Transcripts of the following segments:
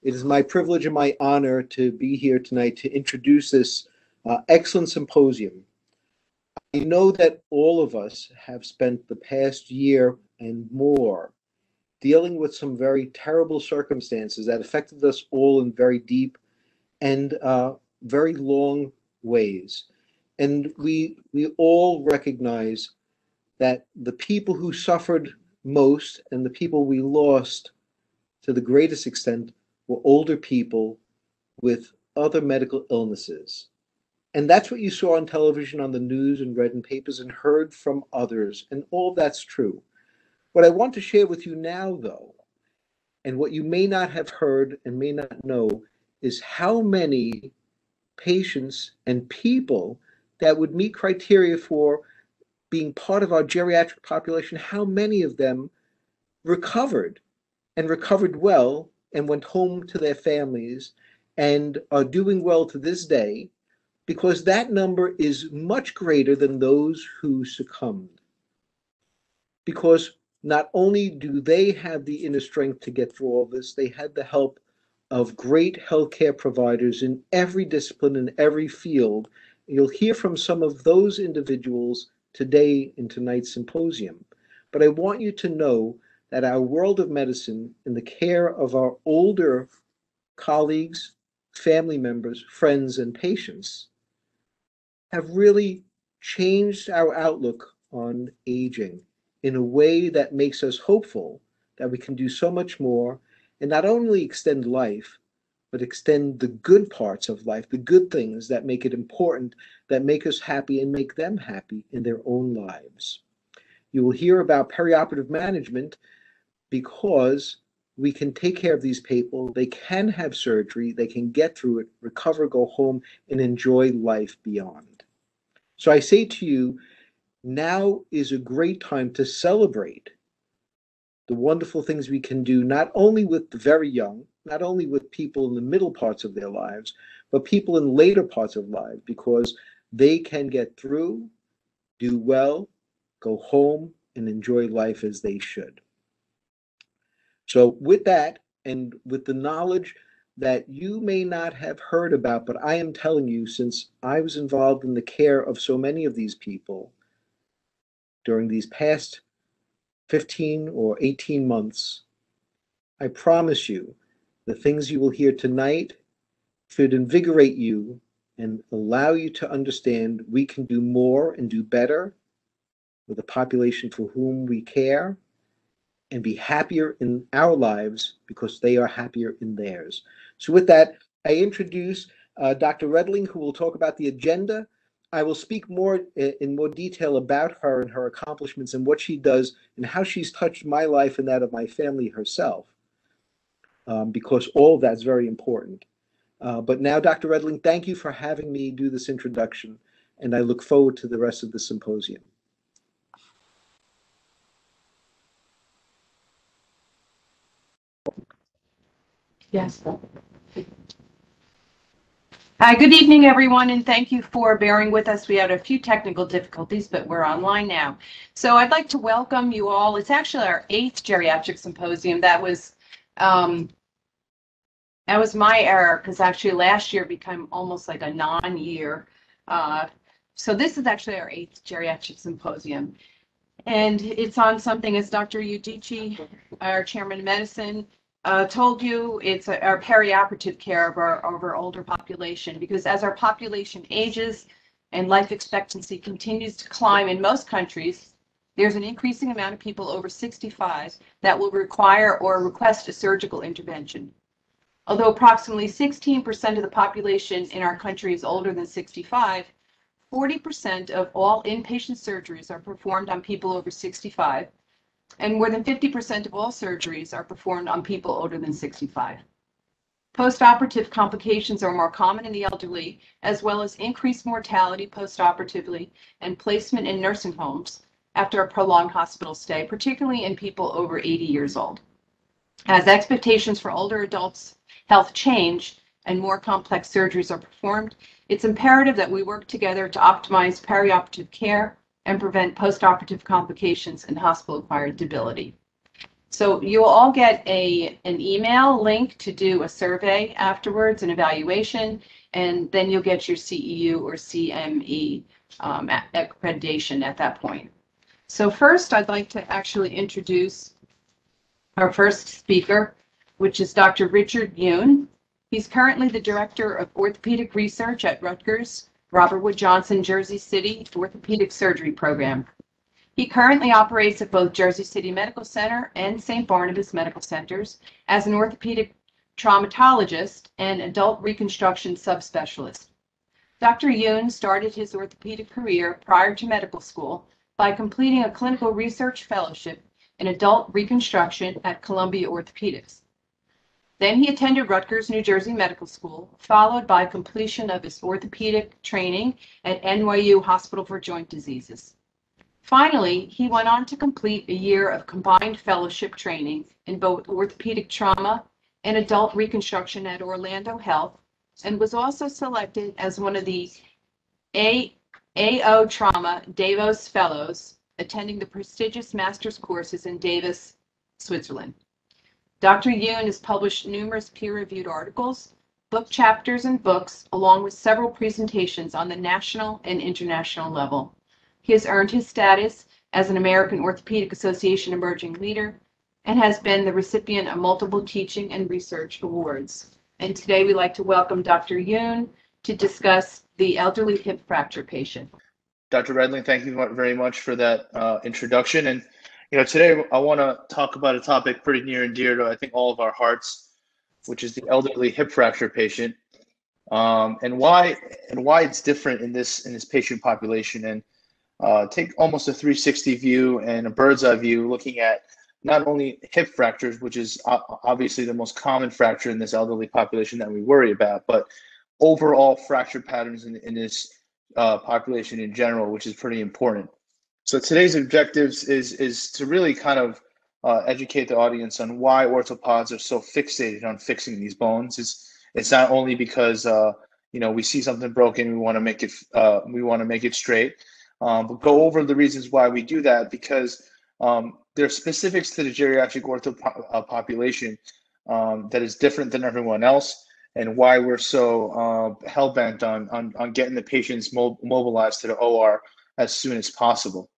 It is my privilege and my honor to be here tonight to introduce this excellent symposium. I know that all of us have spent the past year and more dealing with some very terrible circumstances that affected us all in very deep and very long ways. And we all recognize that the people who suffered most and the people we lost to the greatest extent were older people with other medical illnesses. And that's what you saw on television, on the news, and read in papers and heard from others. And all that's true. What I want to share with you now, though, and what you may not have heard and may not know, is how many patients and people that would meet criteria for being part of our geriatric population, how many of them recovered and recovered well and went home to their families and are doing well to this day, because that number is much greater than those who succumbed. Because not only do they have the inner strength to get through all this, they had the help of great healthcare providers in every discipline, in every field. You'll hear from some of those individuals today in tonight's symposium. But I want you to know that our world of medicine and the care of our older colleagues, family members, friends, and patients have really changed our outlook on aging in a way that makes us hopeful that we can do so much more and not only extend life, but extend the good parts of life, the good things that make it important, that make us happy and make them happy in their own lives. You will hear about perioperative management because we can take care of these people. They can have surgery, they can get through it, recover, go home, and enjoy life beyond. So I say to you, now is a great time to celebrate the wonderful things we can do, not only with the very young, not only with people in the middle parts of their lives, but people in later parts of life, because they can get through, do well, go home, and enjoy life as they should. So with that, and with the knowledge that you may not have heard about, but I am telling you, since I was involved in the care of so many of these people during these past 15 or 18 months, I promise you, the things you will hear tonight should invigorate you and allow you to understand we can do more and do better with the population for whom we care, and be happier in our lives because they are happier in theirs. So with that, I introduce Dr. Redling, who will talk about the agenda. I will speak more in more detail about her and her accomplishments and what she does and how she's touched my life and that of my family herself, because all of that's very important. But now, Dr. Redling, thank you for having me do this introduction, and I look forward to the rest of the symposium. Yes. Hi, good evening, everyone, and thank you for bearing with us. We had a few technical difficulties, but we're online now. So I'd like to welcome you all. It's actually our 8th geriatric symposium. That was my error, because actually last year became almost like a non-year. So this is actually our 8th geriatric symposium. And it's on something, as Dr. Yodice, our chairman of medicine, told you, it's our perioperative care of our older population, because as our population ages and life expectancy continues to climb in most countries, there's an increasing amount of people over 65 that will require or request a surgical intervention. Although approximately 16% of the population in our country is older than 65, 40% of all inpatient surgeries are performed on people over 65, and more than 50% of all surgeries are performed on people older than 65. Postoperative complications are more common in the elderly, as well as increased mortality postoperatively and placement in nursing homes after a prolonged hospital stay, particularly in people over 80 years old. As expectations for older adults' health change and more complex surgeries are performed, it's imperative that we work together to optimize perioperative care and prevent postoperative complications and hospital-acquired debility. So you will all get an email link to do a survey afterwards, an evaluation, and then you'll get your CEU or CME accreditation at that point. So first, I'd like to actually introduce our first speaker, which is Dr. Richard Yoon. He's currently the Director of Orthopedic Research at Rutgers, Robert Wood Johnson, Jersey City Orthopedic Surgery Program. He currently operates at both Jersey City Medical Center and St. Barnabas Medical Centers as an orthopedic traumatologist and adult reconstruction subspecialist. Dr. Yoon started his orthopedic career prior to medical school by completing a clinical research fellowship in adult reconstruction at Columbia Orthopedics. Then he attended Rutgers-New Jersey Medical School, followed by completion of his orthopedic training at NYU Hospital for Joint Diseases. Finally, he went on to complete a year of combined fellowship training in both orthopedic trauma and adult reconstruction at Orlando Health, and was also selected as one of the AO Trauma Davos Fellows, attending the prestigious master's courses in Davos, Switzerland. Dr. Yoon has published numerous peer-reviewed articles, book chapters, and books, along with several presentations on the national and international level. He has earned his status as an American Orthopedic Association Emerging Leader and has been the recipient of multiple teaching and research awards. And today we'd like to welcome Dr. Yoon to discuss the elderly hip fracture patient. Dr. Redling, thank you very much for that introduction. And today I want to talk about a topic pretty near and dear to I think all of our hearts, which is the elderly hip fracture patient, and why it's different in this patient population. And take almost a 360 view and a bird's eye view, looking at not only hip fractures, which is obviously the most common fracture in this elderly population that we worry about, but overall fracture patterns in this population in general, which is pretty important. So today's objectives is to really kind of educate the audience on why orthopods are so fixated on fixing these bones. It's not only because we see something broken, we want to make it straight. But go over the reasons why we do that, because there are specifics to the geriatric ortho population that is different than everyone else, and why we're so hell-bent on getting the patients mobilized to the OR as soon as possible.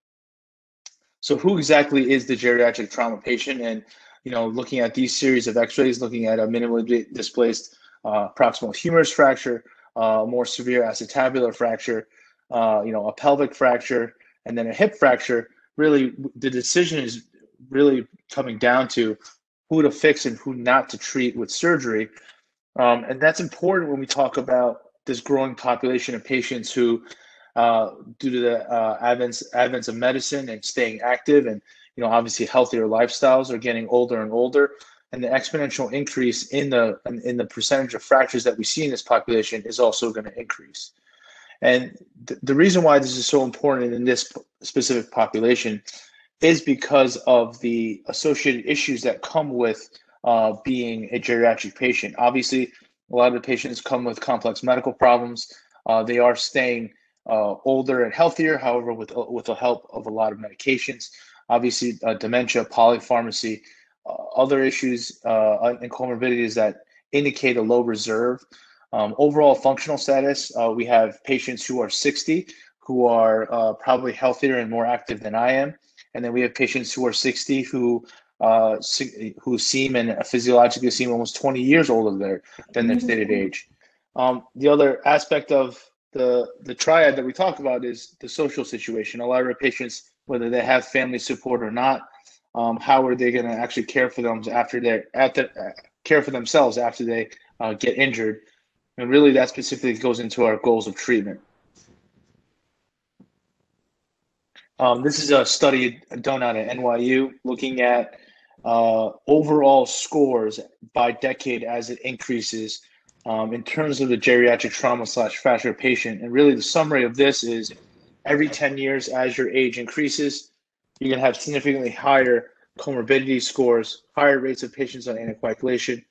So who exactly is the geriatric trauma patient? And looking at these series of x-rays, looking at a minimally displaced proximal humerus fracture, more severe acetabular fracture, a pelvic fracture, and then a hip fracture, really the decision is really coming down to who to fix and who not to treat with surgery. And that's important when we talk about this growing population of patients who, due to the advents of medicine and staying active and obviously healthier lifestyles, are getting older and older, and the exponential increase in the percentage of fractures that we see in this population is also going to increase. And the reason why this is so important in this specific population is because of the associated issues that come with being a geriatric patient. Obviously, a lot of the patients come with complex medical problems. They are staying older and healthier, however, with the help of a lot of medications. Obviously, dementia, polypharmacy, other issues and comorbidities that indicate a low reserve. Overall functional status, we have patients who are 60 who are probably healthier and more active than I am. And then we have patients who are 60 who seem and physiologically seem almost 20 years older than their stated age. The other aspect of the triad that we talk about is the social situation. A lot of our patients, whether they have family support or not, how are they going to actually care for themselves after they get injured? And really, that specifically goes into our goals of treatment. This is a study done out at NYU looking at overall scores by decade as it increases in terms of the geriatric trauma/fracture patient. And really, the summary of this is every 10 years, as your age increases, you're going to have significantly higher comorbidity scores, higher rates of patients on anticoagulation,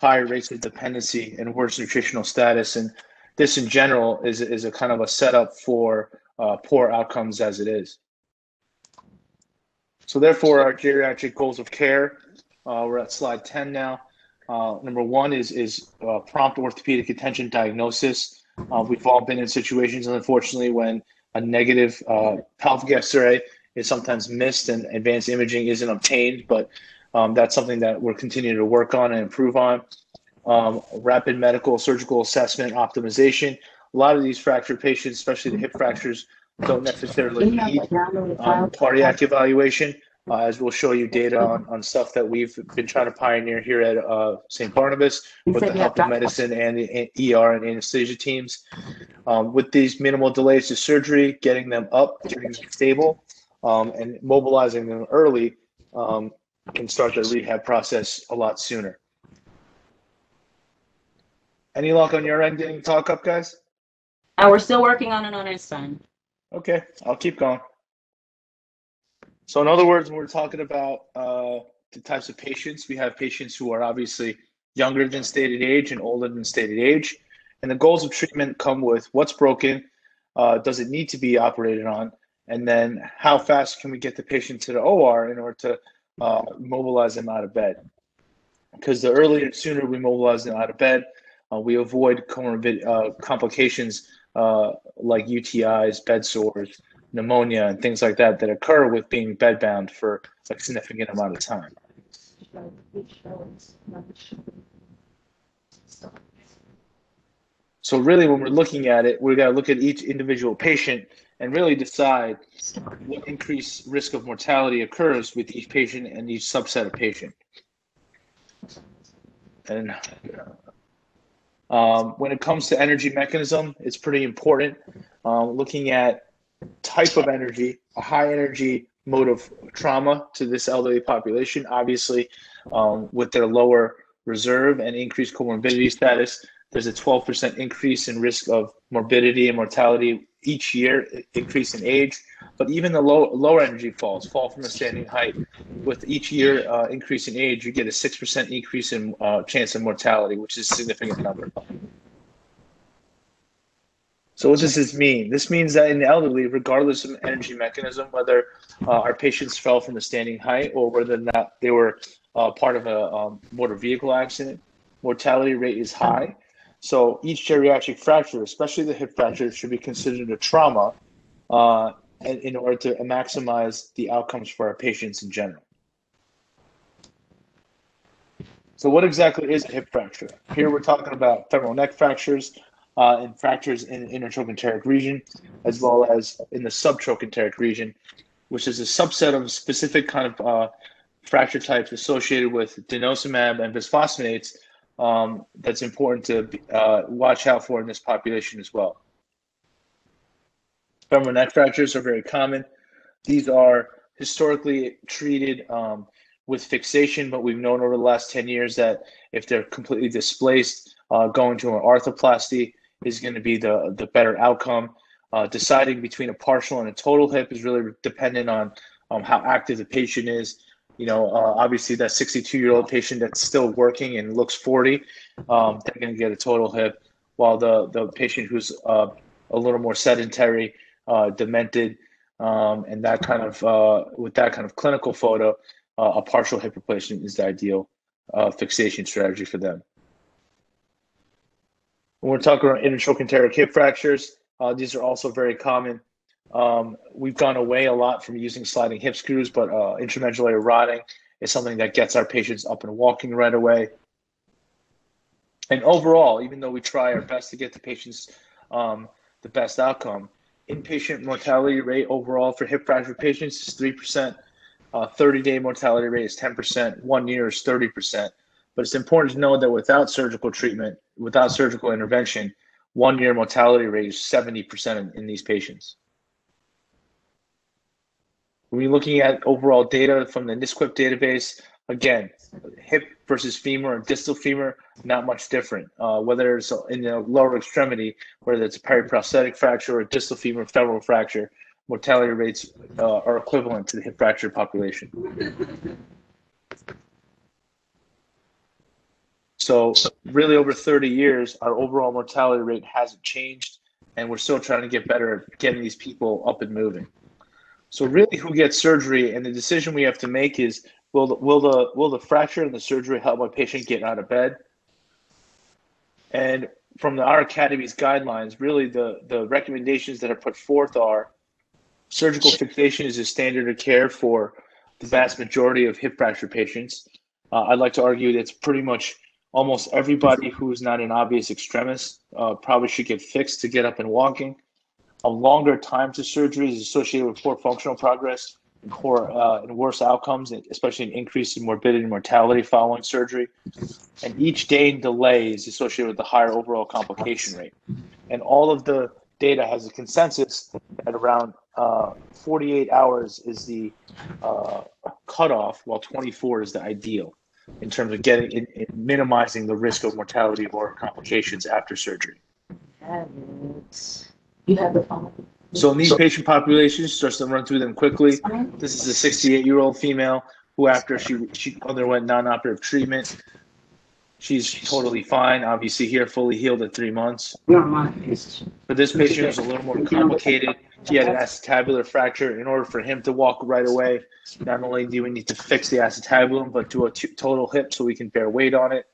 higher rates of dependency, and worse nutritional status. And this in general is a kind of a setup for poor outcomes as it is. So therefore, our geriatric goals of care, we're at slide 10 now. Number one is prompt orthopedic attention diagnosis. We've all been in situations, unfortunately, when a negative pelvic X-ray is sometimes missed and advanced imaging isn't obtained, but that's something that we're continuing to work on and improve on. Rapid medical surgical assessment optimization. A lot of these fracture patients, especially the hip fractures, don't necessarily need cardiac evaluation, as we'll show you data on stuff that we've been trying to pioneer here at St. Barnabas with the help of medicine and the ER and anesthesia teams. With these minimal delays to surgery, getting them up, getting them stable, and mobilizing them early can start the rehab process a lot sooner. Any luck on your end getting talk up, guys? We're still working on it on our side. Okay, I'll keep going. So in other words, when we're talking about the types of patients, we have patients who are obviously younger than stated age and older than stated age. And the goals of treatment come with what's broken, does it need to be operated on, and then how fast can we get the patient to the OR in order to mobilize them out of bed. Because the earlier and sooner we mobilize them out of bed, we avoid complications like UTIs, bed sores, pneumonia, and things like that that occur with being bedbound for a significant amount of time. So really, when we're looking at it, we've got to look at each individual patient and really decide what increased risk of mortality occurs with each patient and each subset of patient. And when it comes to energy mechanism, it's pretty important. Looking at type of energy, a high energy mode of trauma to this elderly population, obviously with their lower reserve and increased comorbidity status, there's a 12% increase in risk of morbidity and mortality each year, increase in age. But even the lower energy falls, fall from a standing height. With each year increase in age, you get a 6% increase in chance of mortality, which is a significant number. So what does this mean? This means that in the elderly, regardless of energy mechanism, whether our patients fell from a standing height or whether or not they were part of a motor vehicle accident, mortality rate is high. So each geriatric fracture, especially the hip fracture, should be considered a trauma in order to maximize the outcomes for our patients in general. So what exactly is a hip fracture? Here we're talking about femoral neck fractures and fractures in the intertrochanteric region, as well as in the subtrochanteric region, which is a subset of specific kind of fracture types associated with denosumab and bisphosphonates that's important to watch out for in this population as well. Femoral neck fractures are very common. These are historically treated with fixation, but we've known over the last 10 years that if they're completely displaced, going to an arthroplasty is going to be the better outcome. Deciding between a partial and a total hip is really dependent on how active the patient is. You know, obviously that 62-year-old patient that's still working and looks 40, they're going to get a total hip, while the patient who's a little more sedentary, demented, and that kind of with that kind of clinical photo, a partial hip replacement is the ideal fixation strategy for them. When we're talking about intertrochanteric hip fractures, these are also very common. We've gone away a lot from using sliding hip screws, but intramedullary rotting is something that gets our patients up and walking right away. And overall, even though we try our best to get the patients the best outcome, inpatient mortality rate overall for hip fracture patients is 3%. 30-day mortality rate is 10%. 1 year is 30%. But it's important to know that without surgical treatment, without surgical intervention, 1 year mortality rate is 70% in these patients. When we're looking at overall data from the NSQIP database, again, hip versus femur and distal femur, not much different. Whether it's in the lower extremity, whether it's a periprosthetic fracture or a distal femur femoral fracture, mortality rates are equivalent to the hip fracture population. So really over 30 years, our overall mortality rate hasn't changed, and we're still trying to get better at getting these people up and moving. So really, who gets surgery, and the decision we have to make is, will the fracture and the surgery help my patient get out of bed? And from our Academy's guidelines, really the recommendations that are put forth are surgical fixation is a standard of care for the vast majority of hip fracture patients. I'd like to argue that it's pretty much almost everybody who is not an obvious extremis probably should get fixed to get up and walking. A longer time to surgery is associated with poor functional progress and worse outcomes, especially an increase in morbidity and mortality following surgery. And each day in delay is associated with a higher overall complication rate. And all of the data has a consensus that around 48 hours is the cutoff, while 24 is the ideal in terms of in minimizing the risk of mortality or complications after surgery. You have the phone. So in these patient populations, just to run through them quickly, this is a 68-year-old female who, after she underwent non-operative treatment, she's totally fine. Obviously here, fully healed at 3 months. For this patient, it was a little more complicated. He had an acetabular fracture. In order for him to walk right away, not only do we need to fix the acetabulum, but do a total hip so we can bear weight on it.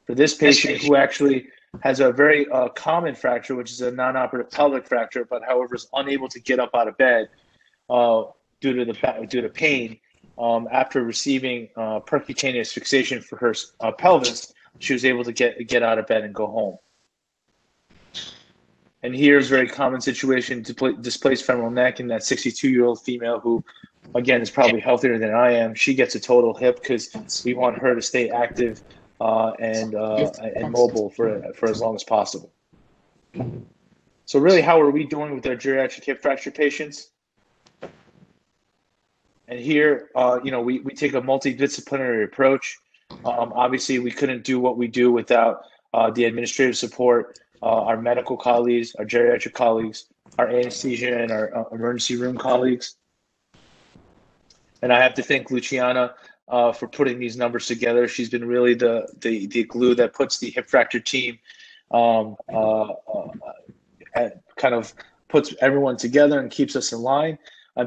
For this patient, who actually has a very common fracture, which is a non-operative pelvic fracture, but however is unable to get up out of bed due to pain. After receiving percutaneous fixation for her pelvis, she was able to get out of bed and go home. And here's a very common situation: displaced femoral neck in that 62-year-old female who, again, is probably healthier than I am. She gets a total hip because we want her to stay active and mobile for as long as possible. So really, how are we doing with our geriatric hip fracture patients? And here, we take a multidisciplinary approach. Obviously, we couldn't do what we do without the administrative support, our medical colleagues, our geriatric colleagues, our anesthesia and our emergency room colleagues. And I have to thank Luciana for putting these numbers together. She's been really the glue that puts the hip fracture team, kind of puts everyone together and keeps us in line.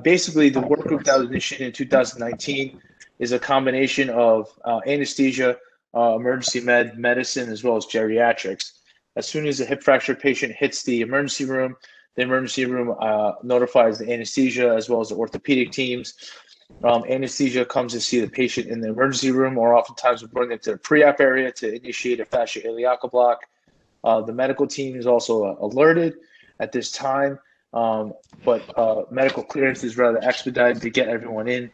Basically, the work group that was initiated in 2019 is a combination of anesthesia, emergency medicine, as well as geriatrics. As soon as a hip fracture patient hits the emergency room notifies the anesthesia as well as the orthopedic teams. Anesthesia comes to see the patient in the emergency room, or oftentimes we bring them to the pre-op area to initiate a fascia iliaca block. The medical team is also alerted at this time, but medical clearance is rather expedited to get everyone in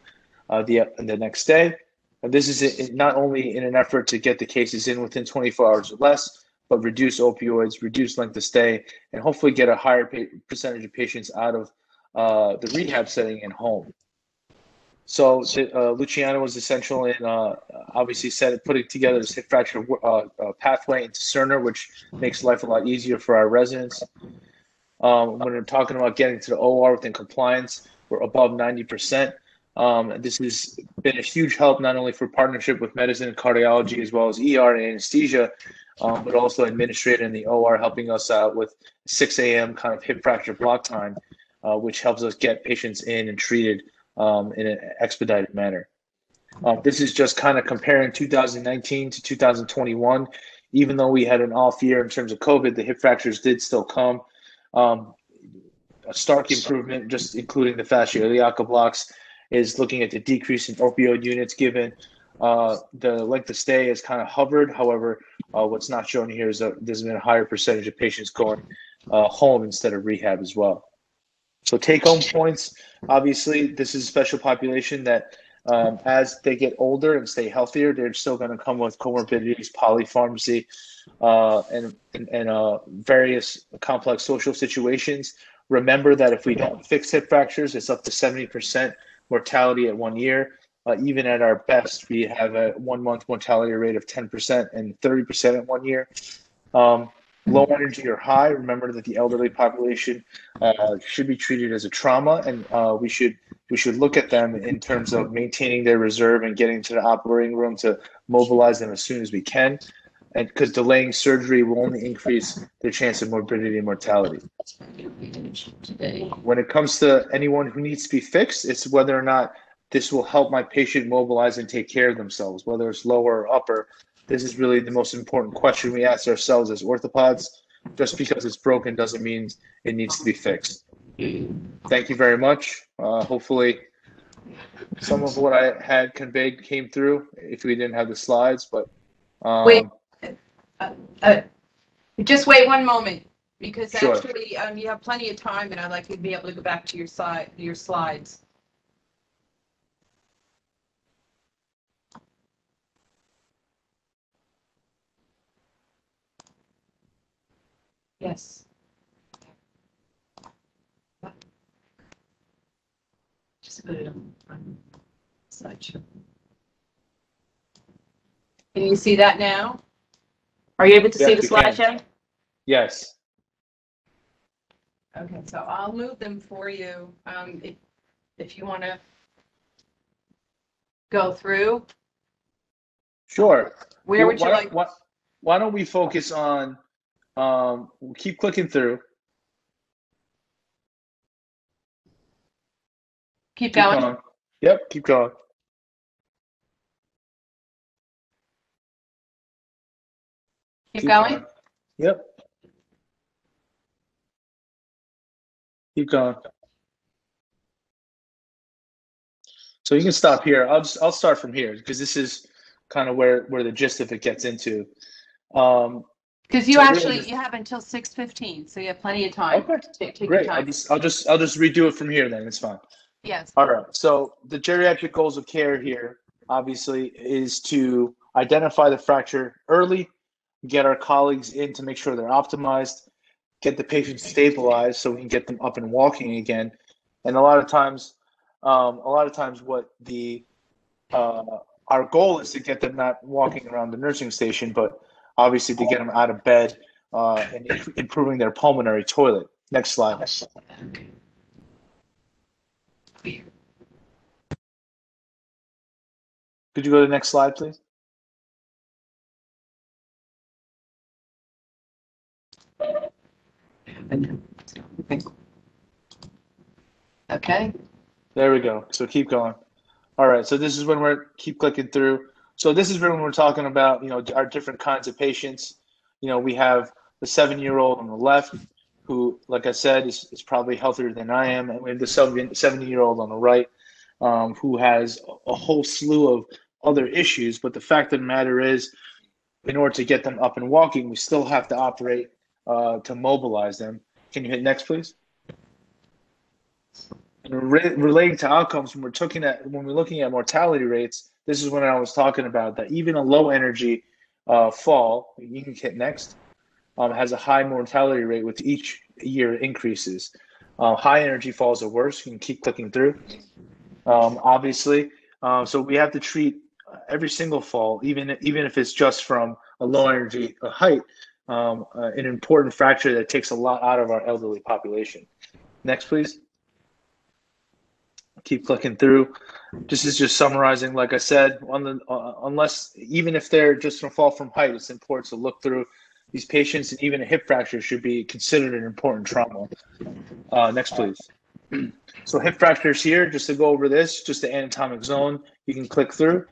the next day. And this is not only in an effort to get the cases in within 24 hours or less, but reduce opioids, reduce length of stay, and hopefully get a higher percentage of patients out of the rehab setting and home. So Luciana was essential in obviously putting together this hip fracture pathway into Cerner, which makes life a lot easier for our residents. When we're talking about getting to the OR within compliance, we're above 90%. This has been a huge help, not only for partnership with medicine and cardiology, as well as ER and anesthesia, but also administrator in the OR helping us out with 6 a.m. kind of hip fracture block time, which helps us get patients in and treated in an expedited manner. This is just kind of comparing 2019 to 2021. Even though we had an off year in terms of COVID, the hip fractures did still come. A stark improvement, just including the fascia iliaca blocks, is looking at the decrease in opioid units given. The length of stay has kind of hovered. However, what's not shown here is that there's been a higher percentage of patients going home instead of rehab as well. So take-home points, obviously, this is a special population that as they get older and stay healthier, they're still going to come with comorbidities, polypharmacy, and various complex social situations. Remember that if we don't fix hip fractures, it's up to 70% mortality at 1 year. Even at our best, we have a 1 month mortality rate of 10% and 30% at 1 year. Low energy or high, remember that the elderly population should be treated as a trauma, and we should look at them in terms of maintaining their reserve and getting to the operating room to mobilize them as soon as we can. and because delaying surgery will only increase their chance of morbidity and mortality. When it comes to anyone who needs to be fixed, it's whether or not this will help my patient mobilize and take care of themselves, whether it's lower or upper. This is really the most important question we ask ourselves as orthopods. Just because it's broken doesn't mean it needs to be fixed. Thank you very much. Hopefully some of what I had conveyed came through if we didn't have the slides, but wait, just wait one moment, because Sure. actually you have plenty of time, and I'd like you to be able to go back to your slides. Yes. Just put it on slideshow. Can you see that now? Are you able to see Yes, the we can. slideshow? yes. Okay, so I'll move them for you. If you want to go through, Sure. where would you like? Why don't we focus on, we'll keep clicking through. Keep going. Yep, keep going. Keep going. Yep. Keep going. So you can stop here. I'll start from here because this is kind of where the gist of it gets into. Because you So actually really you have until 6:15, so you have plenty of time. Okay, Take your great. time. I'll just redo it from here then. It's fine. Yes. All right. So the geriatric goals of care here, obviously, is to identify the fracture early, get our colleagues in to make sure they're optimized, get the patient stabilized so we can get them up and walking again. And a lot of times what the our goal is to get them not walking around the nursing station, but obviously to get them out of bed and improving their pulmonary toilet. Next slide. Could you go to the next slide, please? Okay. There we go. So keep going. All right. So this is when we're keep clicking through. So this is when we're talking about, our different kinds of patients. We have the 7-year-old on the left who, like I said, is probably healthier than I am. And we have the 70-year-old on the right who has a whole slew of other issues. But the fact of the matter is, in order to get them up and walking, we still have to operate to mobilize them. Can you hit next, please? And relating to outcomes, when we're looking at mortality rates, this is when I was talking about that even a low energy fall, you can hit next, has a high mortality rate with each year increases. High energy falls are worse. You can keep clicking through. Obviously, so we have to treat every single fall, even if it's just from a low energy height, an important fracture that takes a lot out of our elderly population. Next, please. Keep clicking through. This is just summarizing, like I said, unless even if they're just going to fall from height, it's important to look through these patients, and even a hip fracture should be considered an important trauma. Next, please. So hip fractures here, just to go over this, just the anatomic zone, you can click through.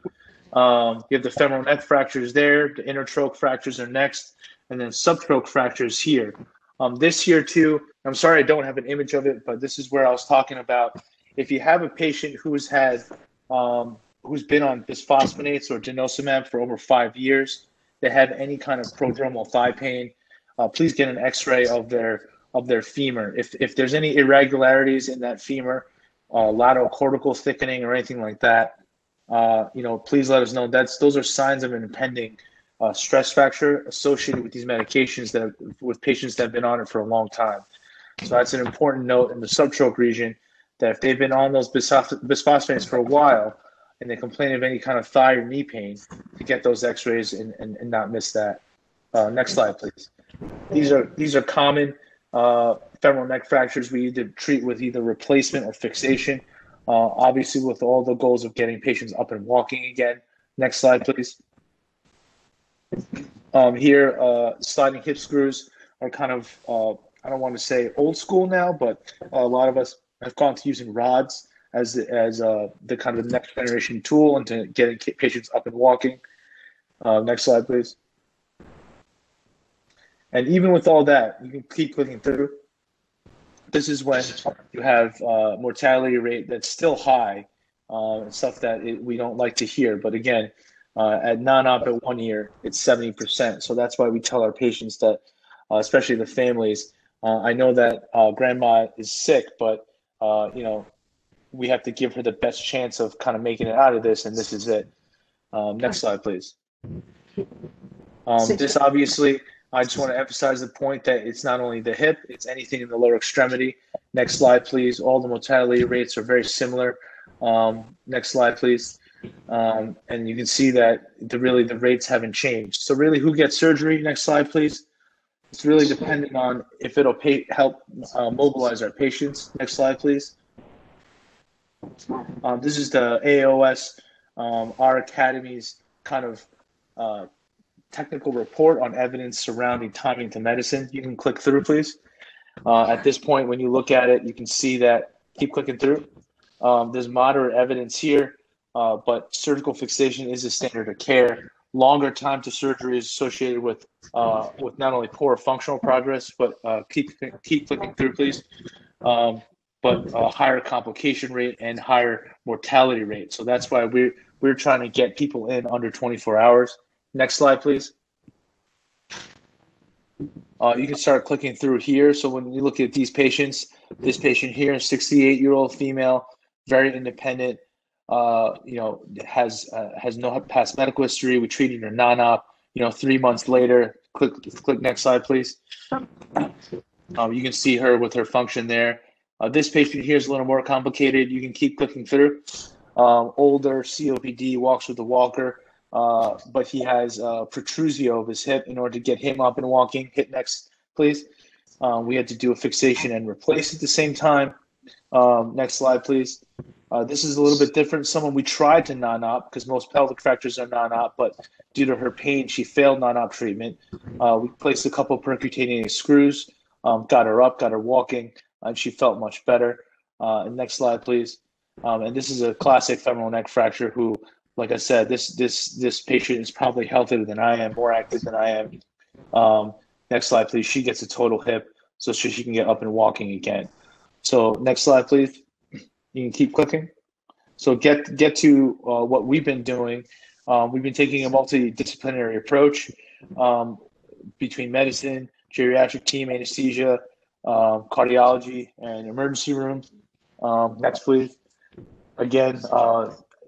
You have the femoral neck fractures there, the intertroch fractures are next, and then subtroch fractures here. This here too, I'm sorry I don't have an image of it, but this is where I was talking about. If you have a patient who's been on bisphosphonates or denosumab for over 5 years, they have any kind of prodromal thigh pain, please get an X-ray of their femur. If there's any irregularities in that femur, lateral cortical thickening or anything like that, please let us know. Those are signs of an impending stress fracture associated with these medications with patients that have been on it for a long time. So that's an important note in the subtroch region, that if they've been on those bisphosphonates for a while and they complain of any kind of thigh or knee pain, to get those X-rays and not miss that. Next slide, please. These are common femoral neck fractures we either treat with either replacement or fixation, obviously with all the goals of getting patients up and walking again. Next slide, please. Here, sliding hip screws are kind of, I don't want to say old school now, but a lot of us have gone to using rods as the kind of next generation tool into getting patients up and walking. Next slide, please. And even with all that, you can keep clicking through. This is when you have mortality rate that's still high, stuff that we don't like to hear. But again, at non-op at 1 year, it's 70%. So that's why we tell our patients that, especially the families, I know that grandma is sick, but you know, we have to give her the best chance of kind of making it out of this, and this is it. Next slide, please. This obviously, I just want to emphasize the point that it's not only the hip, it's anything in the lower extremity. Next slide, please. All the mortality rates are very similar. Next slide, please. And you can see that the rates haven't changed. So really, who gets surgery? Next slide, please. It's really dependent on if it'll help mobilize our patients. Next slide, please. This is the AOS, our academy's kind of technical report on evidence surrounding timing to medicine. You can click through, please. At this point, when you look at it, you can see that, keep clicking through. There's moderate evidence here, but surgical fixation is a standard of care. Longer time to surgery is associated with not only poor functional progress, but keep clicking through, please. But a higher complication rate and higher mortality rate. So that's why we're trying to get people in under 24 hours. Next slide, please. You can start clicking through here. So when you look at these patients, this patient here, 68-year-old female, very independent, you know, has no past medical history. We treated her non-op, you know, 3 months later. Click next slide, please. You can see her with her function there. This patient here is a little more complicated. You can keep clicking through. Older, COPD, walks with a walker, but he has protrusio of his hip. In order to get him up and walking, hit next, please. We had to do a fixation and replace at the same time. Next slide, please. This is a little bit different. Someone we tried to non-op because most pelvic fractures are non-op, but due to her pain, she failed non-op treatment. We placed a couple percutaneous screws, got her up, got her walking, and she felt much better. And next slide, please. And this is a classic femoral neck fracture who, like I said, this patient is probably healthier than I am, more active than I am. Next slide, please. She gets a total hip so she can get up and walking again. So next slide, please. You can keep clicking. So get to what we've been doing. We've been taking a multidisciplinary approach between medicine, geriatric team, anesthesia, cardiology, and emergency room. Next, please. Again,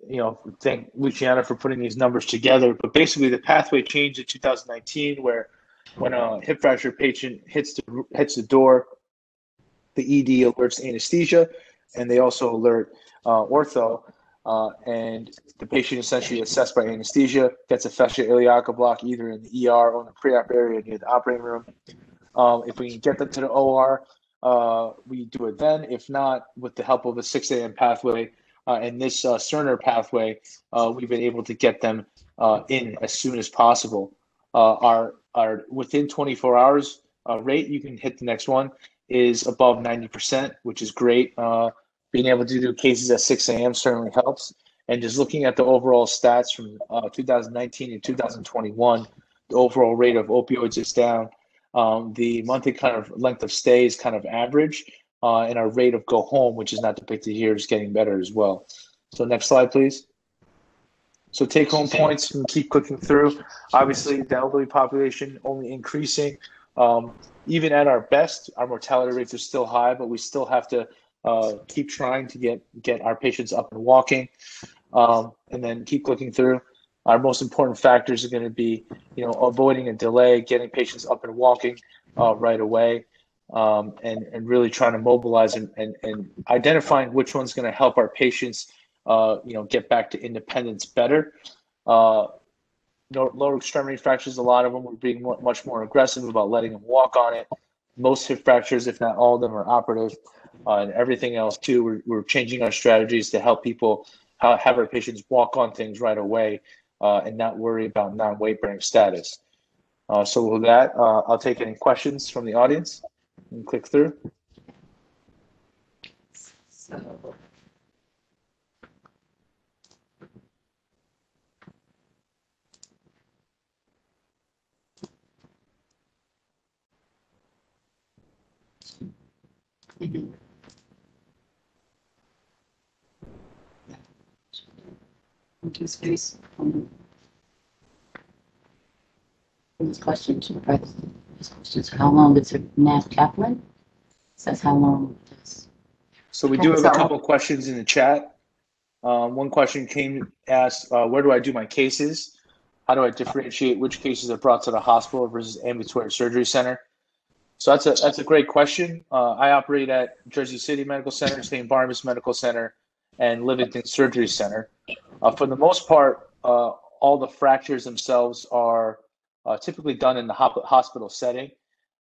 you know, thank Luciana for putting these numbers together. But basically, the pathway changed in 2019, where when a hip fracture patient hits the door, the ED alerts anesthesia, and they also alert ortho, and the patient essentially assessed by anesthesia, gets a fascia iliaca block either in the ER or in the pre-op area near the operating room. If we can get them to the OR, we do it then. If not, with the help of a 6 a.m. pathway and this Cerner pathway, we've been able to get them in as soon as possible. Our within 24 hours rate, you can hit the next one, is above 90%, which is great. Being able to do cases at 6 a.m. certainly helps. And just looking at the overall stats from 2019 and 2021, the overall rate of opioids is down. The monthly kind of length of stay is kind of average, and our rate of go home, which is not depicted here, is getting better as well. So next slide, please. So take home points and keep clicking through. Obviously, the elderly population only increasing. Even at our best, our mortality rates are still high, but we still have to keep trying to get our patients up and walking, and then keep clicking through. Our most important factors are going to be, you know, avoiding a delay, getting patients up and walking right away, and really trying to mobilize and identifying which one's going to help our patients, you know, get back to independence better. Lower extremity fractures, a lot of them, we're being much more aggressive about letting them walk on it. Most hip fractures, if not all of them, are operative, and everything else too. We're changing our strategies to help people have our patients walk on things right away, and not worry about non-weight bearing status. So with that, I'll take any questions from the audience and click through. So, into space. This question is how long does a NAF chaplain? Says how long does. So we do have a couple questions in the chat. One question asked, where do I do my cases? How do I differentiate which cases are brought to the hospital versus ambulatory surgery center? So that's a great question. I operate at Jersey City Medical Center, St. Barnabas Medical Center, and Livingston Surgery Center. For the most part, all the fractures themselves are typically done in the hospital setting.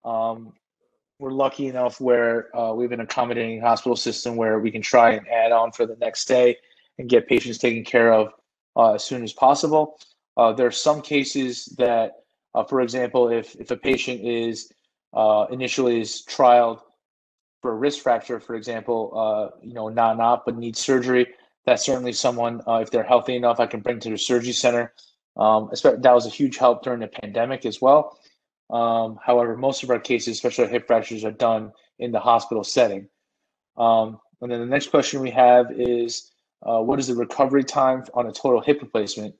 We're lucky enough where we have an accommodating hospital system where we can try and add on for the next day and get patients taken care of as soon as possible. There are some cases that, for example, if a patient is initially is trialed for a wrist fracture, for example, non-op but needs surgery, that's certainly someone, if they're healthy enough, I can bring to the surgery center. That was a huge help during the pandemic as well. However, most of our cases, especially hip fractures, are done in the hospital setting. And then the next question we have is, what is the recovery time on a total hip replacement?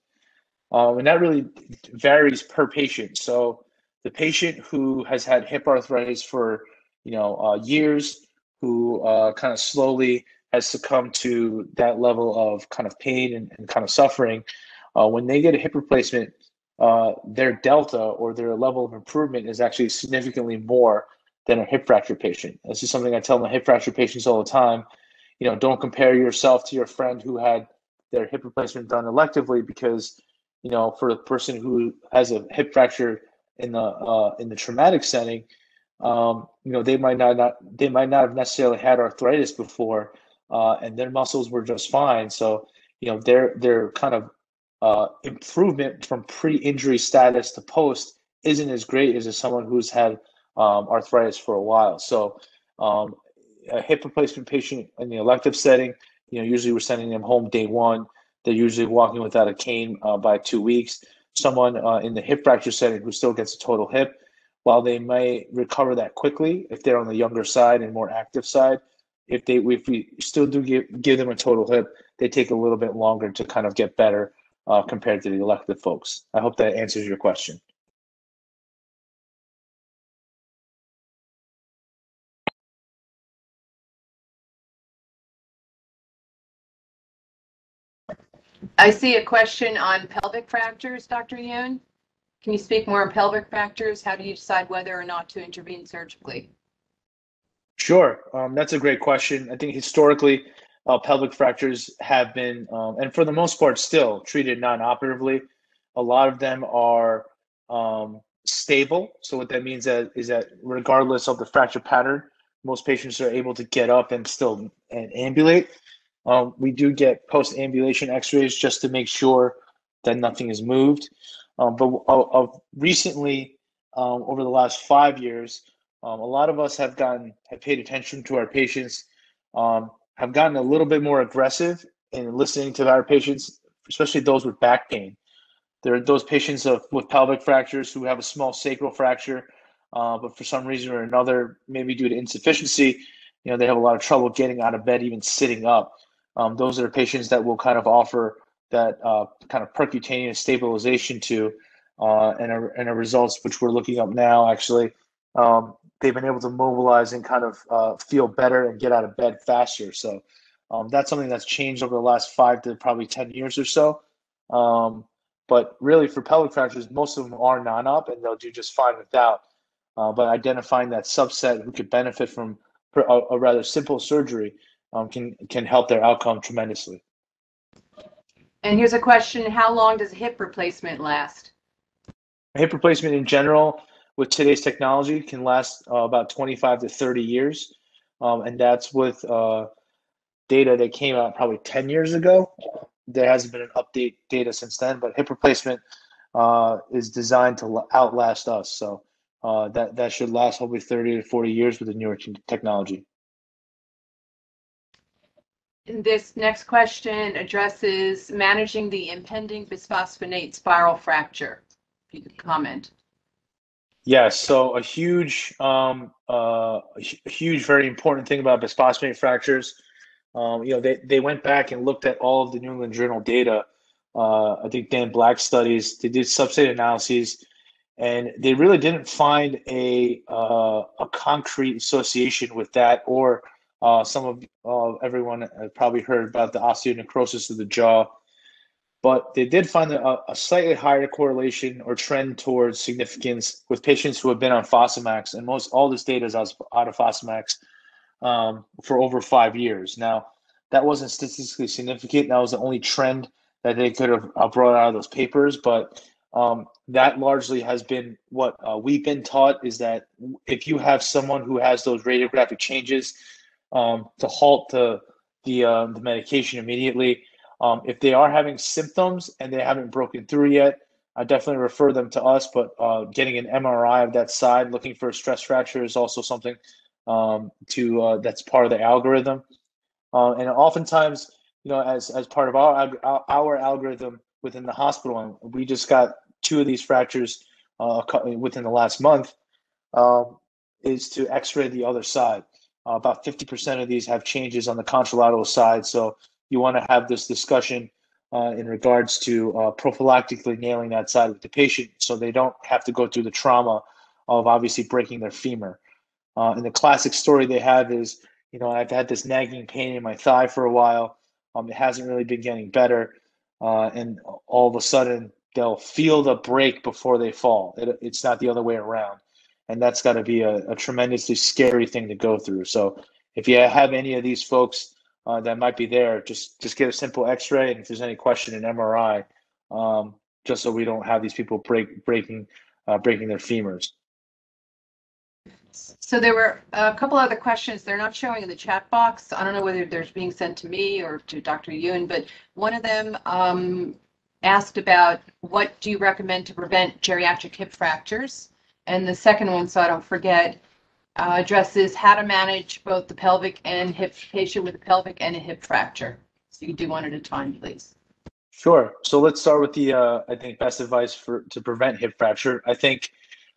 And that really varies per patient. So the patient who has had hip arthritis for years, who kind of slowly has succumbed to that level of kind of pain and kind of suffering, when they get a hip replacement, their delta or their level of improvement is actually significantly more than a hip fracture patient. This is something I tell my hip fracture patients all the time. Don't compare yourself to your friend who had their hip replacement done electively, because for the person who has a hip fracture in the traumatic setting, they might not have necessarily had arthritis before, and their muscles were just fine. So their kind of improvement from pre-injury status to post isn't as great as someone who's had arthritis for a while. So a hip replacement patient in the elective setting, usually we're sending them home day one. They're usually walking without a cane by 2 weeks. Someone in the hip fracture setting who still gets a total hip, while they may recover that quickly if they're on the younger side and more active side, if we still do give them a total hip, they take a little bit longer to kind of get better compared to the elective folks. I hope that answers your question. I see a question on pelvic fractures, Dr. Yoon. Can you speak more on pelvic fractures? How do you decide whether or not to intervene surgically? Sure. That's a great question. I think historically, pelvic fractures have been, and for the most part still, treated non-operatively. A lot of them are stable. So what that means is that regardless of the fracture pattern, most patients are able to get up and still ambulate. We do get post-ambulation x-rays just to make sure that nothing is moved. But recently, over the last 5 years, a lot of us have paid attention to our patients, have gotten a little bit more aggressive in listening to our patients, especially those with back pain. There are those patients with pelvic fractures who have a small sacral fracture, but for some reason or another, maybe due to insufficiency, they have a lot of trouble getting out of bed, even sitting up. Those are patients that will kind of offer that kind of percutaneous stabilization to, and our results, which we're looking up now, actually, they've been able to mobilize and kind of feel better and get out of bed faster. So that's something that's changed over the last 5 to probably 10 years or so. But really for pelvic fractures, most of them are non-op and they'll do just fine without. But identifying that subset who could benefit from a rather simple surgery can help their outcome tremendously. And here's a question: how long does a hip replacement last? A hip replacement in general, with today's technology, can last about 25 to 30 years. And that's with data that came out probably 10 years ago. There hasn't been an update data since then, but hip replacement is designed to outlast us. So that should last hopefully 30 to 40 years with the newer technology. This next question addresses managing the impending bisphosphonate spiral fracture. If you could comment. Yes, so a huge, very important thing about bisphosphonate fractures. They went back and looked at all of the New England Journal data. I think Dan Black studies. They did subset analyses, and they really didn't find a concrete association with that. Or some of everyone probably heard about the osteonecrosis of the jaw. But they did find a slightly higher correlation or trend towards significance with patients who have been on Fosamax, and all this data is out of Fosamax for over 5 years. Now, that wasn't statistically significant. That was the only trend that they could have brought out of those papers. But that largely has been what we've been taught, is that if you have someone who has those radiographic changes, to halt the medication immediately. If they are having symptoms and they haven't broken through yet, I definitely refer them to us. But getting an MRI of that side, looking for a stress fracture, is also something that's part of the algorithm. And oftentimes, as part of our algorithm within the hospital, and we just got 2 of these fractures within the last month, is to X-ray the other side. About 50% of these have changes on the contralateral side, so you want to have this discussion in regards to prophylactically nailing that side with the patient, so they don't have to go through the trauma of obviously breaking their femur. And the classic story they have is, I've had this nagging pain in my thigh for a while. It hasn't really been getting better, and all of a sudden they'll feel the break before they fall. It's not the other way around. And that's got to be a tremendously scary thing to go through. So if you have any of these folks that might be there, just get a simple X-ray, and if there's any question, an MRI, just so we don't have these people breaking their femurs. So there were a couple other questions. They're not showing in the chat box. I don't know whether they're being sent to me or to Dr. Yoon, but one of them asked about what do you recommend to prevent geriatric hip fractures? And the second one, so I don't forget, addresses how to manage both the pelvic and hip patient with a pelvic and a hip fracture. So you can do one at a time, please. Sure. So let's start with the, I think, best advice to prevent hip fracture. I think,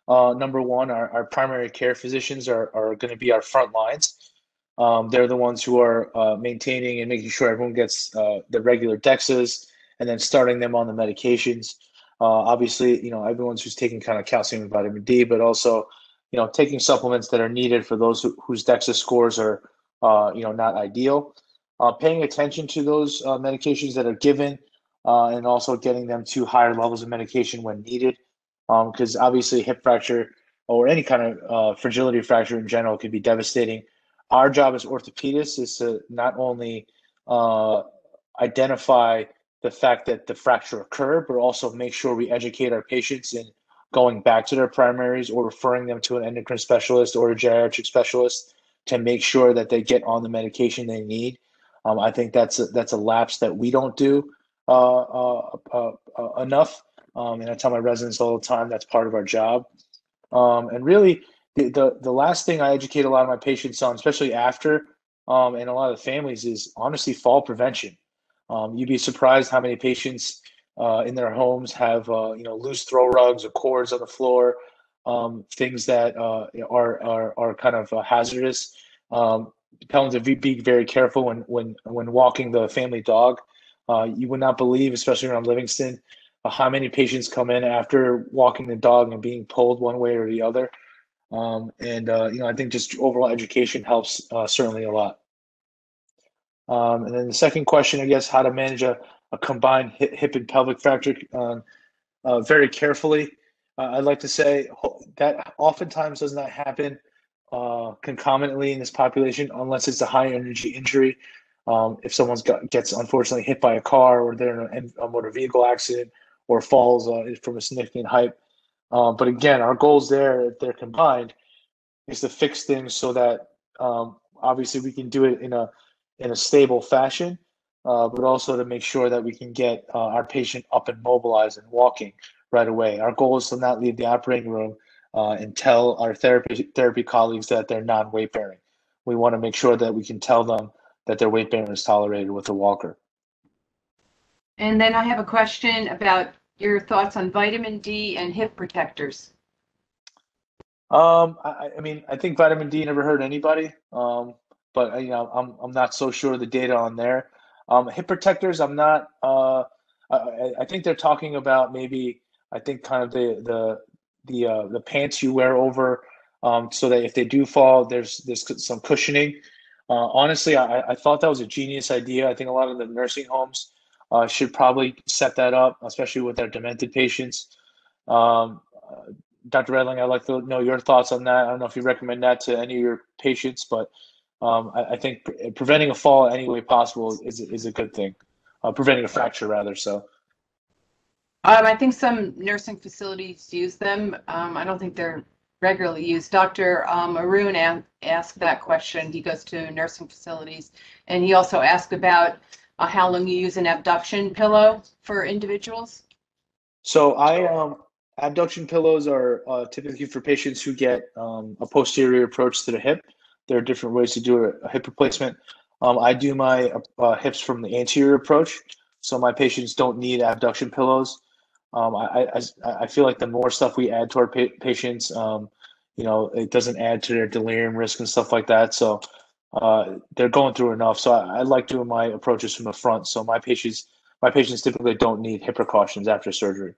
number one, our primary care physicians are going to be our front lines. They're the ones who are maintaining and making sure everyone gets the regular DEXAs and then starting them on the medications. Obviously, everyone's who's taking kind of calcium and vitamin D, but also, taking supplements that are needed for those whose DEXA scores are, not ideal. Paying attention to those medications that are given, and also getting them to higher levels of medication when needed. Because obviously hip fracture or any kind of fragility fracture in general can be devastating. Our job as orthopedists is to not only identify the fact that the fracture occurred, but also make sure we educate our patients in going back to their primaries or referring them to an endocrine specialist or a geriatric specialist to make sure that they get on the medication they need. I think that's a lapse that we don't do enough. And I tell my residents all the time that's part of our job. And really, the last thing I educate a lot of my patients on, especially after, and a lot of the families, is honestly fall prevention. You'd be surprised how many patients in their homes have loose throw rugs or cords on the floor, things that are kind of hazardous. Tell them to be very careful when walking the family dog. You would not believe, especially around Livingston, how many patients come in after walking the dog and being pulled one way or the other. I think just overall education helps certainly a lot. And then the second question, I guess, how to manage a combined hip and pelvic fracture very carefully. I'd like to say that oftentimes does not happen concomitantly in this population unless it's a high energy injury. If someone gets unfortunately hit by a car, or they're in a motor vehicle accident, or falls from a significant height. But again, our goals there, if they're combined, is to fix things so that obviously we can do it in a stable fashion, but also to make sure that we can get our patient up and mobilized and walking right away. Our goal is to not leave the operating room and tell our therapy colleagues that they're non-weight bearing. We want to make sure that we can tell them that their weight bearing is tolerated with a walker. And then I have a question about your thoughts on vitamin D and hip protectors. I mean, I think vitamin D never hurt anybody, but I'm not so sure of the data on there. Hip protectors, I'm not. I think they're talking about maybe. I think kind of the pants you wear over, so that if they do fall, there's some cushioning. Honestly, I thought that was a genius idea. I think a lot of the nursing homes should probably set that up, especially with their demented patients. Dr. Redling, I'd like to know your thoughts on that. I don't know if you recommend that to any of your patients, but I think preventing a fall any way possible is a good thing. Preventing a fracture, rather. So. I think some nursing facilities use them. I don't think they're regularly used. Dr. Arun asked that question. He goes to nursing facilities, and he also asked about how long you use an abduction pillow for individuals. So abduction pillows are typically for patients who get a posterior approach to the hip. There are different ways to do a hip replacement. I do my hips from the anterior approach, so my patients don't need abduction pillows. I feel like the more stuff we add to our patients, it doesn't add to their delirium risk and stuff like that. So they're going through enough. So I like doing my approaches from the front. So my patients typically don't need hip precautions after surgery.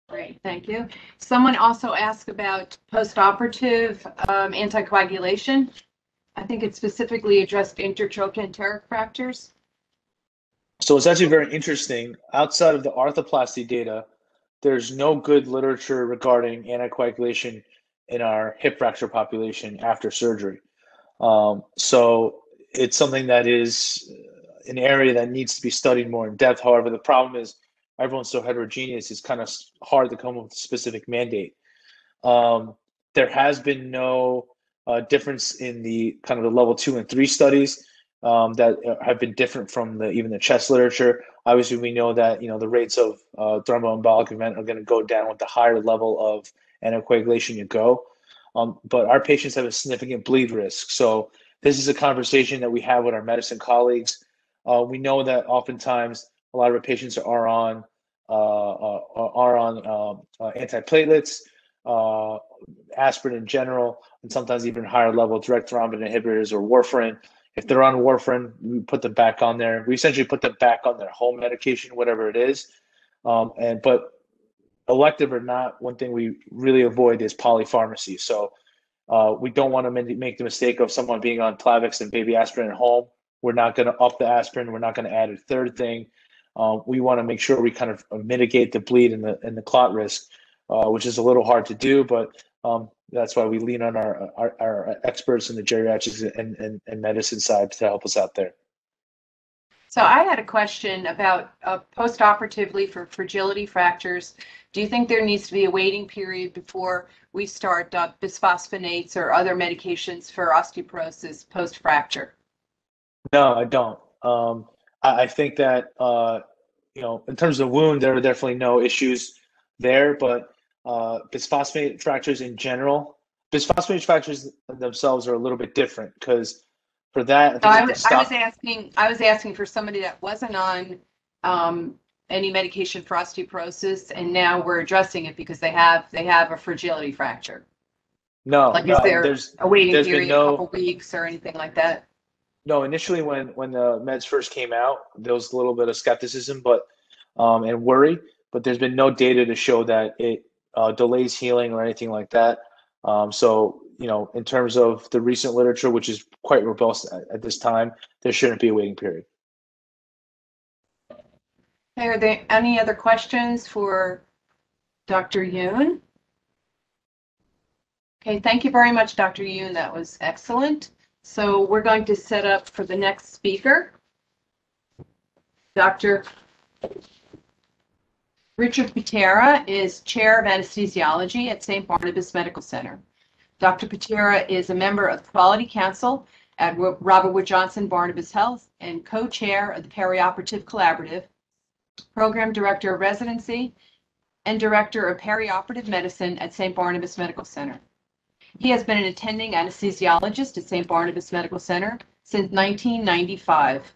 Great, thank you. Someone also asked about post-operative anticoagulation. I think it specifically addressed intertrochanteric fractures. So it's actually very interesting. Outside of the arthroplasty data, there's no good literature regarding anticoagulation in our hip fracture population after surgery. So it's something that is an area that needs to be studied more in depth. However, the problem is everyone's so heterogeneous, it's kind of hard to come up with a specific mandate. There has been no difference in the kind of the level 2 and 3 studies that have been different from even the chest literature. Obviously, we know that the rates of thromboembolic event are going to go down with the higher level of anticoagulation you go. But our patients have a significant bleed risk. So this is a conversation that we have with our medicine colleagues. We know that oftentimes a lot of our patients are on antiplatelets, aspirin in general, and sometimes even higher level direct thrombin inhibitors or warfarin. If they're on warfarin, we put them back on there. We essentially put them back on their home medication, whatever it is. But elective or not, one thing we really avoid is polypharmacy. So we don't want to make the mistake of someone being on Plavix and baby aspirin at home. We're not going to up the aspirin. We're not going to add a third thing. We want to make sure we kind of mitigate the bleed and the clot risk, which is a little hard to do, but that's why we lean on our experts in the geriatrics and medicine side to help us out there. So I had a question about post-operatively for fragility fractures. Do you think there needs to be a waiting period before we start bisphosphonates or other medications for osteoporosis post-fracture? No, I don't. I think that, in terms of wound, there are definitely no issues there, but bisphosphonate fractures in general, bisphosphonate fractures themselves are a little bit different because for that, I was asking for somebody that wasn't on any medication for osteoporosis, and now we're addressing it because they have a fragility fracture. Is there a waiting period, a couple weeks or anything like that? No, initially when the meds first came out, there was a little bit of skepticism, and worry, but there's been no data to show that it delays healing or anything like that. So, in terms of the recent literature, which is quite robust at this time, there shouldn't be a waiting period. Okay, are there any other questions for Dr. Yoon? Okay, thank you very much, Dr. Yoon. That was excellent. So we're going to set up for the next speaker, Dr. Richard Pitera is Chair of Anesthesiology at St. Barnabas Medical Center. Dr. Pitera is a member of the Quality Council at Robert Wood Johnson Barnabas Health and co-chair of the Peri-Operative Collaborative, Program Director of Residency, and Director of Peri-Operative Medicine at St. Barnabas Medical Center. He has been an attending anesthesiologist at St. Barnabas Medical Center since 1995.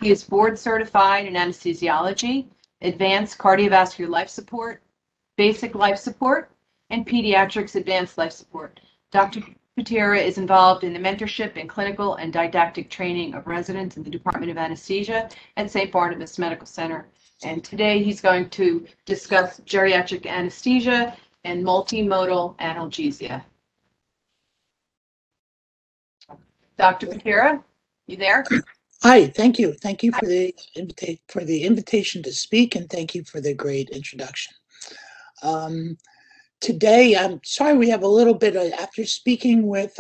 He is board certified in anesthesiology, advanced cardiovascular life support, basic life support, and pediatrics advanced life support. Dr. Pitera is involved in the mentorship and clinical and didactic training of residents in the Department of Anesthesia at St. Barnabas Medical Center. And today he's going to discuss geriatric anesthesia and multimodal analgesia. Dr. Pitera, you there? Hi, thank you. Thank you for the invitation to speak, and thank you for the great introduction. Today, I'm sorry we have a little bit of, after speaking with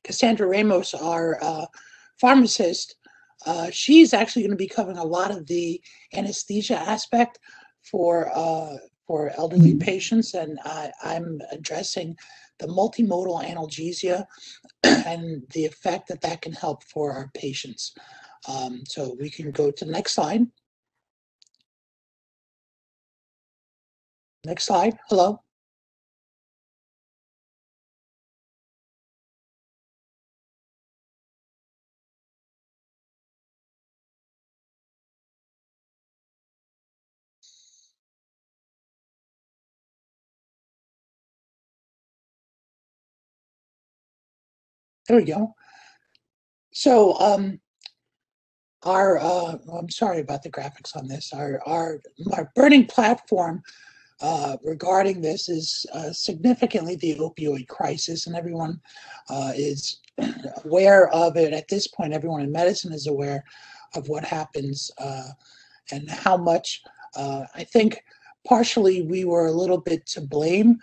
Kassandra Ramos, our pharmacist, she's actually going to be covering a lot of the anesthesia aspect for elderly patients, and I'm addressing the multimodal analgesia and the effect that that can help for our patients. So we can go to the next slide. Next slide. Hello. There we go. So I'm sorry about the graphics on this. Our burning platform regarding this is significantly the opioid crisis, and everyone is aware of it at this point. Everyone in medicine is aware of what happens and how much. I think partially we were a little bit to blame,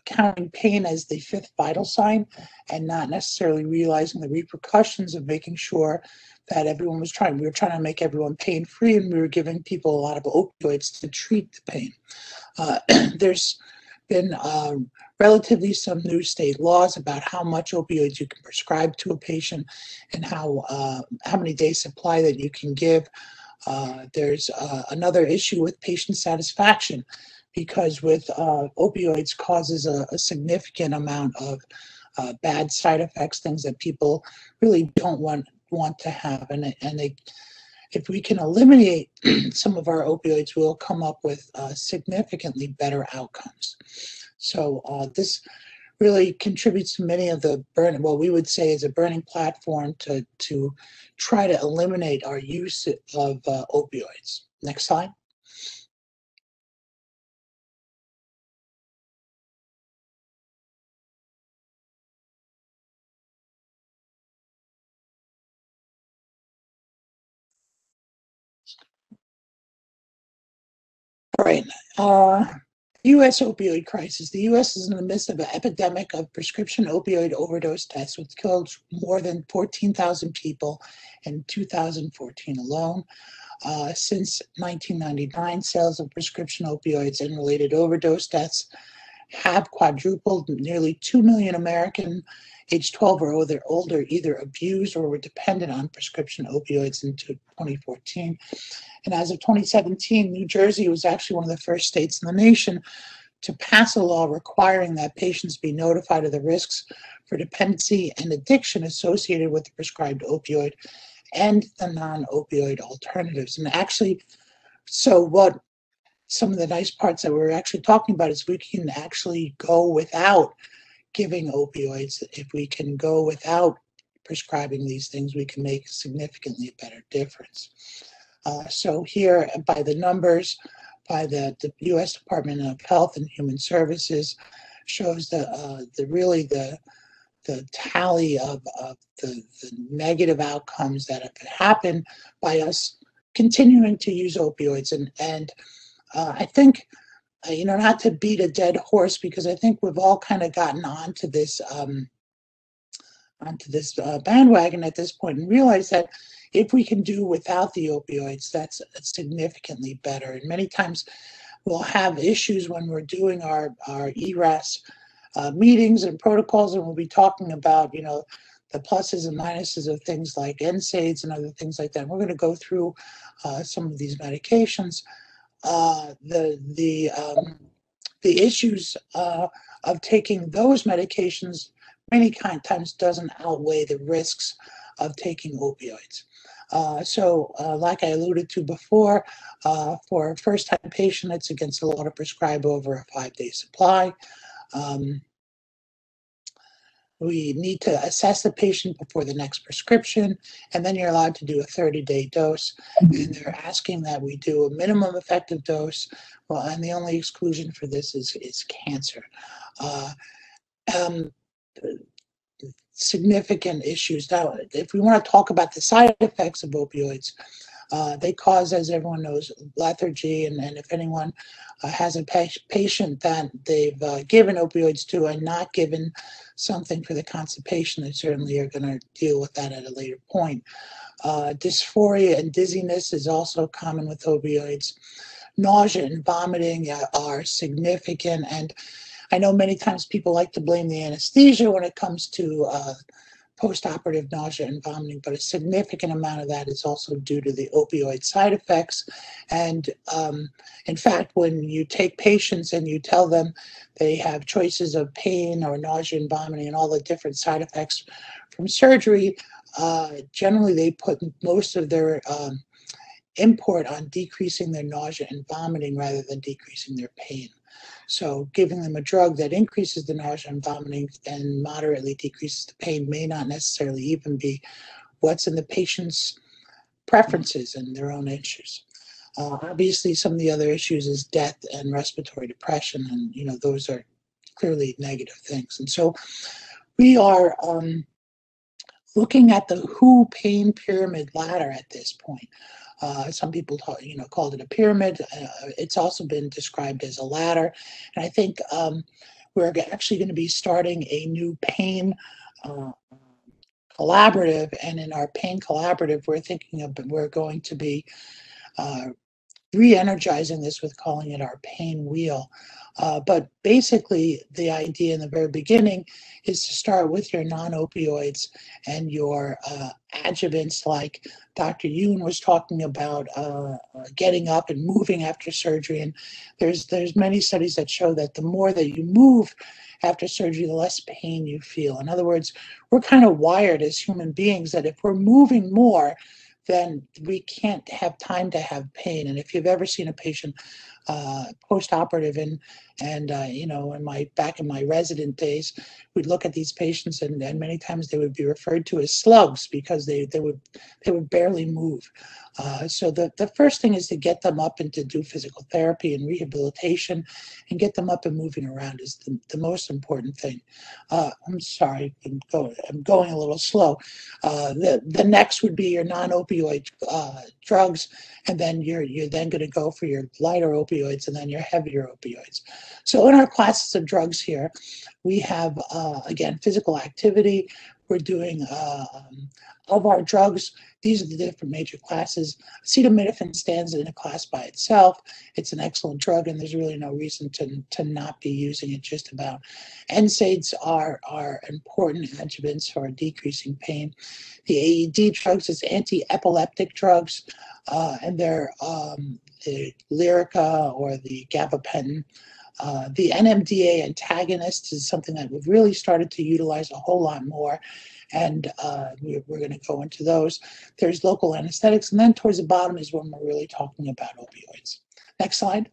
counting pain as the fifth vital sign and not necessarily realizing the repercussions of making sure that everyone was trying. We were trying to make everyone pain-free, and we were giving people a lot of opioids to treat the pain. There's been relatively some new state laws about how much opioids you can prescribe to a patient and how many days supply that you can give. There's another issue with patient satisfaction, because with opioids causes a significant amount of bad side effects, things that people really don't want to have, and if we can eliminate some of our opioids, we'll come up with significantly better outcomes. So this really contributes to many of the what we would say is a burning platform to try to eliminate our use of opioids. Next slide. All right. U.S. opioid crisis. The U.S. is in the midst of an epidemic of prescription opioid overdose deaths, which killed more than 14,000 people in 2014 alone. Since 1999, sales of prescription opioids and related overdose deaths have quadrupled. Nearly 2 million Americans aged 12 or older either abused or were dependent on prescription opioids in 2014. And as of 2017, New Jersey was actually one of the first states in the nation to pass a law requiring that patients be notified of the risks for dependency and addiction associated with the prescribed opioid and the non-opioid alternatives. And actually, so what some of the nice parts that we're actually talking about is we can actually go without giving opioids. If we can go without prescribing these things, we can make significantly better difference. So here, by the numbers, by the U.S. Department of Health and Human Services, shows the tally of the negative outcomes that have happened by us continuing to use opioids. And I think, not to beat a dead horse, because I think we've all kind of gotten onto this bandwagon at this point and realize that if we can do without the opioids, that's significantly better. And many times we'll have issues when we're doing our ERAS meetings and protocols, and we'll be talking about, the pluses and minuses of things like NSAIDS and other things like that. And we're going to go through some of these medications. the issues of taking those medications many times doesn't outweigh the risks of taking opioids. Like I alluded to before, for a first-time patient, it's against the law to prescribe over a 5-day supply. We need to assess the patient before the next prescription, and then you're allowed to do a 30-day dose. And they're asking that we do a minimum effective dose. Well, and the only exclusion for this is cancer. Significant issues. Now, if we want to talk about the side effects of opioids, they cause, as everyone knows, lethargy, and if anyone has a patient that they've given opioids to and not given something for the constipation, they certainly are going to deal with that at a later point. Dysphoria and dizziness is also common with opioids. Nausea and vomiting are significant, and I know many times people like to blame the anesthesia when it comes to post-operative nausea and vomiting, but a significant amount of that is also due to the opioid side effects. And in fact, when you take patients and you tell them they have choices of pain or nausea and vomiting and all the different side effects from surgery, generally they put most of their import on decreasing their nausea and vomiting rather than decreasing their pain. So giving them a drug that increases the nausea and vomiting and moderately decreases the pain may not necessarily even be what's in the patient's preferences and their own issues. Obviously, some of the other issues is death and respiratory depression, and those are clearly negative things. And so we are looking at the WHO pain pyramid ladder at this point. Some people called it a pyramid. It's also been described as a ladder. And I think we're actually going to be starting a new pain collaborative. And in our pain collaborative, we're going to be re-energizing this with calling it our pain wheel. But basically, the idea in the very beginning is to start with your non-opioids and your adjuvants, like Dr. Yoon was talking about getting up and moving after surgery. And there's many studies that show that the more that you move after surgery, the less pain you feel. In other words, we're kind of wired as human beings that if we're moving more, then we can't have time to have pain. And if you've ever seen a patient post-operative and back in my resident days, we'd look at these patients and many times they would be referred to as slugs because they would barely move. So the first thing is to get them up and to do physical therapy and rehabilitation and get them up and moving around is the most important thing. I'm sorry, I'm going a little slow. The next would be your non-opioid drugs, and then you're then going to go for your lighter opioids and then your heavier opioids. So in our classes of drugs here, we have, again, physical activity. We're doing, of our drugs, these are the different major classes. Acetaminophen stands in a class by itself. It's an excellent drug, and there's really no reason to not be using it just about. NSAIDs are important adjuvants for decreasing pain. The AED drugs is anti-epileptic drugs, and they're the Lyrica or the gabapentin. The NMDA antagonist is something that we've really started to utilize a whole lot more, and we're going to go into those. There's local anesthetics, and then towards the bottom is when we're really talking about opioids. Next slide.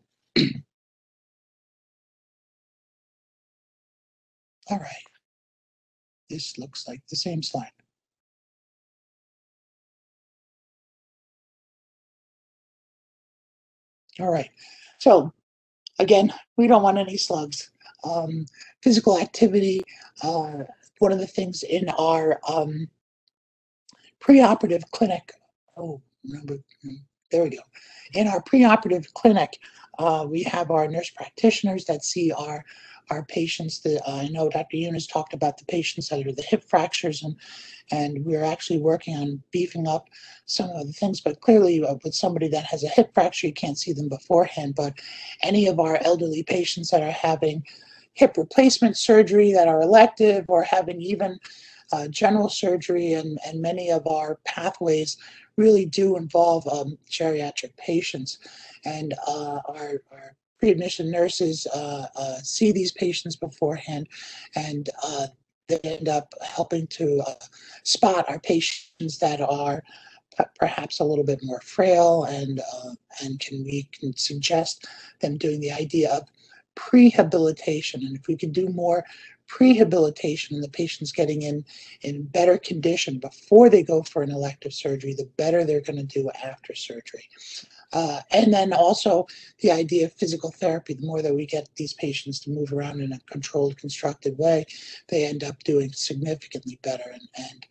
All right. This looks like the same slide. All right. So again, we don't want any slugs. Physical activity, one of the things in our preoperative clinic, there we go. In our preoperative clinic, we have our nurse practitioners that see our patients. I know Dr. Yoon has talked about the patients that are the hip fractures, and we're actually working on beefing up some of the things, but clearly with somebody that has a hip fracture, you can't see them beforehand. But any of our elderly patients that are having hip replacement surgery that are elective or having even general surgery and many of our pathways really do involve geriatric patients. And our pre-admission nurses see these patients beforehand, and they end up helping to spot our patients that are perhaps a little bit more frail, and we can suggest them doing the idea of prehabilitation. And if we can do more prehabilitation and the patient's getting in better condition before they go for an elective surgery, the better they're going to do after surgery. And then also the idea of physical therapy. The more that we get these patients to move around in a controlled, constructed way, they end up doing significantly better. And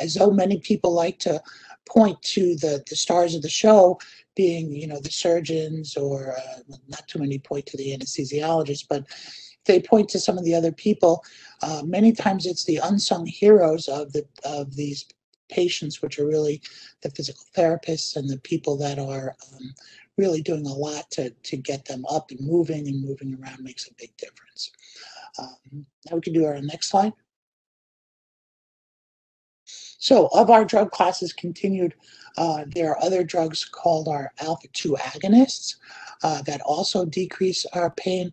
as though many people like to point to the stars of the show being, the surgeons, or not too many point to the anesthesiologists, but they point to some of the other people. Many times it's the unsung heroes of these patients, which are really the physical therapists and the people that are really doing a lot to get them up and moving around makes a big difference. Now we can do our next slide. So of our drug classes continued, there are other drugs called our alpha-2 agonists that also decrease our pain.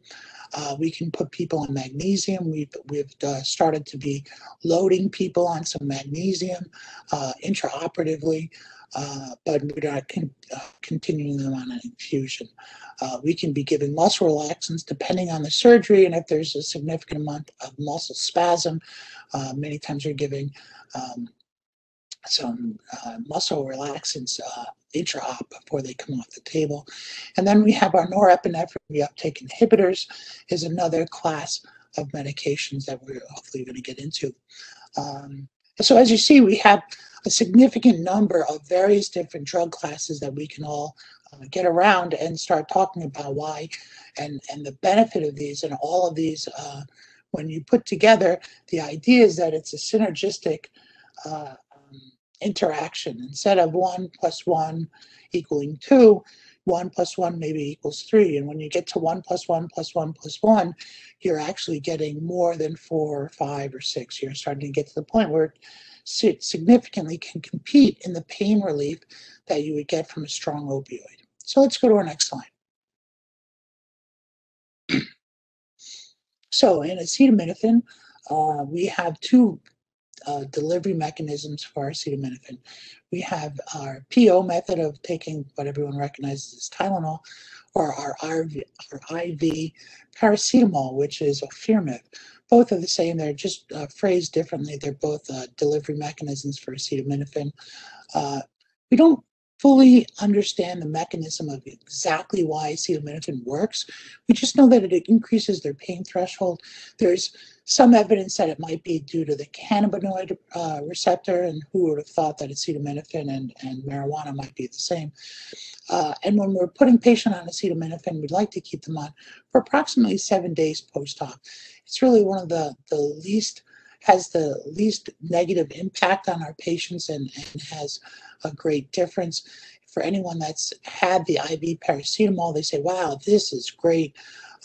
We can put people on magnesium. We've started to be loading people on some magnesium intraoperatively, but we're not continuing them on an infusion. We can be giving muscle relaxants depending on the surgery, and if there's a significant amount of muscle spasm, many times we're giving some muscle relaxants intra-op before they come off the table. And then we have our norepinephrine reuptake inhibitors is another class of medications that we're hopefully going to get into. So as you see, we have a significant number of various different drug classes that we can all get around and start talking about why and the benefit of these. And all of these, when you put together, the idea is that it's a synergistic interaction. Instead of 1 + 1 = 2, 1 + 1 maybe equals 3. And when you get to 1 + 1 + 1 + 1, you're actually getting more than 4 or 5 or 6. You're starting to get to the point where it significantly can compete in the pain relief that you would get from a strong opioid. So let's go to our next slide. So in acetaminophen, we have two delivery mechanisms for acetaminophen. We have our PO method of taking what everyone recognizes as Tylenol, or our IV paracetamol, which is a FEEM. Both are the same. They're just phrased differently. They're both delivery mechanisms for acetaminophen. We don't fully understand the mechanism of exactly why acetaminophen works. We just know that it increases their pain threshold. There's some evidence that it might be due to the cannabinoid receptor, and who would have thought that acetaminophen and marijuana might be the same. And when we're putting patient on acetaminophen, we'd like to keep them on for approximately 7 days post-op. It's really one of has the least negative impact on our patients and has a great difference. For anyone that's had the IV paracetamol, they say, wow, this is great.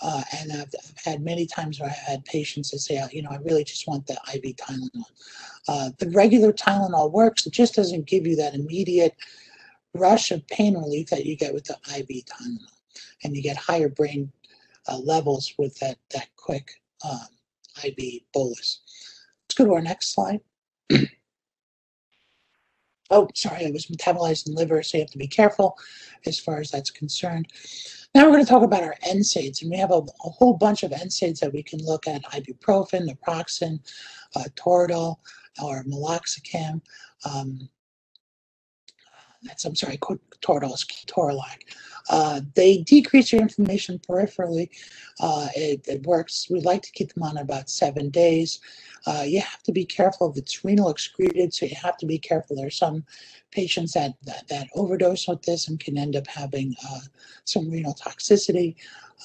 And I've had many times where I've had patients that say, I really just want the IV Tylenol. The regular Tylenol works. It just doesn't give you that immediate rush of pain relief that you get with the IV Tylenol. And you get higher brain levels with that quick IV bolus. Let's go to our next slide. Oh, sorry, it was metabolized in the liver, so you have to be careful as far as that's concerned. Now we're going to talk about our NSAIDs, and we have a whole bunch of NSAIDs that we can look at: ibuprofen, naproxen, Toradol, or meloxicam. Toradol is ketorolac. They decrease your inflammation peripherally. It works. We like to keep them on about 7 days. You have to be careful if it's renal excreted, so you have to be careful. There are some patients that overdose with this and can end up having some renal toxicity.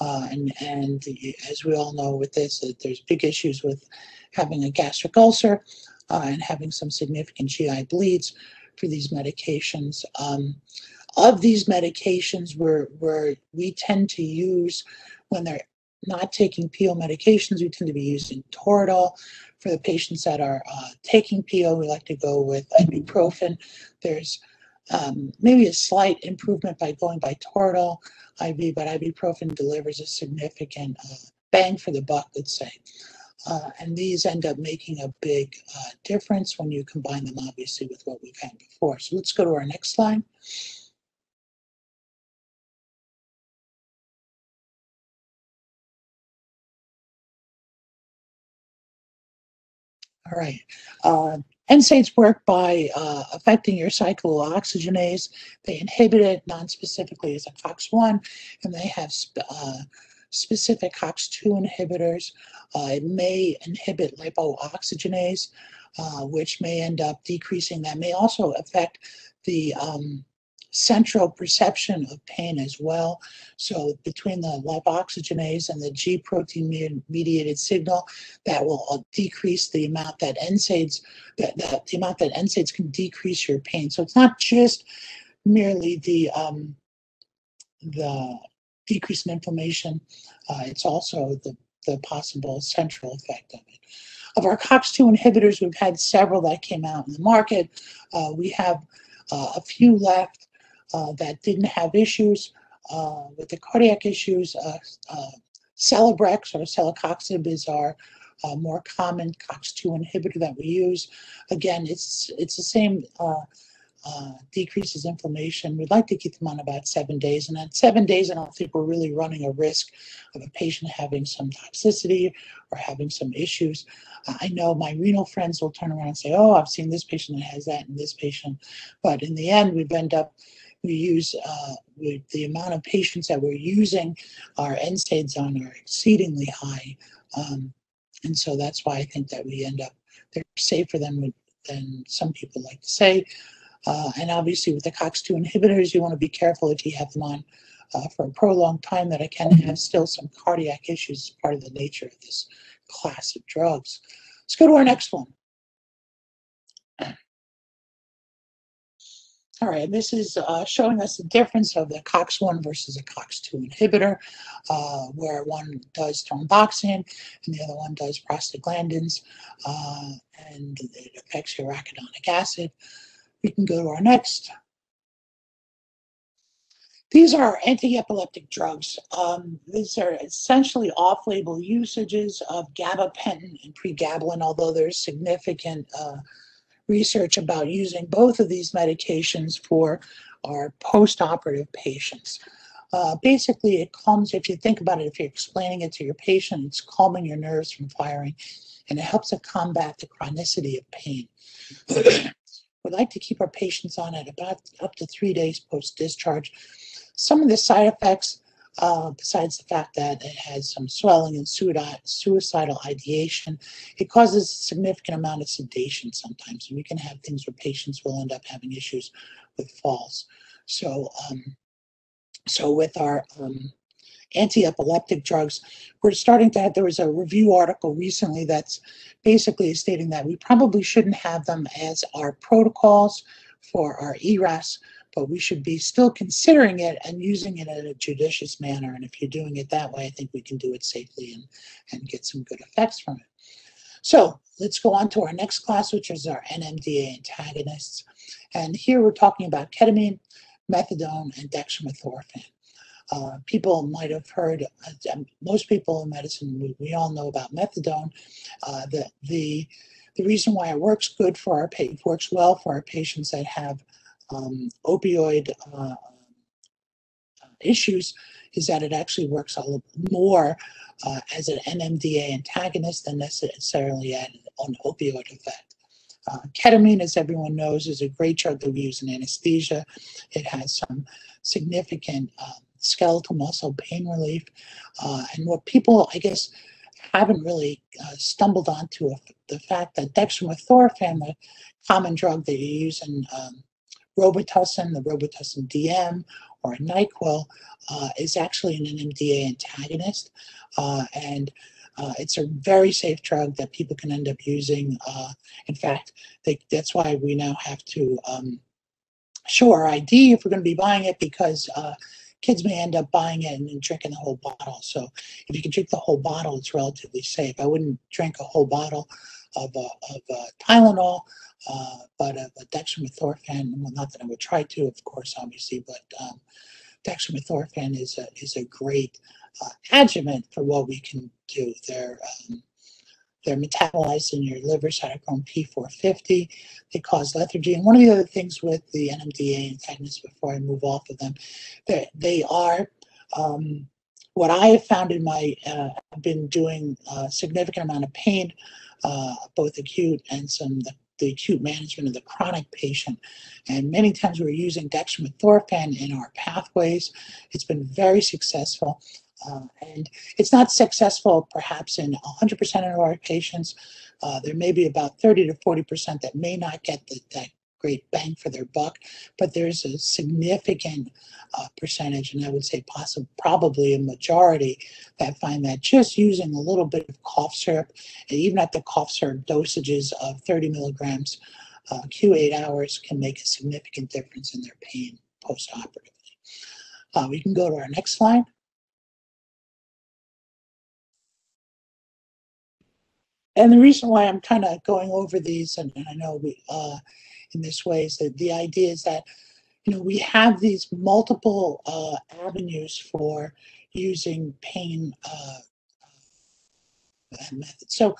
And as we all know with this, there's big issues with having a gastric ulcer and having some significant GI bleeds for these medications. Of these medications, where we tend to use, when they're not taking PO medications, we tend to be using Toradol For the patients that are taking PO, we like to go with ibuprofen. There's maybe a slight improvement by going by Toradol IV, but ibuprofen delivers a significant bang for the buck, let's say. And these end up making a big difference when you combine them, obviously, with what we've had before. So let's go to our next slide. All right. NSAIDs work by affecting your cyclooxygenase. They inhibit it non-specifically as a COX-1, and they have specific COX-2 inhibitors. It may inhibit lipooxygenase, which may end up decreasing. That may also affect the central perception of pain as well. So between the lipoxygenase and the G protein mediated signal, that will decrease the amount that NSAIDs, the amount that NSAIDs can decrease your pain. So it's not just merely the decrease in inflammation, it's also the possible central effect of it. Of our COX-2 inhibitors, we've had several that came out in the market. We have a few left that didn't have issues with the cardiac issues. Celebrex or celecoxib is our more common COX-2 inhibitor that we use. Again, it's the same, decreases inflammation. We'd like to keep them on about 7 days. And at 7 days, I don't think we're really running a risk of a patient having some toxicity or having some issues. I know my renal friends will turn around and say, oh, I've seen this patient that has that and this patient. But in the end, we use with the amount of patients that we're using our NSAIDs on are exceedingly high. And so that's why I think that we end up, they're safer than some people like to say. And obviously with the COX-2 inhibitors, you want to be careful if you have them on for a prolonged time, that it can have still some cardiac issues as part of the nature of this class of drugs. Let's go to our next one. All right, this is showing us the difference of the COX-1 versus a COX-2 inhibitor, where one does thromboxane and the other one does prostaglandins, and it affects your arachidonic acid. We can go to our next. These are anti-epileptic drugs. These are essentially off-label usages of gabapentin and pregabalin, although there's significant research about using both of these medications for our post-operative patients. Basically, it calms, if you think about it, if you're explaining it to your patient, it's calming your nerves from firing, and it helps to combat the chronicity of pain. We'd like to keep our patients on at about up to 3 days post-discharge. Some of the side effects, besides the fact that it has some swelling and suicidal ideation, it causes a significant amount of sedation sometimes. And we can have things where patients will end up having issues with falls. So, with our anti-epileptic drugs, we're starting to have, there was a review article recently that's basically stating that we probably shouldn't have them as our protocols for our ERAS, but we should be still considering it and using it in a judicious manner. And if you're doing it that way, I think we can do it safely and get some good effects from it. So let's go on to our next class, which is our NMDA antagonists. And here we're talking about ketamine, methadone, and dextromethorphan. People might have heard, most people in medicine, we all know about methadone. The reason why it works good for our works well for our patients that have opioid issues is that it actually works a little more as an NMDA antagonist than necessarily an opioid effect. Ketamine, as everyone knows, is a great drug that we use in anesthesia. It has some significant skeletal muscle pain relief. And what people, I guess, haven't really stumbled onto the fact that dextromethorphan, the common drug that you use in Robitussin, the Robitussin DM, or NyQuil, is actually an NMDA antagonist. And it's a very safe drug that people can end up using. In fact, that's why we now have to show our ID if we're going to be buying it, because kids may end up buying it and drinking the whole bottle. So if you can drink the whole bottle, it's relatively safe. I wouldn't drink a whole bottle Tylenol, but of dextromethorphan. Well, not that I would try to, of course, obviously, but dextromethorphan is a great adjuvant for what we can do. They're metabolized in your liver, cytochrome P450. They cause lethargy. And one of the other things with the NMDA antagonists, before I move off of them, they are what I have found in my, I've been doing a significant amount of pain, both acute and the acute management of the chronic patient. And many times we're using dextromethorphan in our pathways. It's been very successful. And it's not successful perhaps in 100% of our patients. There may be about 30 to 40% that may not get that great bang for their buck, but there's a significant percentage, and I would say probably a majority, that find that just using a little bit of cough syrup, and even at the cough syrup dosages of 30 milligrams Q8 hours, can make a significant difference in their pain post-operatively. We can go to our next slide. And the reason why I'm kind of going over these, and I know in this way, is that the idea is that, we have these multiple avenues for using pain methods. So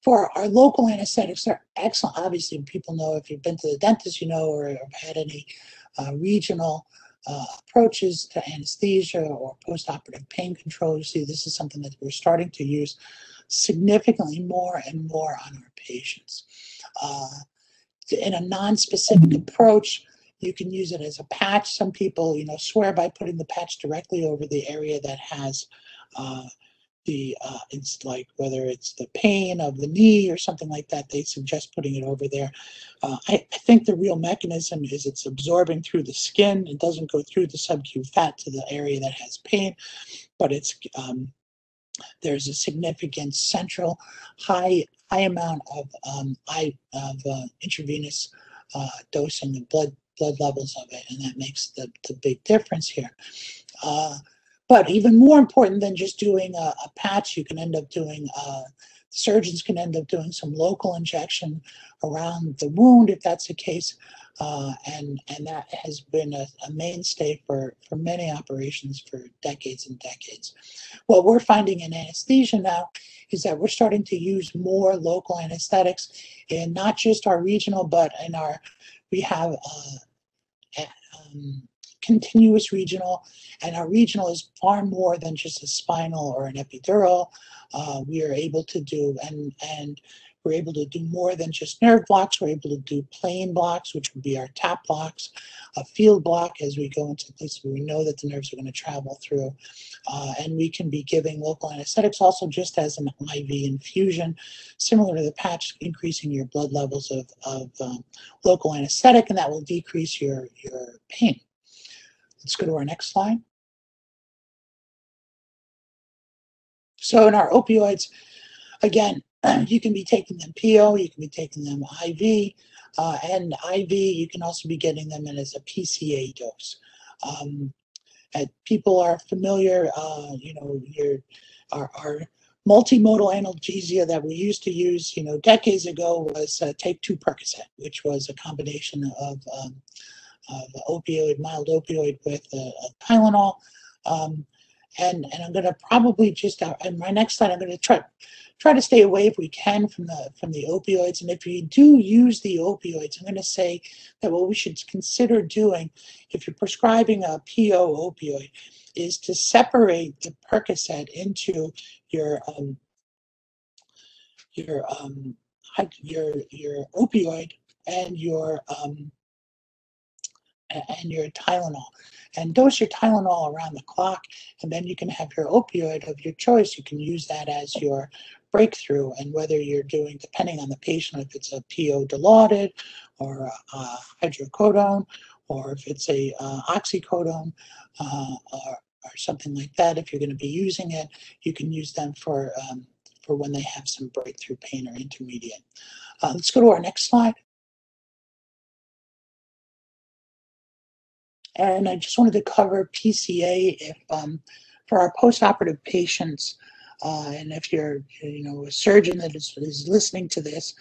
for our local anesthetics, they're excellent. Obviously, people know, if you've been to the dentist, or have had any regional approaches to anesthesia or post-operative pain control. You see, this is something that we're starting to use significantly more and more on our patients. In a non-specific approach, you can use it as a patch. Some people, swear by putting the patch directly over the area that has it's like, whether it's the pain of the knee or something like that, they suggest putting it over there. I think the real mechanism is it's absorbing through the skin. It doesn't go through the subacute fat to the area that has pain, but it's there's a significant central high amount of intravenous dosing of blood levels of it, and that makes the big difference here. But even more important than just doing a patch, you can end up doing, surgeons can end up doing some local injection around the wound if that's the case. And that has been a mainstay for many operations for decades and decades. What we're finding in anesthesia now is that we're starting to use more local anesthetics, in not just our regional, but in we have continuous regional, and our regional is far more than just a spinal or an epidural. We are able to do, and we're able to do more than just nerve blocks. We're able to do plane blocks, which would be our tap blocks, a field block as we go into places where we know that the nerves are going to travel through. And we can be giving local anesthetics also just as an IV infusion, similar to the patch, increasing your blood levels of local anesthetic, and that will decrease your pain. Let's go to our next slide. So in our opioids, again, you can be taking them PO, you can be taking them IV, and IV, you can also be getting them in as a PCA dose. People are familiar, our multimodal analgesia that we used to use, decades ago was take 2 Percocet, which was a combination of opioid, mild opioid with Tylenol. And I'm going to probably just, in my next slide, I'm going to try to stay away if we can from the opioids. And if you do use the opioids, I'm going to say that what we should consider doing, if you're prescribing a PO opioid, is to separate the Percocet into your opioid and your Tylenol, and dose your Tylenol around the clock, and then you can have your opioid of your choice. You can use that as your breakthrough, and whether you're doing, depending on the patient, if it's a PO dilaudid or a hydrocodone, or if it's a oxycodone or something like that, if you're going to be using it, you can use them for when they have some breakthrough pain or intermediate. Let's go to our next slide. And I just wanted to cover PCA. If for our postoperative patients, And if you're, a surgeon that is listening to this,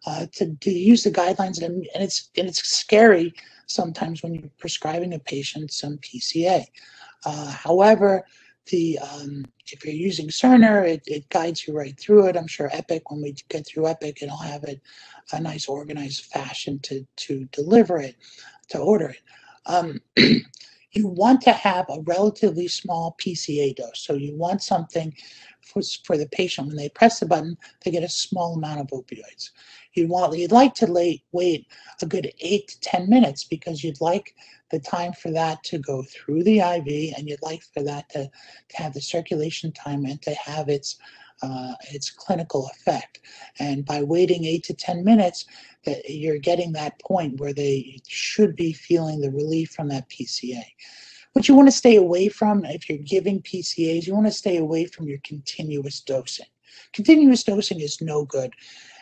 to use the guidelines, and it's scary sometimes when you're prescribing a patient some PCA. However, if you're using Cerner, it guides you right through it. I'm sure Epic, when we get through Epic, it'll have it a nice organized fashion to deliver it, to order it. You want to have a relatively small PCA dose. So you want something for the patient, when they press the button, they get a small amount of opioids. You'd like to wait a good 8 to 10 minutes, because you'd like the time for that to go through the IV, and you'd like for that to have the circulation time and to have its clinical effect. And by waiting 8 to 10 minutes, that you're getting that point where they should be feeling the relief from that PCA. What you want to stay away from, if you're giving PCAs, you want to stay away from your continuous dosing. Continuous dosing is no good.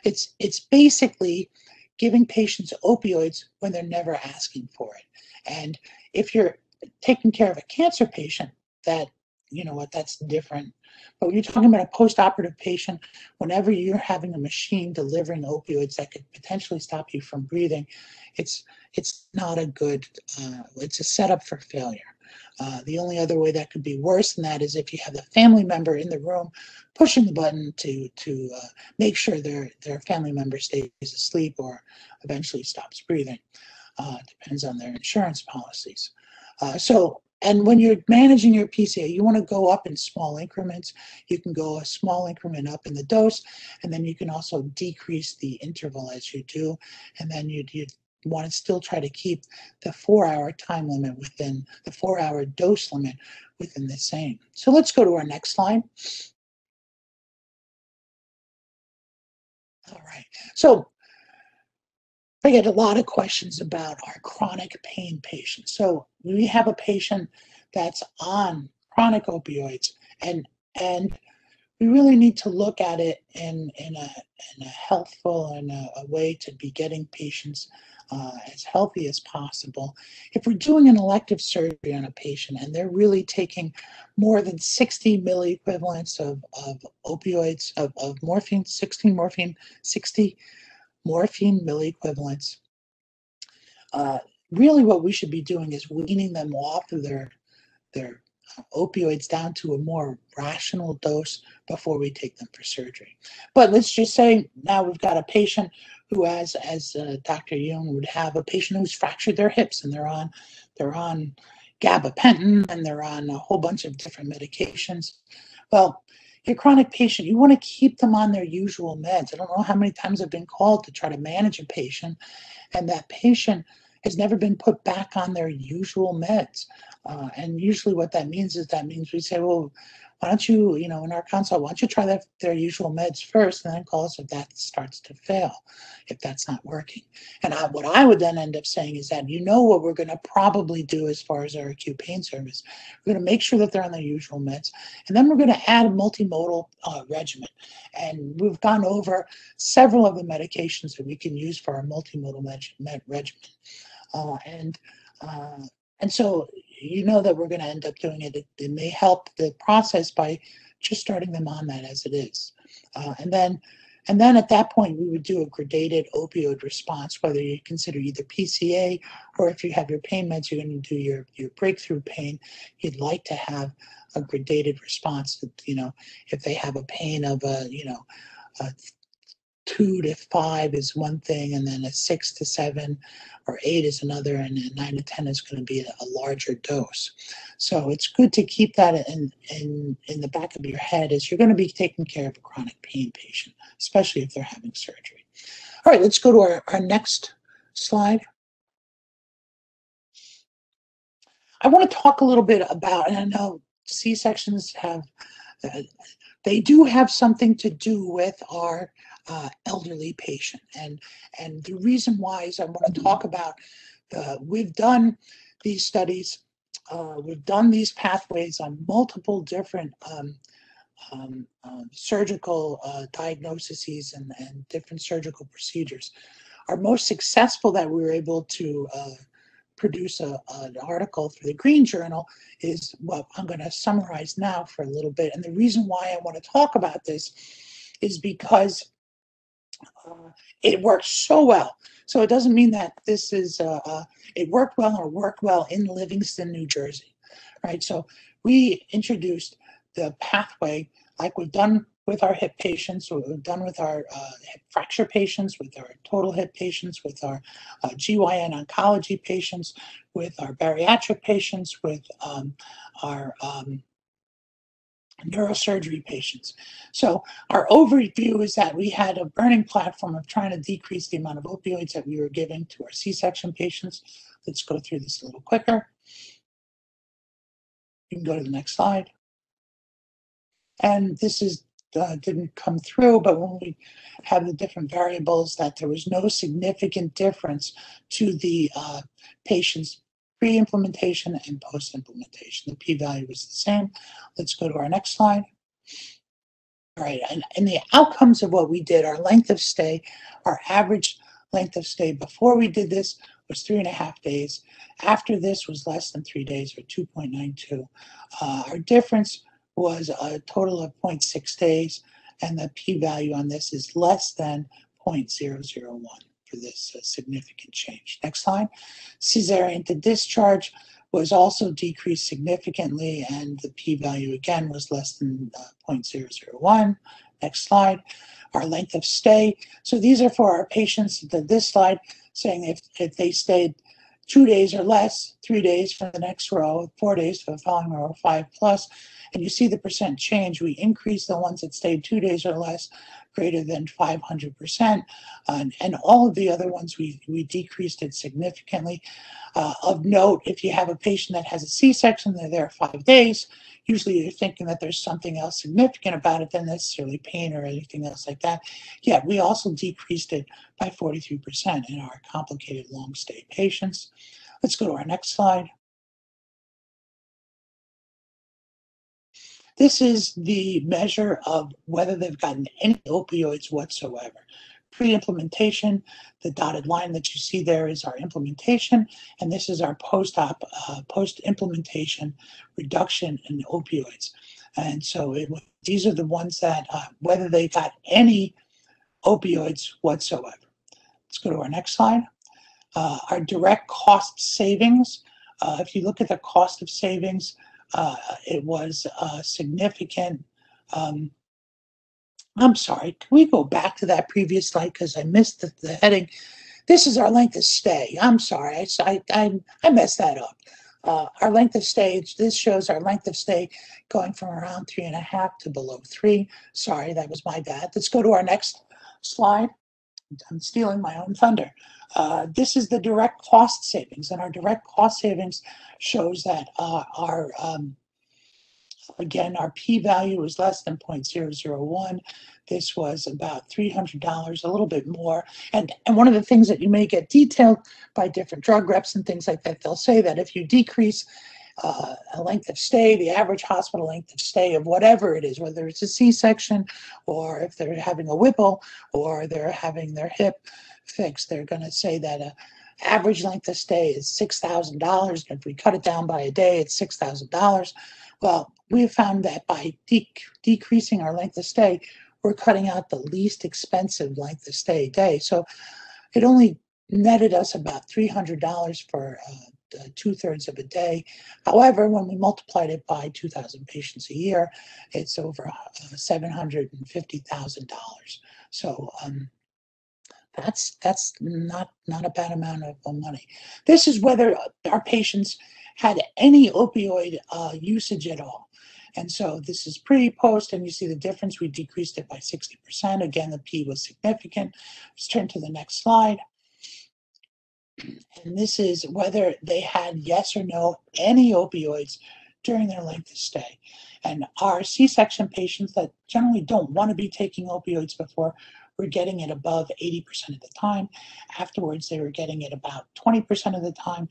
It's basically giving patients opioids when they're never asking for it. And if you're taking care of a cancer patient, that's different. But when you're talking about a post-operative patient, whenever you're having a machine delivering opioids that could potentially stop you from breathing, it's not a good, it's a setup for failure. The only other way that could be worse than that is if you have the family member in the room pushing the button to make sure their family member stays asleep or eventually stops breathing. Depends on their insurance policies. And when you're managing your PCA, you want to go up in small increments. You can go a small increment up in the dose, and then you can also decrease the interval as you do. And then you'd want to still try to keep the 4-hour time limit within the 4-hour dose limit within the same. So let's go to our next slide. All right. So I get a lot of questions about our chronic pain patients. So we have a patient that's on chronic opioids, and we really need to look at it in a healthful and a way to be getting patients as healthy as possible. If we're doing an elective surgery on a patient and they're really taking more than 60 milliequivalents of opioids, of morphine, 60 morphine milliequivalents, really what we should be doing is weaning them off of their opioids down to a more rational dose before we take them for surgery. But let's just say now we've got a patient who has, as Dr. Yoon would have, a patient who's fractured their hips, and they're on gabapentin, and they're on a whole bunch of different medications. Well, your chronic patient, you want to keep them on their usual meds. I don't know how many times I've been called to try to manage a patient, and that patient has never been put back on their usual meds. And usually what that means is we say, well, why don't you, in our consult, why don't you try their usual meds first, and then call us if that starts to fail, if that's not working. And what I would then end up saying is that, what we're going to probably do as far as our acute pain service, we're going to make sure that they're on their usual meds, and then we're going to add a multimodal regimen. And we've gone over several of the medications that we can use for our multimodal regimen. And so that we're going to end up doing it. It may help the process by just starting them on that as it is. And then at that point, we would do a gradated opioid response, whether you consider either PCA, or if you have your pain meds, you're going to do your breakthrough pain. You'd like to have a gradated response that, if they have a pain of a 2 to 5 is one thing, and then a 6 to 7 or 8 is another, and then 9 to 10 is going to be a larger dose. So it's good to keep that in the back of your head as you're going to be taking care of a chronic pain patient, especially if they're having surgery. All right, let's go to our next slide. I want to talk a little bit about, and I know C-sections they do have something to do with our elderly patient, and the reason why is I want to talk about we've done these studies, we've done these pathways on multiple different surgical diagnoses and different surgical procedures. Our most successful that we were able to produce an article for the Green Journal is what I'm going to summarize now for a little bit. And the reason why I want to talk about this is because it works so well. So it doesn't mean that this is, it worked well or worked well in Livingston, New Jersey, right? So we introduced the pathway like we've done with our hip patients, what we've done with our hip fracture patients, with our total hip patients, with our GYN oncology patients, with our bariatric patients, with our neurosurgery patients. So our overview is that we had a burning platform of trying to decrease the amount of opioids that we were giving to our C-section patients. Let's go through this a little quicker. You can go to the next slide. And this is didn't come through, but when we have the different variables, that there was no significant difference to the patients pre-implementation and post-implementation. The p-value was the same. Let's go to our next slide. All right, and the outcomes of what we did, our length of stay, our average length of stay before we did this was 3.5 days. After this was less than 3 days, or 2.92. Our difference was a total of 0.6 days, and the p-value on this is less than 0.001 for this significant change. Next slide. Cesarean to discharge was also decreased significantly, and the p-value again was less than 0.001. Next slide. Our length of stay. So these are for our patients. This slide saying if they stayed 2 days or less, 3 days for the next row, 4 days for the following row, 5+. And you see the percent change. We increased the ones that stayed 2 days or less, greater than 500%. And all of the other ones, we decreased it significantly. Of note, if you have a patient that has a C-section, they're there 5 days, usually you're thinking that there's something else significant about it than necessarily pain or anything else like that. Yet we also decreased it by 43% in our complicated long-stay patients. Let's go to our next slide. This is the measure of whether they've gotten any opioids whatsoever. Pre-implementation, the dotted line that you see there is our implementation, and this is our post-op, post-implementation reduction in opioids. And so these are the ones that, whether they got any opioids whatsoever. Let's go to our next slide. Our direct cost savings, if you look at the cost of savings, it was significant. I'm sorry, can we go back to that previous slide because I missed the heading. This is our length of stay. I'm sorry, I messed that up. Our length of stay, this shows our length of stay going from around 3.5 to below 3. Sorry, that was my bad. Let's go to our next slide. I'm stealing my own thunder. This is the direct cost savings, and our direct cost savings shows that again, our p-value is less than 0.001. This was about $300, a little bit more. And one of the things that you may get detailed by different drug reps and things like that, they'll say that if you decrease a length of stay, the average hospital length of stay of whatever it is, whether it's a C-section or if they're having a Whipple or they're having their hip fixed, they're going to say that average length of stay is $6,000. If we cut it down by a day, it's $6,000. Well, we found that by decreasing our length of stay, we're cutting out the least expensive length of stay day. So it only netted us about $300 for 2/3 of a day. However, when we multiplied it by 2,000 patients a year, it's over $750,000. So that's not a bad amount of money. This is whether our patients had any opioid usage at all. And so this is pre-post, and you see the difference. We decreased it by 60%. Again, the P was significant. Let's turn to the next slide. And this is whether they had yes or no any opioids during their length of stay. And our C-section patients that generally don't want to be taking opioids before, were getting it above 80% of the time. Afterwards, they were getting it about 20% of the time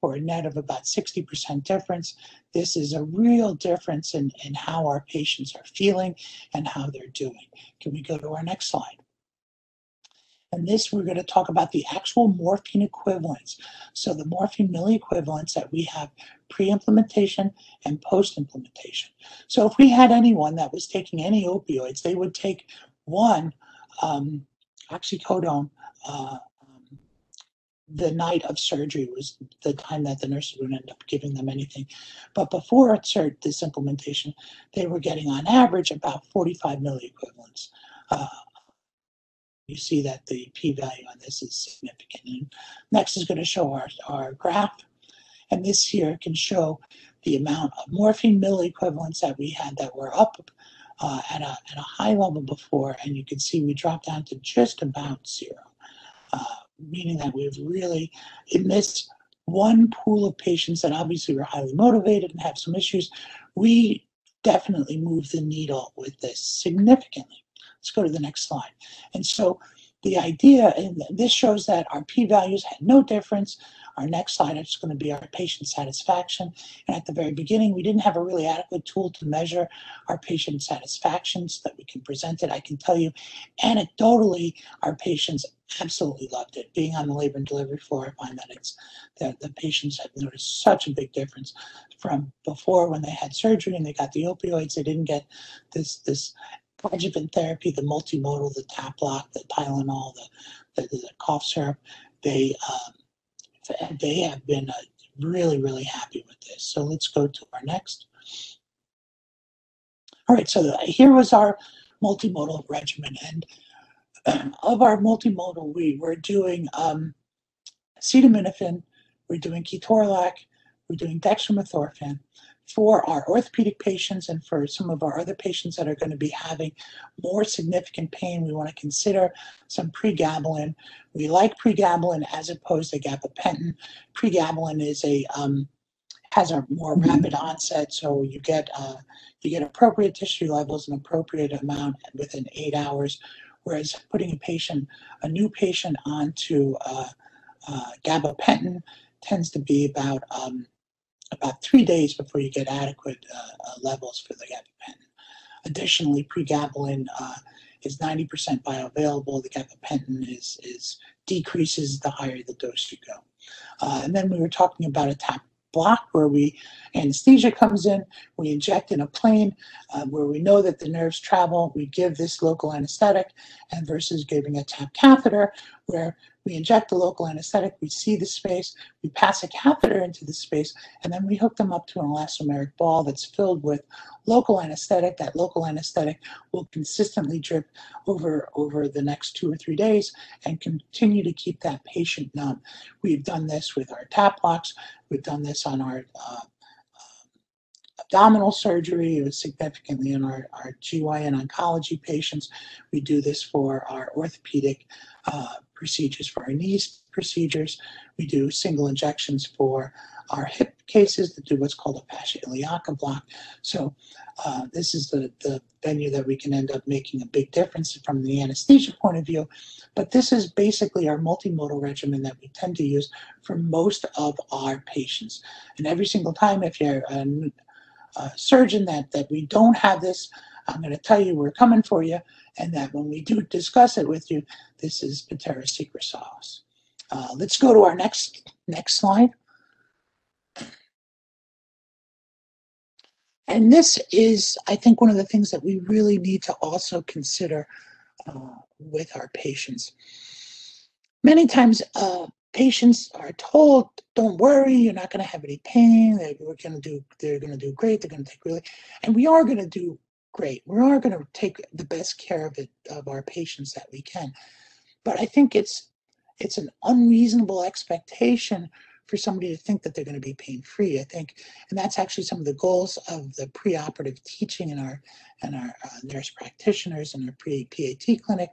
for a net of about 60% difference. This is a real difference in how our patients are feeling and how they're doing. Can we go to our next slide? And this, we're going to talk about the actual morphine equivalents. So the morphine milliequivalents that we have pre-implementation and post-implementation. So if we had anyone that was taking any opioids, they would take one oxycodone the night of surgery was the time that the nurses would end up giving them anything. But before this implementation, they were getting on average about 45 milliequivalents. You see that the p-value on this is significant. And next is going to show our graph. And this here can show the amount of morphine milliequivalents that we had that were up at a high level before. And you can see we dropped down to just about 0. Meaning that we've really, in this one pool of patients that obviously were highly motivated and have some issues, we definitely moved the needle with this significantly. Let's go to the next slide. And so the idea, and this shows that our p-values had no difference. Our next slide is going to be our patient satisfaction. And at the very beginning, we didn't have a really adequate tool to measure our patient satisfaction so that we can present it. I can tell you anecdotally, our patients absolutely loved it. Being on the labor and delivery floor, I find that the patients have noticed such a big difference from before when they had surgery and they got the opioids. They didn't get this adjuvant therapy, the multimodal, the tap block, the Tylenol, the cough syrup. They have been really, really happy with this. So let's go to our next. All right, so here was our multimodal regimen. And of our multimodal, we were doing acetaminophen, we're doing ketorolac, we're doing dextromethorphan. For our orthopedic patients and for some of our other patients that are going to be having more significant pain, we want to consider some pregabalin. We like pregabalin as opposed to gabapentin. Pregabalin is has a more rapid onset, so you get appropriate tissue levels, an appropriate amount within 8 hours. Whereas putting a new patient onto gabapentin tends to be about 3 days before you get adequate levels for the gabapentin. Additionally, pregabalin is 90% bioavailable. The gabapentin decreases the higher the dose you go. And then we were talking about a tap block where anesthesia comes in, we inject in a plane where we know that the nerves travel, we give this local anesthetic, and versus giving a tap catheter where we inject the local anesthetic, we see the space, we pass a catheter into the space, and then we hook them up to an elastomeric ball that's filled with local anesthetic. That local anesthetic will consistently drip over the next 2 or 3 days and continue to keep that patient numb. We've done this with our tap blocks. We've done this on our abdominal surgery. It was significantly in our GYN oncology patients. We do this for our orthopedic procedures, for our knees procedures. We do single injections for our hip cases that do what's called a fascia iliaca block. So this is the venue that we can end up making a big difference from the anesthesia point of view. But this is basically our multimodal regimen that we tend to use for most of our patients. And every single time, if you're a surgeon that we don't have this, I'm going to tell you we're coming for you, and that when we do discuss it with you, this is Pitera's secret sauce. Let's go to our next slide. And this is, I think, one of the things that we really need to also consider with our patients. Many times, patients are told, "Don't worry, you're not going to have any pain. They're going to do great. They're going to take really," and we are going to do great. We are going to take the best care of our patients that we can. But I think it's an unreasonable expectation for somebody to think that they're going to be pain-free. I think, and that's actually some of the goals of the preoperative teaching in our nurse practitioners and our pre-PAT clinic.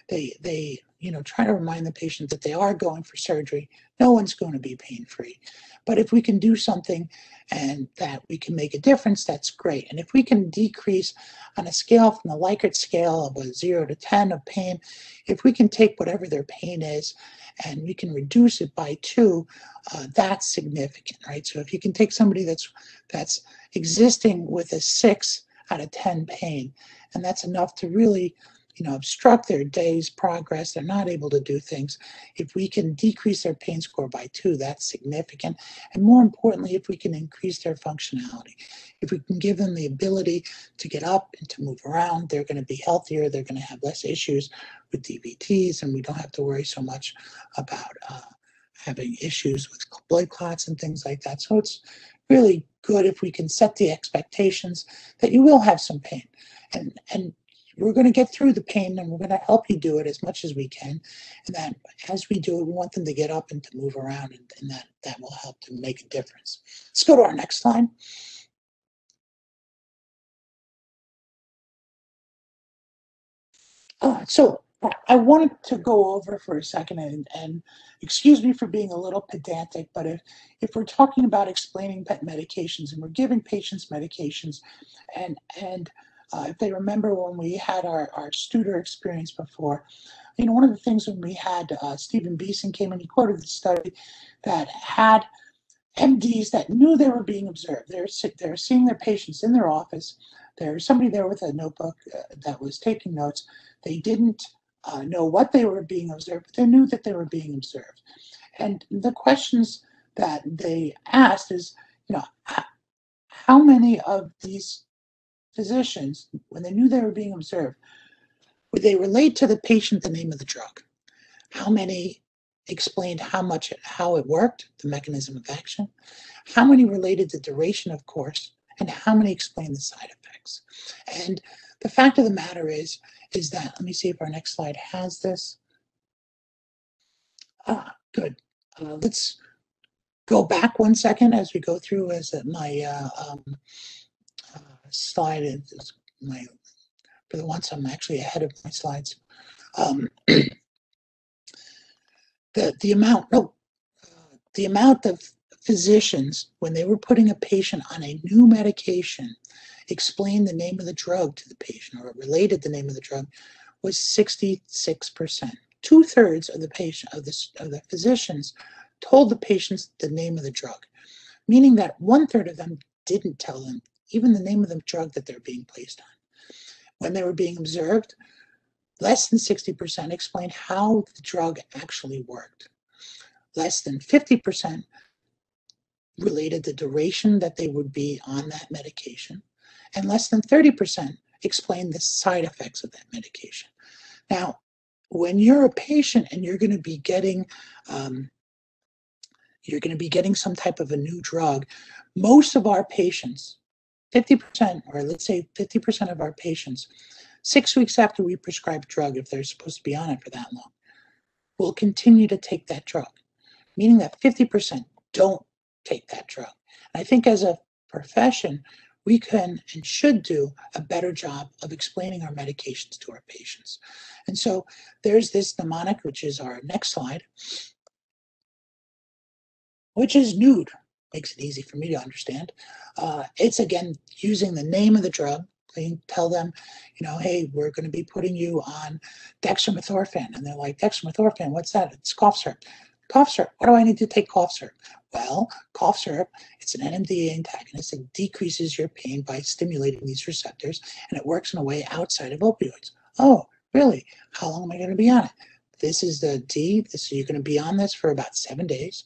They try to remind the patient that they are going for surgery. No one's going to be pain-free. But if we can do something and that we can make a difference, that's great. And if we can decrease on a scale from the Likert scale of a 0 to 10 of pain, if we can take whatever their pain is and we can reduce it by 2, that's significant, right? So if you can take somebody that's existing with a 6 out of 10 pain, and that's enough to really obstruct their day's progress. They're not able to do things. If we can decrease their pain score by 2, that's significant. And more importantly, if we can increase their functionality, if we can give them the ability to get up and to move around, they're going to be healthier. They're going to have less issues with DVTs, and we don't have to worry so much about having issues with blood clots and things like that. So it's really good if we can set the expectations that you will have some pain. And we're going to get through the pain, and we're going to help you do it as much as we can. And that as we do it, we want them to get up and to move around, and that will help to make a difference. Let's go to our next slide. So I wanted to go over for a second, and excuse me for being a little pedantic, but if we're talking about explaining medications and we're giving patients medications, and if they remember when we had our Studer experience before, one of the things when we had Stephen Beeson came in, he quoted the study that had MDs that knew they were being observed. They're seeing their patients in their office. There's somebody there with a notebook that was taking notes. They didn't know what they were being observed, but they knew that they were being observed. And the questions that they asked is, how many of these physicians, when they knew they were being observed, would they relate to the patient the name of the drug? How many explained how it worked, the mechanism of action? How many related the duration of course? And how many explained the side effects? And the fact of the matter is that, let me see if our next slide has this. Good. Let's go back one second as we go through as my slide is for the once I'm actually ahead of my slides. The amount of physicians, when they were putting a patient on a new medication, explained the name of the drug to the patient or related the name of the drug, was 66%. 2/3 of the physicians told the patients the name of the drug, meaning that 1/3 of them didn't tell them even the name of the drug that they're being placed on. When they were being observed, less than 60% explained how the drug actually worked. Less than 50% related the duration that they would be on that medication, and less than 30% explained the side effects of that medication. Now, when you're a patient and you're going to be getting some type of a new drug, most of our patients, 50%, or let's say 50% of our patients, 6 weeks after we prescribe a drug, if they're supposed to be on it for that long, will continue to take that drug, meaning that 50% don't take that drug. And I think as a profession, we can and should do a better job of explaining our medications to our patients. And so there's this mnemonic, which is our next slide, which is NUDE. Makes it easy for me to understand. It's, again, using the name of the drug. Tell them, hey, we're going to be putting you on dextromethorphan. And they're like, dextromethorphan, what's that? It's cough syrup. Cough syrup. Why do I need to take cough syrup? Well, cough syrup, it's an NMDA antagonist. It decreases your pain by stimulating these receptors, and it works in a way outside of opioids. Oh, really? How long am I going to be on it? This is the D. You're going to be on this for about 7 days.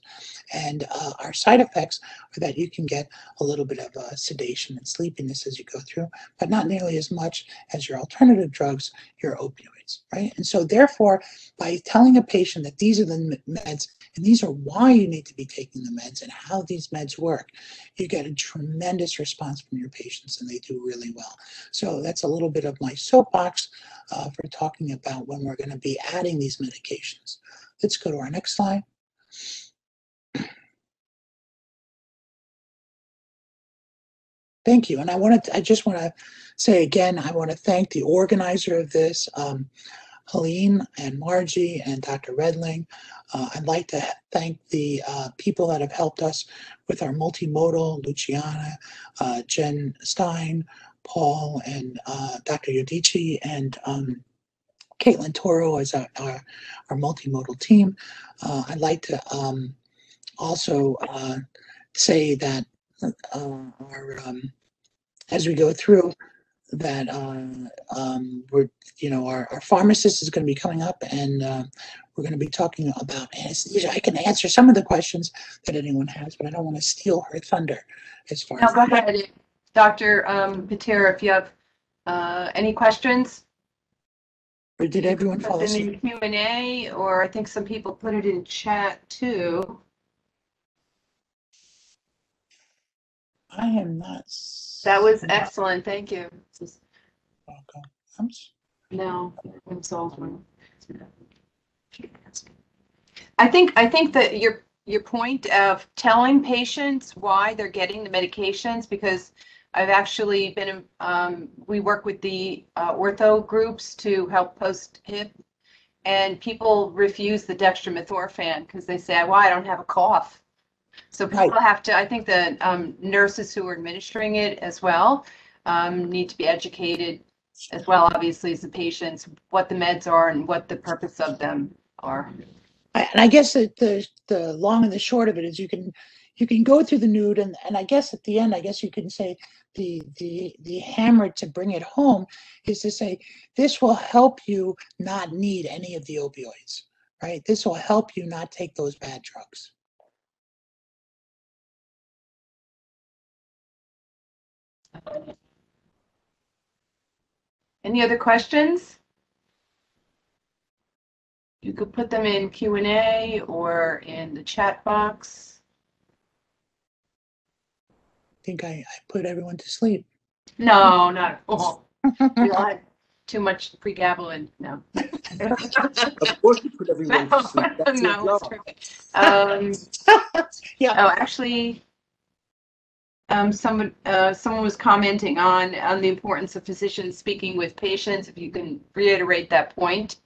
And our side effects are that you can get a little bit of sedation and sleepiness as you go through, but not nearly as much as your alternative drugs, your opioids, right? And so therefore, by telling a patient that these are the meds and these are why you need to be taking the meds and how these meds work, you get a tremendous response from your patients, and they do really well. So that's a little bit of my soapbox for talking about when we're going to be adding these medications. Let's go to our next slide. Thank you. And I just want to say again, I want to thank the organizer of this, Helene and Margie and Dr. Redling. I'd like to thank the people that have helped us with our multimodal, Luciana, Jen Stein, Paul, and Dr. Yodice, and Caitlin Toro as our multimodal team. I'd like to also say that as we go through, we're, our pharmacist is going to be coming up, and we're going to be talking about anesthesia. I can answer some of the questions that anyone has, but I don't want to steal her thunder as far as. Go ahead, Dr. Pitera, if you have any questions. Or did everyone fall Put them asleep? in Q&A, or I think some people put it in chat too. I am not. That was excellent. Thank you. Welcome. No, I'm solving. I think that your point of telling patients why they're getting the medications, because I've actually been, we work with the ortho groups to help post-hip, and people refuse the dextromethorphan because they say, well, I don't have a cough. So people have to, I think the nurses who are administering it as well need to be educated as well, obviously, as the patients, what the meds are and what the purpose of them are. And I guess that the long and the short of it is you can go through the nude, and I guess at the end, I guess you can say the hammer to bring it home is to say, this will help you not need any of the opioids, right? This will help you not take those bad drugs. Any other questions? You could put them in Q&A or in the chat box. I think I put everyone to sleep. No, not at all. We all had too much pregabalin. No. Of course, you put everyone to sleep. That's your No, job. it's terrific. Yeah. Oh, actually, someone was commenting on the importance of physicians speaking with patients. If you can reiterate that point.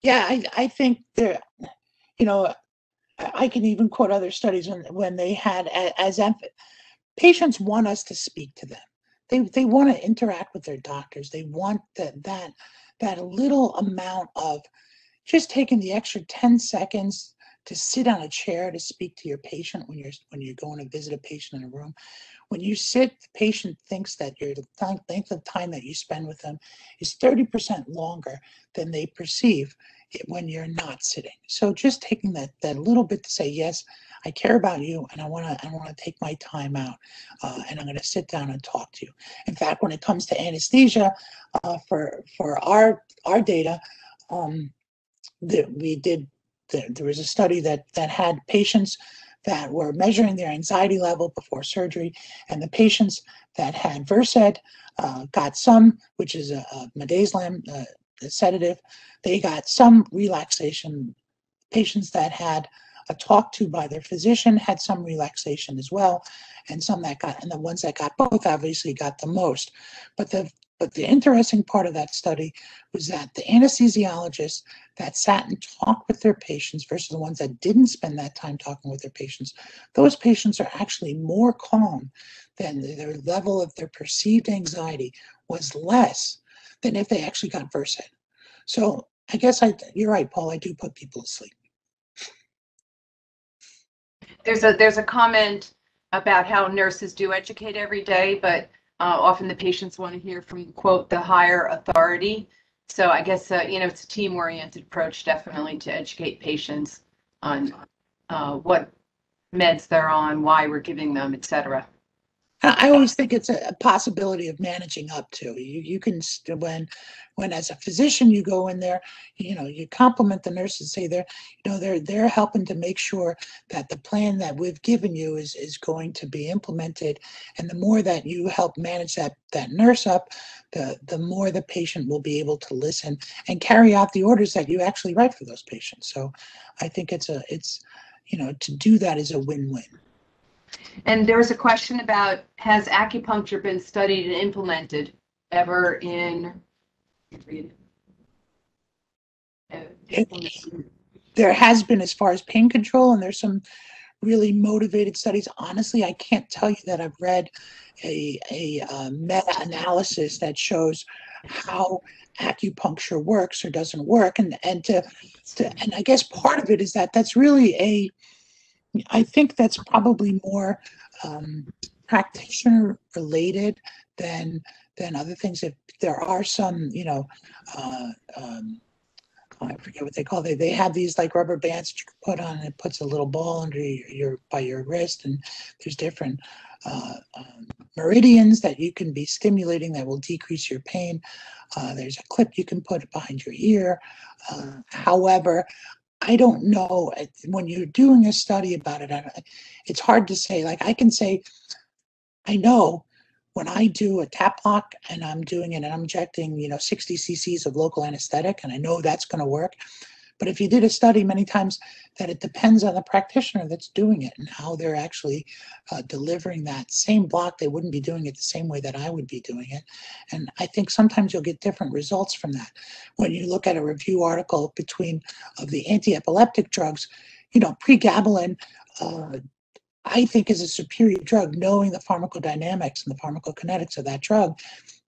Yeah, I think there, I can even quote other studies when they had patients want us to speak to them. They want to interact with their doctors. They want that little amount of just taking the extra 10 seconds to sit on a chair to speak to your patient when you're going to visit a patient in a room. When you sit, the patient thinks that the length of time that you spend with them is 30% longer than they perceive when you're not sitting. So just taking that little bit to say, yes, I care about you, and I want to take my time out, and I'm going to sit down and talk to you. In fact, when it comes to anesthesia, for our data, there was a study that had patients that were measuring their anxiety level before surgery, and the patients that had Versed got some, which is a midazolam, a sedative. They got some relaxation. Patients that had a talk to by their physician had some relaxation as well, and the ones that got both obviously got the most. But the interesting part of that study was that the anesthesiologists that sat and talked with their patients versus the ones that didn't spend that time talking with their patients, those patients are actually more calm, than their level of their perceived anxiety was less than if they actually got Versed. So I guess you're right, Paul, I do put people to sleep. There's a comment about how nurses do educate every day, but often the patients want to hear from, quote, the higher authority. So I guess, it's a team-oriented approach, definitely, to educate patients on what meds they're on, why we're giving them, et cetera. I always think it's a possibility of managing up to. You can, when as a physician you go in there, you compliment the nurses, say they're helping to make sure that the plan that we've given you is going to be implemented, and the more that you help manage that nurse up, the more the patient will be able to listen and carry out the orders that you actually write for those patients. So I think it's to do that is a win-win. And there was a question about, has acupuncture been studied and implemented ever in? There has been, as far as pain control, and there's some really motivated studies. Honestly, I can't tell you that I've read a meta-analysis that shows how acupuncture works or doesn't work, and I guess part of it is that's really I think that's probably more practitioner related than other things. If there are some, you know, I forget what they call it. They have these like rubber bands that you can put on, and it puts a little ball under by your wrist, and there's different meridians that you can be stimulating that will decrease your pain. There's a clip you can put behind your ear. However, I don't know, when you're doing a study about it, it's hard to say. Like, I can say, I know when I do a tap lock and I'm doing it and I'm injecting, you know, 60 cc's of local anesthetic, and I know that's going to work. But if you did a study many times, that it depends on the practitioner that's doing it and how they're actually delivering that same block. They wouldn't be doing it the same way that I would be doing it. And I think sometimes you'll get different results from that. When you look at a review article of the anti-epileptic drugs, you know, pregabalin, I think is a superior drug, knowing the pharmacodynamics and the pharmacokinetics of that drug,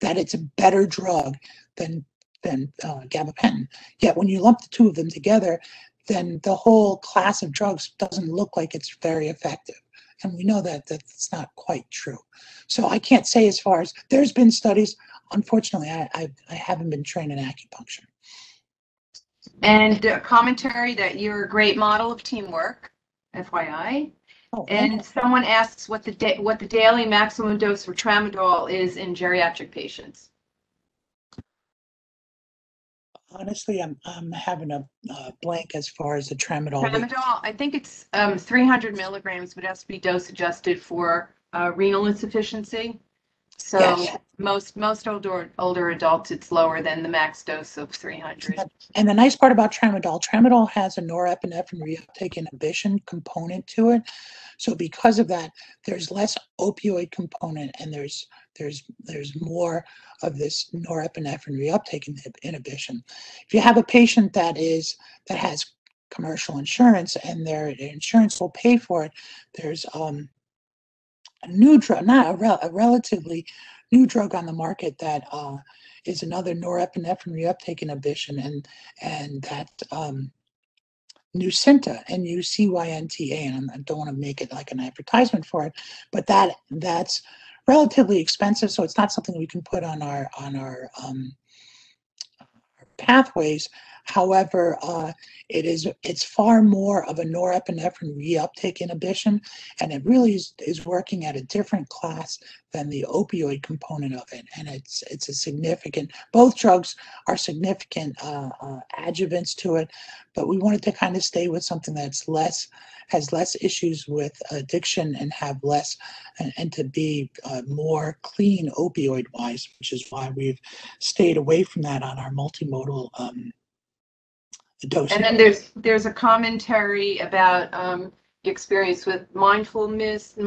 that it's a better drug than gabapentin. Yet when you lump the two of them together, then the whole class of drugs doesn't look like it's very effective. And we know that that's not quite true. So I can't say, as far as there's been studies. Unfortunately, I haven't been trained in acupuncture. And commentary that you're a great model of teamwork, FYI. Oh, and someone asks what the daily maximum dose for tramadol is in geriatric patients. Honestly, I'm having a blank as far as the tramadol. Tramadol, I think it's 300 milligrams, but it has to be dose adjusted for renal insufficiency. So Yes. most older adults, it's lower than the max dose of 300. And the nice part about tramadol has a norepinephrine reuptake inhibition component to it. So because of that, there's less opioid component, and there's more of this norepinephrine reuptake inhibition. If you have a patient that has commercial insurance and their insurance will pay for it, there's a new drug, not a relatively new drug on the market that is another norepinephrine reuptake inhibition, and that Nucynta, Nucynta, and I don't want to make it like an advertisement for it, but that's relatively expensive, so it's not something we can put on our pathways. However, it's far more of a norepinephrine reuptake inhibition, and it really is working at a different class than the opioid component of it. And it's a significant. Both drugs are significant adjuvants to it, but we wanted to kind of stay with something that's has less issues with addiction and have less, and to be more clean opioid wise, which is why we've stayed away from that on our multimodal dosing. And then there's a commentary about experience with mindfulness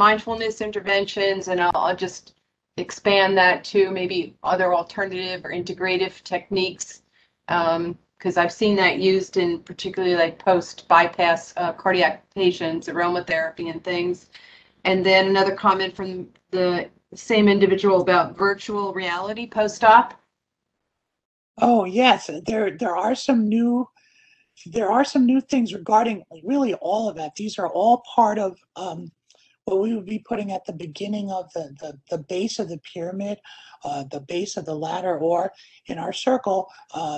interventions, and I'll just expand that to maybe other alternative or integrative techniques, because I've seen that used in particularly like post-bypass cardiac patients, aromatherapy and things. And then another comment from the same individual about virtual reality post-op. Oh yes, there are some new things regarding really all of that. These are all part of what we would be putting at the beginning of the base of the pyramid, the base of the ladder, or in our circle.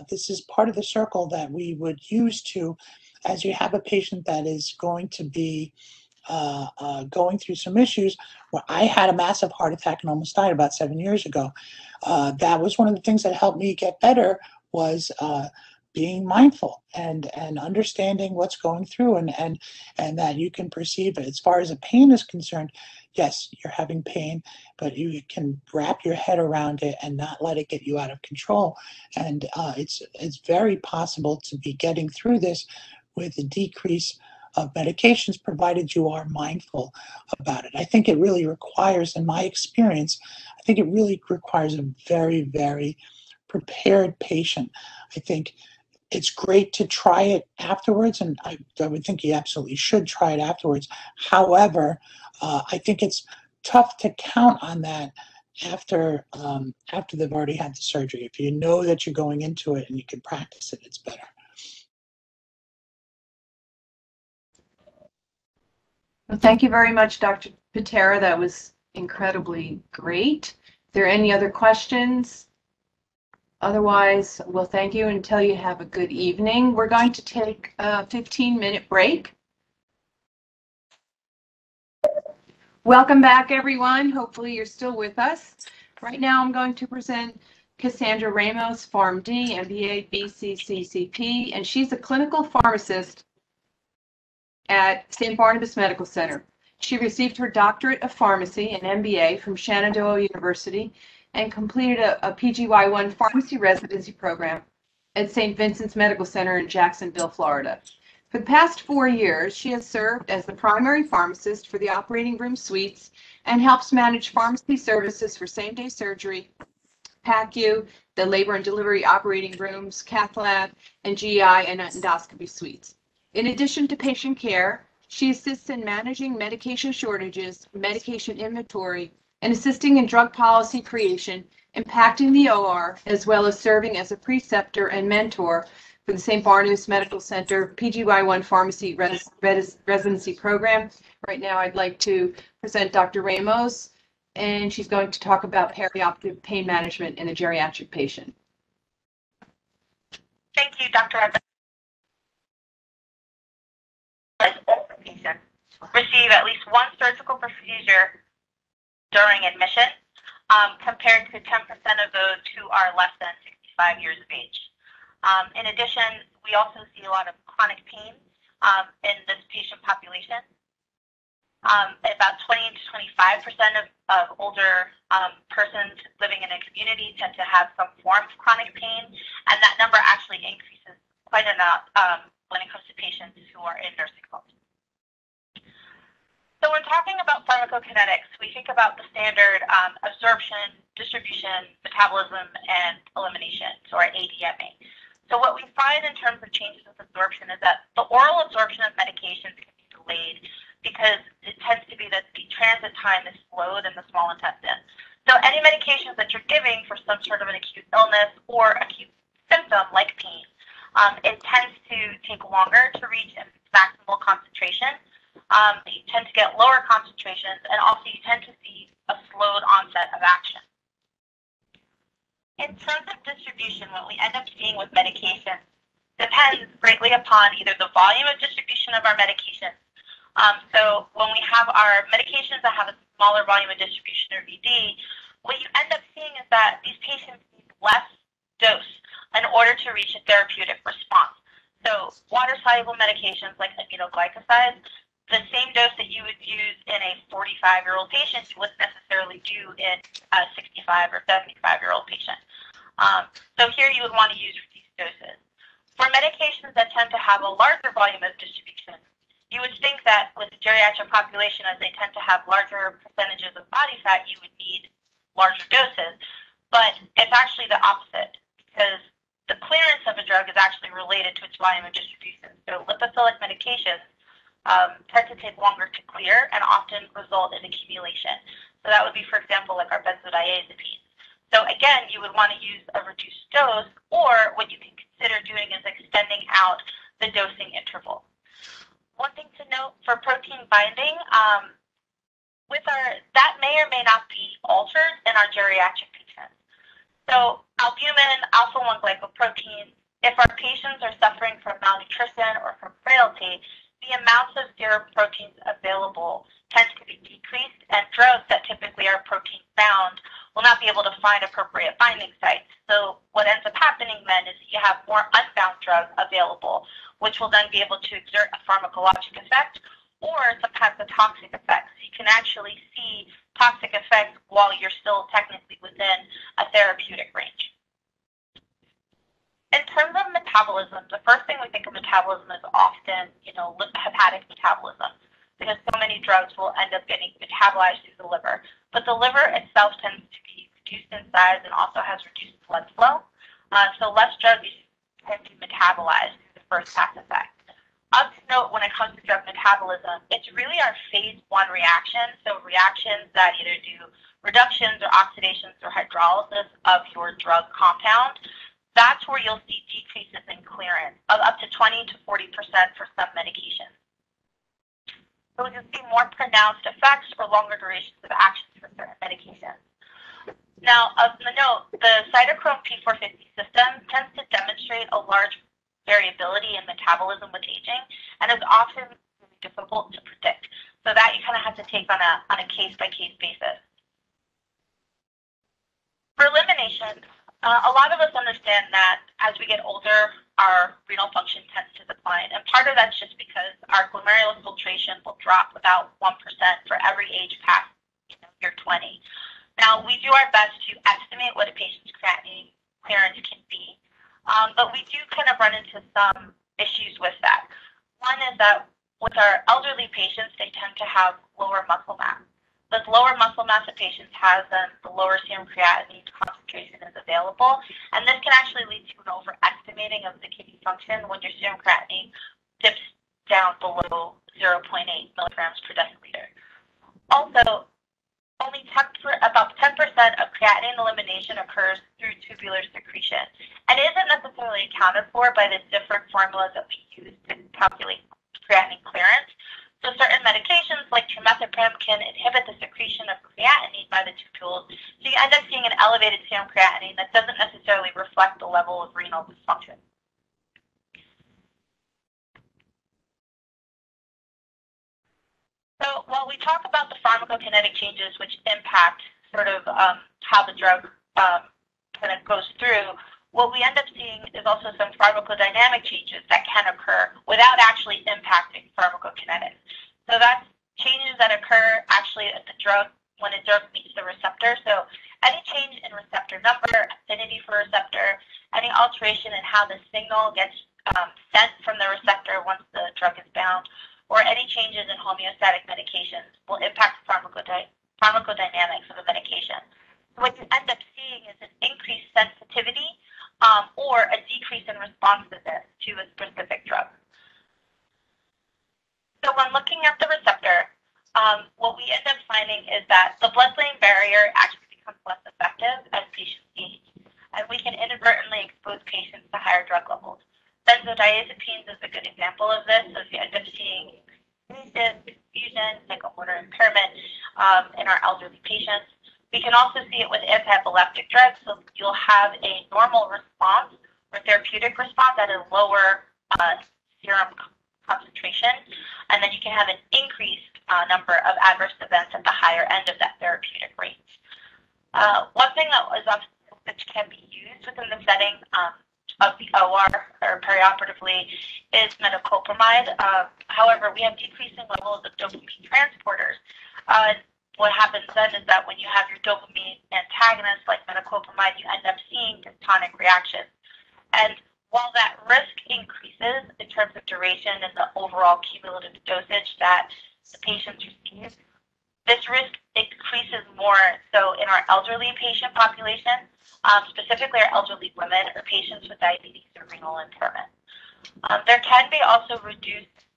This is part of the circle that we would use to, as you have a patient that is going to be going through some issues. Well, I had a massive heart attack and almost died about 7 years ago. That was one of the things that helped me get better, was being mindful and understanding what's going through, and that you can perceive it. As far as the pain is concerned, yes, you're having pain, but you can wrap your head around it and not let it get you out of control. And it's very possible to be getting through this with a decrease of medications, provided you are mindful about it. I think it really requires, in my experience, I think it really requires a very, very prepared patient. I think it's great to try it afterwards, and I would think you absolutely should try it afterwards. However, I think it's tough to count on that after they've already had the surgery. If you know that you're going into it and you can practice it, it's better. Well, thank you very much, Dr. Pitera. That was incredibly great. Are there any other questions? Otherwise, we'll thank you and tell you have a good evening. We're going to take a 15-minute break. Welcome back, everyone. Hopefully you're still with us. Right now, I'm going to present Kassandra Ramos, PharmD, MBA, BCCP, and she's a clinical pharmacist at St. Barnabas Medical Center. She received her doctorate of pharmacy and MBA from Shenandoah University and completed a PGY1 pharmacy residency program at St. Vincent's Medical Center in Jacksonville, Florida. For the past 4 years, she has served as the primary pharmacist for the operating room suites and helps manage pharmacy services for same-day surgery, PACU, the labor and delivery operating rooms, cath lab, and GI and endoscopy suites. In addition to patient care, she assists in managing medication shortages, medication inventory, and assisting in drug policy creation, impacting the OR, as well as serving as a preceptor and mentor for the St. Barnabas Medical Center PGY1 Pharmacy Residency Program. Right now, I'd like to present Dr. Ramos, and she's going to talk about peri-operative pain management in a geriatric patient. Thank you, Dr. Evans. All patients receive at least one surgical procedure during admission, compared to 10% of those who are less than 65 years of age. In addition, we also see a lot of chronic pain in this patient population. About 20 to 25% of older persons living in a community tend to have some form of chronic pain, and that number actually increases quite a lot when it comes to patients who are in nursing homes. So when talking about pharmacokinetics, we think about the standard absorption, distribution, metabolism, and elimination, so our ADMA. So what we find in terms of changes with absorption is that the oral absorption of medications can be delayed because it tends to be that the transit time is slowed in the small intestine. So any medications that you're giving for some sort of an acute illness or acute symptom like pain, it tends to take longer to reach maximal concentration. You tend to get lower concentrations, and also you tend to see a slowed onset of action. In terms of distribution, what we end up seeing with medication depends greatly upon either the volume of distribution of our medications. So when we have our medications that have a smaller volume of distribution, or VD, what you end up seeing is that these patients need less dose in order to reach a therapeutic response. So water-soluble medications like aminoglycosides, the same dose that you would use in a 45-year-old patient you wouldn't necessarily do in a 65 or 75-year-old patient. So here you would want to use reduced doses. For medications that tend to have a larger volume of distribution, you would think that with the geriatric population, as they tend to have larger percentages of body fat, you would need larger doses. But it's actually the opposite, because the clearance of a drug is actually related to its volume of distribution. So lipophilic medications tend to take longer to clear and often result in accumulation. So that would be, for example, like our benzodiazepines. So again, you would want to use a reduced dose, or what you can consider doing is extending out the dosing interval. One thing to note for protein binding, that may or may not be altered in our geriatric patients. So albumin, alpha-1 glycoprotein, if our patients are suffering from malnutrition or from frailty, the amounts of serum proteins available tends to be decreased, and drugs that typically are protein bound will not be able to find appropriate binding sites. So what ends up happening then is you have more unbound drugs available, which will then be able to exert a pharmacologic effect or sometimes a toxic effect. So you can actually see toxic effects while you're still technically within a therapeutic range. In terms of metabolism, the first thing we think of metabolism is often, hepatic metabolism, because so many drugs will end up getting metabolized through the liver. But the liver itself tends to be reduced in size and also has reduced blood flow. So less drugs tend to metabolize through the first pass effect. Of note, when it comes to drug metabolism, it's really our phase 1 reaction. So reactions that either do reductions or oxidations or hydrolysis of your drug compound. That's where you'll see decreases in clearance of up to 20 to 40% for some medications. So you'll see more pronounced effects or longer durations of actions for certain medications. Now, of the note, the cytochrome P450 system tends to demonstrate a large variability in metabolism with aging and is often really difficult to predict. So that you kind of have to take on a case-by-case basis. For elimination, a lot of us understand that as we get older, our renal function tends to decline. And part of that's just because our glomerular filtration will drop about 1% for every age past year 20. Now, we do our best to estimate what a patient's creatinine clearance can be, but we do kind of run into some issues with that. One is that with our elderly patients, they tend to have lower muscle mass. The lower muscle mass that patients have, then the lower serum creatinine concentration is available, and this can actually lead to an overestimating of the kidney function when your serum creatinine dips down below 0.8 milligrams per deciliter. Also, only about 10% of creatinine elimination occurs through tubular secretion, and it isn't necessarily accounted for by the different formulas that we use to calculate creatinine clearance. So certain medications like trimethoprim can inhibit the secretion of creatinine by the tubules, so you end up seeing an elevated serum creatinine that doesn't necessarily reflect the level of renal dysfunction. So while we talk about the pharmacokinetic changes which impact sort of how the drug kind of goes through, what we end up seeing is also some pharmacodynamic changes that can occur without actually impacting pharmacokinetics. So that's changes that occur actually at the drug when a drug meets the receptor. So any change in receptor number, affinity for receptor, any alteration in how the signal gets sent from the receptor once the drug is bound, or any changes in homeostatic medications will impact pharmacodynamics of a medication. So what you end up seeing is an increased sensitivity or a decrease in responsiveness to a specific drug. So when looking at the receptor, what we end up finding is that the blood-brain barrier actually becomes less effective as patients age, and we can inadvertently expose patients to higher drug levels. Benzodiazepines is a good example of this, so you end up seeing confusion, psychomotor impairment in our elderly patients. We can also see it with anti-epileptic drugs, so you'll have a normal response or therapeutic response at a lower serum concentration, and then you can have an increased number of adverse events at the higher end of that therapeutic range. One thing which can be used within the setting of the OR or perioperatively is metoclopramide. However, we have decreasing levels of dopamine transporters. What happens then is that when you have your dopamine antagonist like metoclopramide, you end up seeing dystonic reactions. And while that risk increases in terms of duration and the overall cumulative dosage that the patients receive, this risk increases more so in our elderly patient population, specifically our elderly women or patients with diabetes or renal impairment. There can be also reduced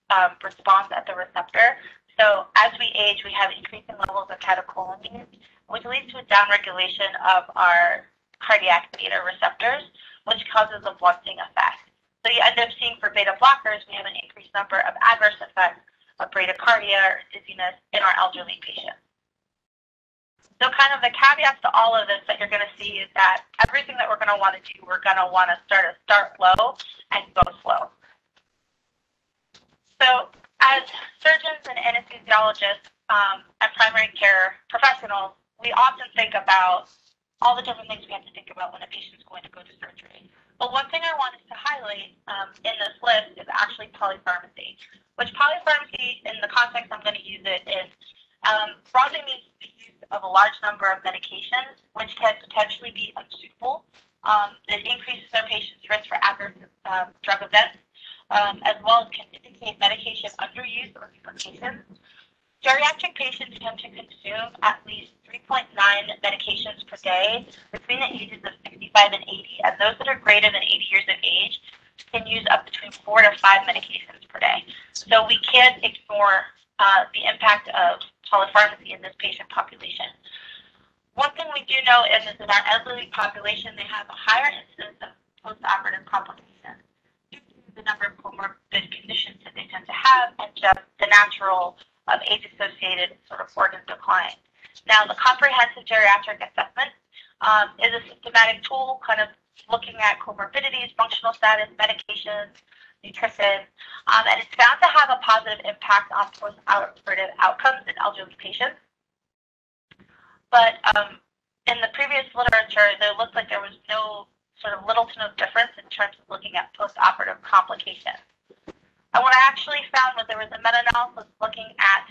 response at the receptor. So as we age, we have increasing levels of catecholamines, which leads to a downregulation of our cardiac beta receptors, which causes a blunting effect. So you end up seeing for beta blockers, we have an increased number of adverse effects of bradycardia or dizziness in our elderly patients. So kind of the caveats to all of this that you're going to see is that everything that we're going to want to do, we're going to want to start low and go slow. So as surgeons and anesthesiologists and primary care professionals, we often think about all the different things we have to think about when a patient's going to go to surgery. But one thing I wanted to highlight in this list is actually polypharmacy, which polypharmacy, in the context I'm going to use it, is broadly means the use of a large number of medications, which can potentially be unsuitable. It increases our patient's risk for adverse drug events, as well as can indicate medication underuse or duplication. Geriatric patients tend to consume at least 3.9 medications per day between the ages of 65 and 80, and those that are greater than 80 years of age can use up between 4 to 5 medications per day. So we can't ignore the impact of polypharmacy in this patient population. One thing we do know is that in our elderly population, they have a higher incidence of post-operative complications due to the number of comorbid conditions that they tend to have and just the natural of age-associated sort of organ decline. Now, the comprehensive geriatric assessment is a systematic tool kind of looking at comorbidities, functional status, medications, nutrition, and it's found to have a positive impact on post-operative outcomes in elderly patients. But in the previous literature, there looked like there was little to no difference in terms of looking at post-operative complications. And what I actually found was there was a meta-analysis looking at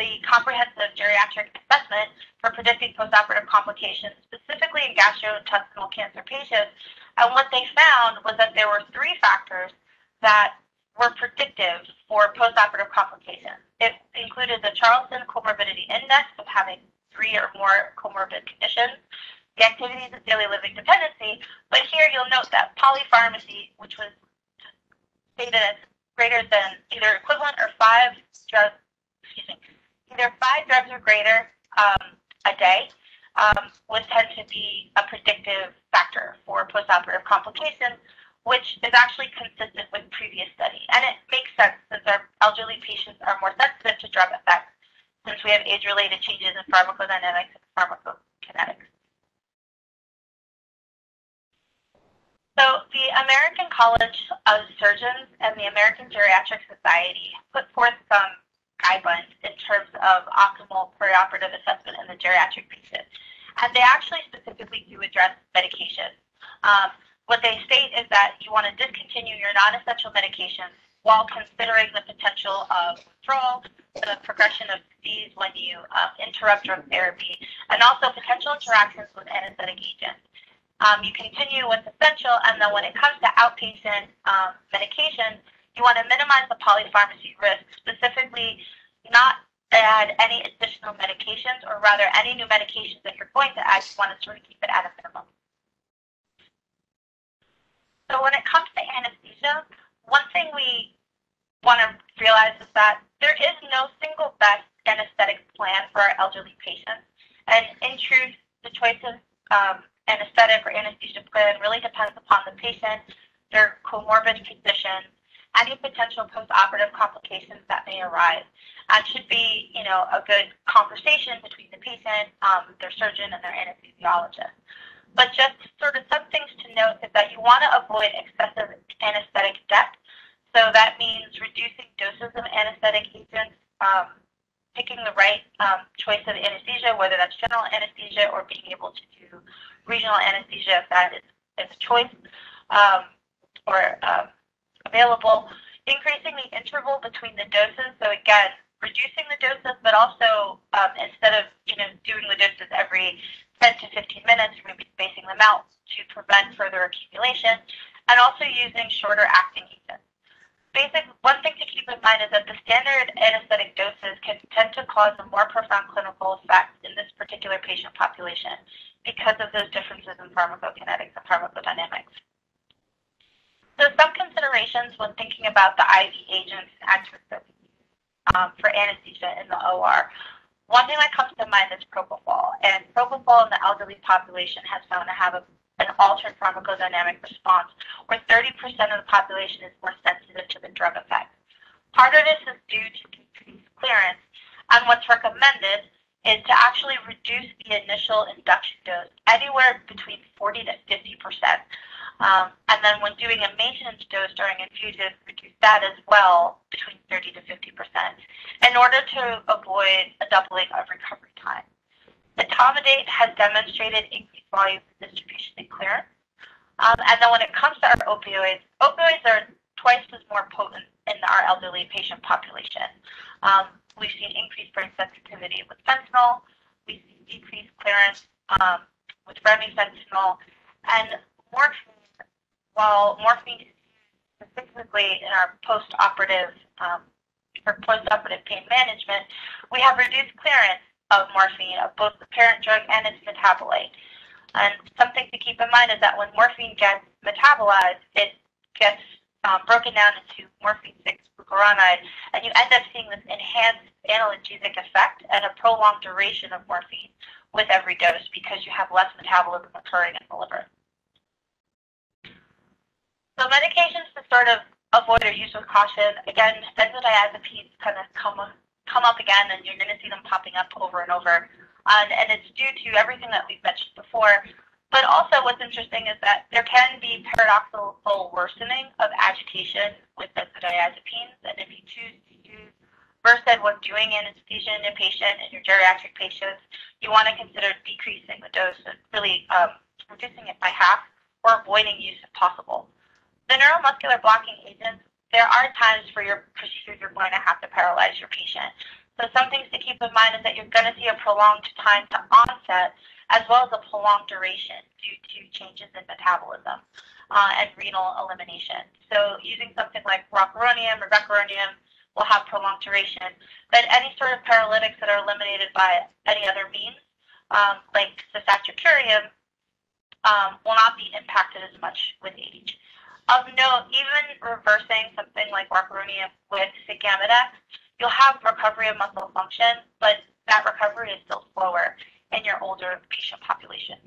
the comprehensive geriatric assessment for predicting post-operative complications, specifically in gastrointestinal cancer patients. And what they found was that there were 3 factors that were predictive for post-operative complications. It included the Charlson Comorbidity Index of having 3 or more comorbid conditions, the activities of daily living dependency, but here you'll note that polypharmacy, which was stated as greater than either equivalent or 5 drugs, either 5 drugs or greater a day, would tend to be a predictive factor for postoperative complications, which is actually consistent with previous study. And it makes sense since our elderly patients are more sensitive to drug effects, since we have age-related changes in pharmacodynamics and pharmacokinetics. So the American College of Surgeons and the American Geriatric Society put forth some guidelines in terms of optimal perioperative assessment in the geriatric patient. And they actually specifically do address medication. What they state is that you want to discontinue your non-essential medications while considering the potential of withdrawal, the progression of disease when you interrupt drug therapy, and also potential interactions with anesthetic agents. You continue what's essential, and then when it comes to outpatient medication, you want to minimize the polypharmacy risk, specifically not add any additional medications, or rather any new medications that you're going to add, you want to sort of keep it at a minimum. So when it comes to anesthesia, one thing we want to realize is that there is no single best anesthetic plan for our elderly patients. And in truth, the choice of anesthetic or anesthesia plan really depends upon the patient, their comorbid conditions, any potential post-operative complications that may arise. And should be, a good conversation between the patient, their surgeon, and their anesthesiologist. But just sort of some things to note is that you want to avoid excessive anesthetic depth. So that means reducing doses of anesthetic agents, picking the right choice of anesthesia, whether that's general anesthesia or being able to do regional anesthesia if that is a choice or available. Increasing the interval between the doses. So again, reducing the doses, but also instead of doing the doses every 10 to 15 minutes, we're going to be spacing them out to prevent further accumulation, and also using shorter acting agents. One thing to keep in mind is that the standard anesthetic doses can tend to cause a more profound clinical effect in this particular patient population because of those differences in pharmacokinetics and pharmacodynamics. So some considerations when thinking about the IV agents and actives that we use for anesthesia in the OR. One thing that comes to mind is propofol, and propofol in the elderly population has found to have an altered pharmacodynamic response, where 30% of the population is more sensitive to the drug effect. Part of this is due to decreased clearance, and what's recommended is to actually reduce the initial induction dose anywhere between 40 to 50%. And then when doing a maintenance dose during infusion, reduce that as well between 30 to 50% in order to avoid a doubling of recovery time. Etomidate has demonstrated increased volume distribution and clearance. And then when it comes to our opioids are twice as more potent in our elderly patient population. We've seen increased brain sensitivity with fentanyl. We've seen decreased clearance with remifentanil, and morphine. While morphine is used specifically in our post-operative pain management, we have reduced clearance of morphine, of both the parent drug and its metabolite. And something to keep in mind is that when morphine gets metabolized, it gets broken down into morphine-6-glucuronide, and you end up seeing this enhanced analgesic effect and a prolonged duration of morphine with every dose because you have less metabolism occurring in the liver. So medications to sort of avoid or use with caution, again, benzodiazepines kind of come come up again, and you're going to see them popping up over and over. And it's due to everything that we've mentioned before. But also what's interesting is that there can be paradoxical worsening of agitation with benzodiazepines. And if you choose to use versed when doing anesthesia in a patient, in your geriatric patients, you want to consider decreasing the dose and really reducing it by half or avoiding use if possible. The neuromuscular blocking agents, there are times for your procedures you're going to have to paralyze your patient. So some things to keep in mind is that you're going to see a prolonged time to onset as well as a prolonged duration due to changes in metabolism and renal elimination. So using something like rocuronium or vecuronium will have prolonged duration, but any sort of paralytics that are eliminated by any other means, like cisatracurium, will not be impacted as much with age. Of note, even reversing something like rocuronium with Sigamidex, you'll have recovery of muscle function, but that recovery is still slower in your older patient population.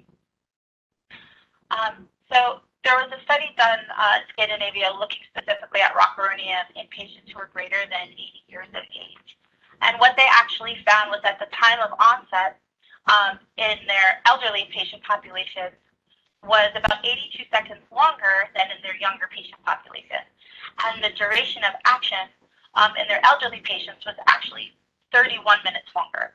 So there was a study done in Scandinavia looking specifically at rocuronium in patients who were greater than 80 years of age. And what they actually found was at the time of onset in their elderly patient population was about 82 seconds longer than in their younger patient population. And the duration of action in their elderly patients was actually 31 minutes longer.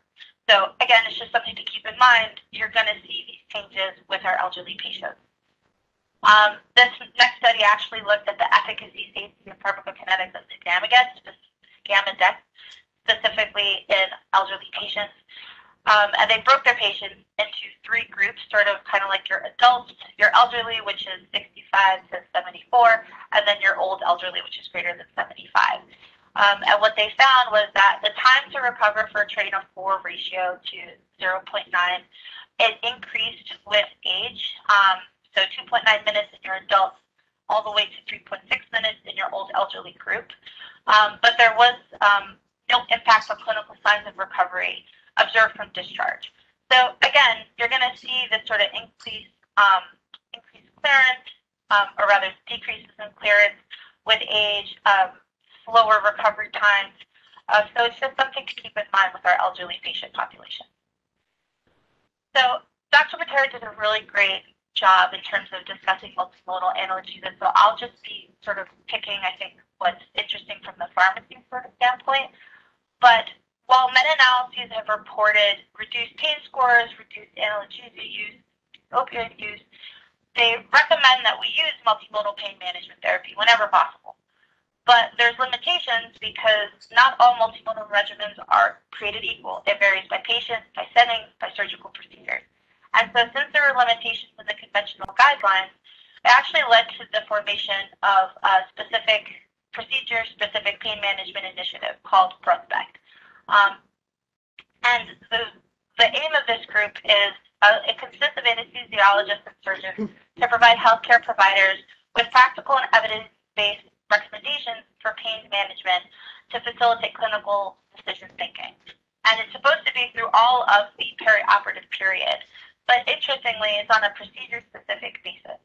So again, it's just something to keep in mind. You're going to see these changes with our elderly patients. This next study actually looked at the efficacy, safety, and pharmacokinetics of Sigamidex, specifically in elderly patients. And they broke their patients into 3 groups, sort of kind of like your adults, your elderly, which is 65 to 74, and then your old elderly, which is greater than 75. And what they found was that the time to recover for a train of 4 ratio to 0.9, it increased with age. So 2.9 minutes in your adults, all the way to 3.6 minutes in your old elderly group. But there was no impact on clinical signs of recovery observed from discharge. So again, you're going to see this sort of increased clearance, or rather decreases in clearance with age, slower recovery times. So it's just something to keep in mind with our elderly patient population. So Dr. Pitera did a really great job in terms of discussing multimodal analgesia. So I'll just be sort of picking, I think, what's interesting from the pharmacy sort of standpoint. But while meta-analyses have reported reduced pain scores, reduced analgesia use, opioid use, they recommend that we use multimodal pain management therapy whenever possible. But there's limitations because not all multimodal regimens are created equal. It varies by patient, by setting, by surgical procedures. And so since there were limitations in the conventional guidelines, it actually led to the formation of a specific procedure-specific pain management initiative called Prospect. And the aim of this group is it consists of anesthesiologists and surgeons to provide healthcare providers with practical and evidence-based recommendations for pain management to facilitate clinical decision thinking. And it's supposed to be through all of the peri-operative period. But interestingly, it's on a procedure-specific basis.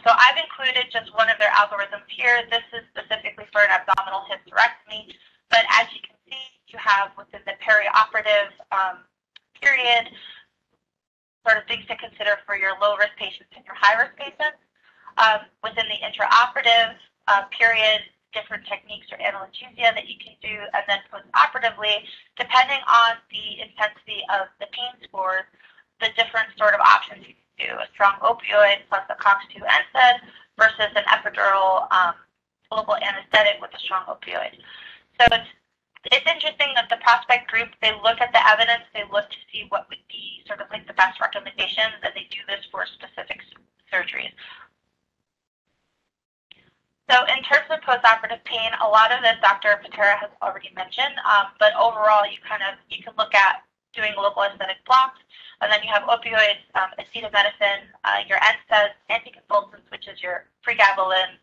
So I've included just one of their algorithms here. This is specifically for an abdominal hysterectomy. But as you can see, you have within the peri-operative period sort of things to consider for your low-risk patients and your high-risk patients. Within the intraoperative period, different techniques or analgesia that you can do. And then post-operatively, depending on the intensity of the pain scores, the different sort of options you can do, a strong opioid plus a COX-2 NSAID versus an epidural local anesthetic with a strong opioid. So it's interesting that the Prospect group, they look at the evidence, they look to see what would be sort of like the best recommendations, and they do this for specific surgeries. So in terms of postoperative pain, a lot of this Dr. Pitera has already mentioned, but overall you can look at doing local anesthetic blocks, and then you have opioids, acetaminophen, your NSAIDs, anticonvulsants, which is your pregabalin,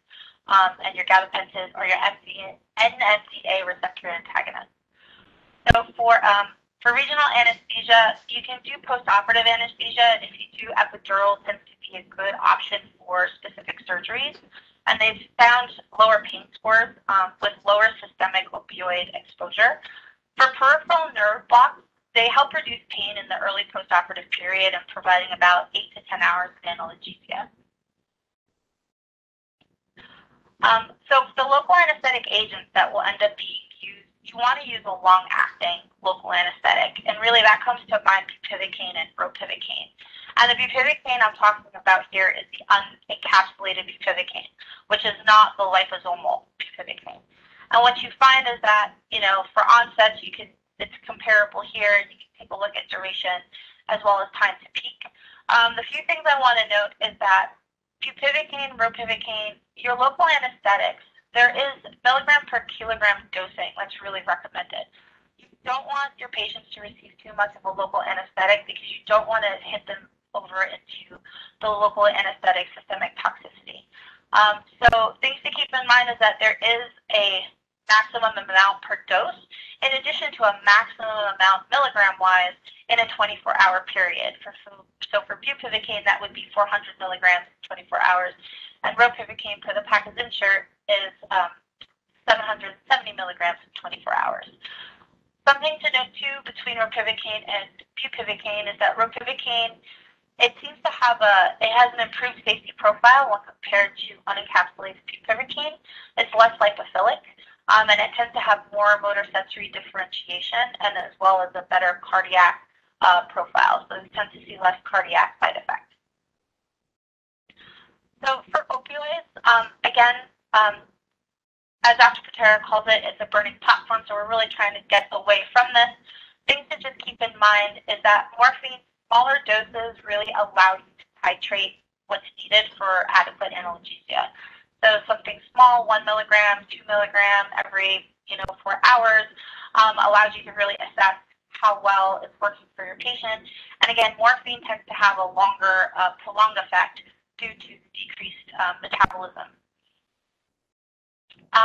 and your gabapentin or your NSAID receptor antagonist. So for regional anesthesia, you can do postoperative anesthesia, and if you do, epidural tends to be a good option for specific surgeries. And they've found lower pain scores with lower systemic opioid exposure. For peripheral nerve blocks, they help reduce pain in the early postoperative period and providing about 8 to 10 hours of analgesia. So the local anesthetic agents that will end up being used, you want to use a long-acting local anesthetic, and really that comes to mind bupivacaine and ropivacaine. And the bupivacaine I'm talking about here is the unencapsulated bupivacaine, which is not the liposomal bupivacaine. And what you find is that, for onsets, it's comparable here. You can take a look at duration as well as time to peak. The few things I want to note is that bupivacaine, ropivacaine, your local anesthetics, there is milligram per kilogram dosing that's really recommended. You don't want your patients to receive too much of a local anesthetic because you don't want to hit them over into the local anesthetic systemic toxicity. So things to keep in mind is that there is a maximum amount per dose, in addition to a maximum amount milligram-wise in a 24-hour period. So for bupivacaine, that would be 400 milligrams in 24 hours, and ropivacaine for the pack of insert is 770 milligrams in 24 hours. Something to note too between ropivacaine and bupivacaine is that ropivacaine, it seems to have it has an improved safety profile when compared to unencapsulated bupivacaine. It's less lipophilic, and it tends to have more motor sensory differentiation and as well as a better cardiac profile. So we tend to see less cardiac side effects. So for opioids, again, as Dr. Pitera calls it, it's a burning platform, so we're really trying to get away from this. Things to just keep in mind is that morphine, smaller doses really allow you to titrate what's needed for adequate analgesia. So something small, 1 milligram, 2 milligram every 4 hours allows you to really assess how well it's working for your patient. And again, morphine tends to have a longer, prolonged effect due to decreased metabolism.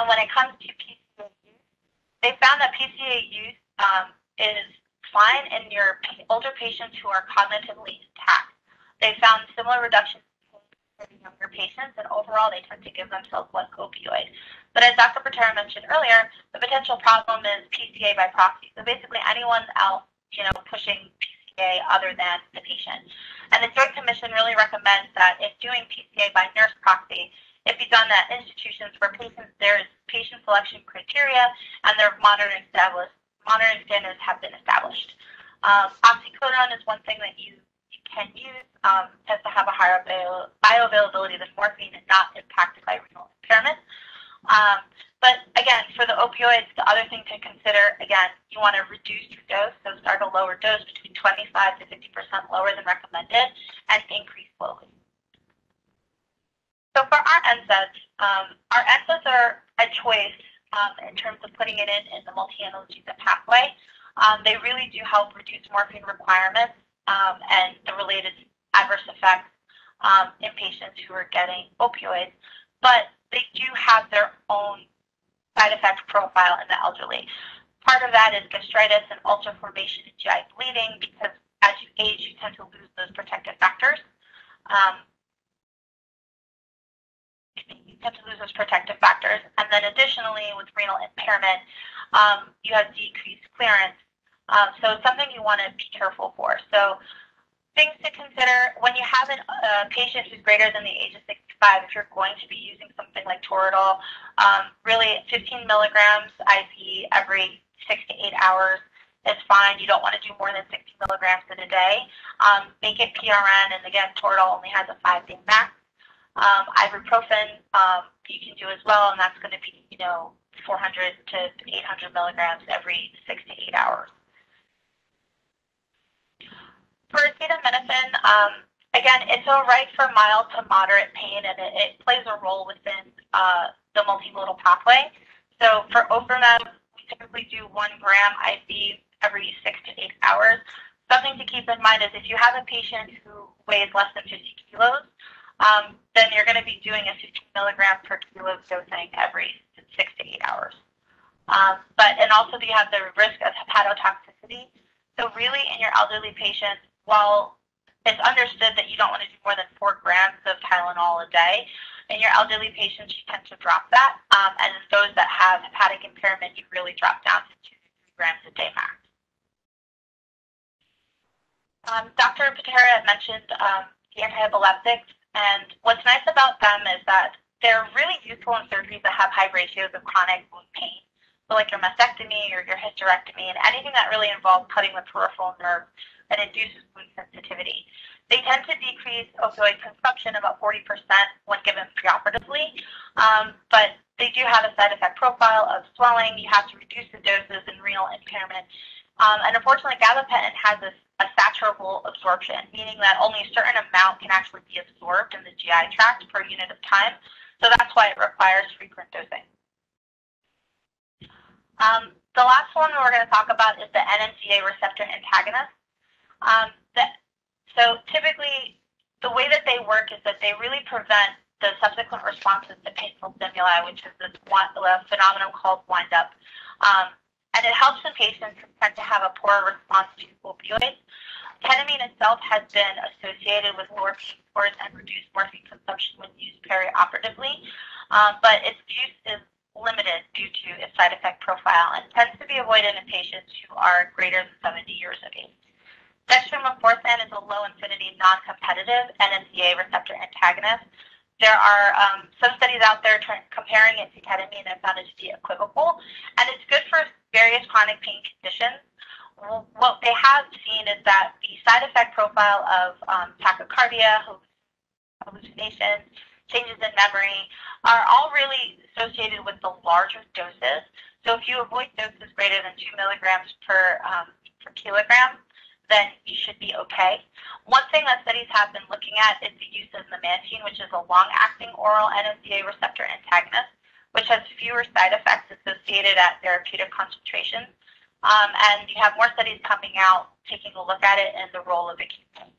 When it comes to PCA use, they found that PCA use is fine in your older patients who are cognitively intact. They found similar reductions in younger patients, and overall they tend to give themselves less opioid. But as Dr. Pitera mentioned earlier, the potential problem is PCA by proxy. So basically anyone else, pushing PCA other than the patient. And the Joint Commission really recommends that if doing PCA by nurse proxy, it be done at institutions where there is patient selection criteria and their monitoring standards have been established. Oxycodone is one thing that you can use, tends to have a higher bioavailability than morphine and not impacted by renal impairment. But again, for the opioids, the other thing to consider, again, you want to reduce your dose, so start a lower dose between 25 to 50% lower than recommended and increase slowly. So for our NSAIDs are a choice in terms of putting it in the multi-analgesia pathway. They really do help reduce morphine requirements and the related adverse effects in patients who are getting opioids, but they do have their own side effect profile in the elderly. Part of that is gastritis and ulcer formation and GI bleeding, because as you age, you tend to lose those protective factors. And then additionally, with renal impairment, you have decreased clearance. So it's something you want to be careful for. So things to consider when you have a patient who's greater than the age of 65, if you're going to be using something like Toradol, really 15 milligrams IV every 6 to 8 hours is fine. You don't want to do more than 60 milligrams in a day. Make it PRN, and again, Toradol only has a 5-day max. Ibuprofen you can do as well, and that's going to be 400 to 800 milligrams every 6 to 8 hours. For acetaminophen, again, it's all right for mild to moderate pain, and it plays a role within the multimodal pathway. So for Ofirmev, we typically do 1 gram IV every 6 to 8 hours. Something to keep in mind is if you have a patient who weighs less than 50 kilos, then you're going to be doing a 15 milligram per kilo dosing every 6 to 8 hours. And also you have the risk of hepatotoxicity. So really in your elderly patients, while it's understood that you don't want to do more than 4 grams of Tylenol a day, in your elderly patients, you tend to drop that. And in those that have hepatic impairment, you really drop down to 2 to grams a day max. Dr. Pitera had mentioned the antiepileptics, and what's nice about them is that they're really useful in surgeries that have high ratios of chronic wound pain. So like your mastectomy or your hysterectomy and anything that really involves cutting the peripheral nerve that induces wound sensitivity. They tend to decrease opioid consumption about 40% when given preoperatively, but they do have a side effect profile of swelling. You have to reduce the doses and renal impairment. And unfortunately, gabapentin has a saturable absorption, meaning that only a certain amount can actually be absorbed in the GI tract per unit of time. So that's why it requires frequent dosing. The last one we're going to talk about is the NMDA receptor antagonist. So typically, the way that they work is that they really prevent the subsequent responses to painful stimuli, which is this phenomenon called wind-up. And it helps in patients who tend to have a poor response to opioids. Ketamine itself has been associated with lower pain scores and reduced morphine consumption when used peri-operatively, but its use is limited due to its side effect profile and tends to be avoided in patients who are greater than 70 years of age. Dextromethorphan is a low-affinity, non-competitive NMDA receptor antagonist. There are some studies out there comparing it to ketamine and found it to be equivocal, and it's good for various chronic pain conditions. What they have seen is that the side effect profile of tachycardia, hallucinations, changes in memory are all really associated with the larger doses. So if you avoid doses greater than 2 milligrams per kilogram, then you should be okay. One thing that studies have been looking at is the use of memantine, which is a long-acting oral NMDA receptor antagonist, which has fewer side effects associated at therapeutic concentrations. And you have more studies coming out taking a look at it and the role of acute pain.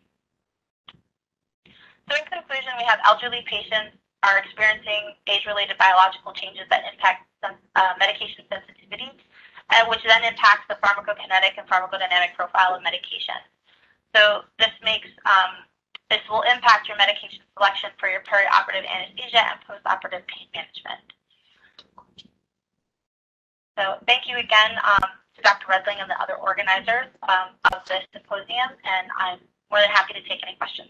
So in conclusion, we have elderly patients are experiencing age-related biological changes that impact medication sensitivity, which then impacts the pharmacokinetic and pharmacodynamic profile of medication. So this will impact your medication selection for your peri-operative anesthesia and post-operative pain management. So thank you again to Dr. Redling and the other organizers of this symposium, and I'm more than happy to take any questions.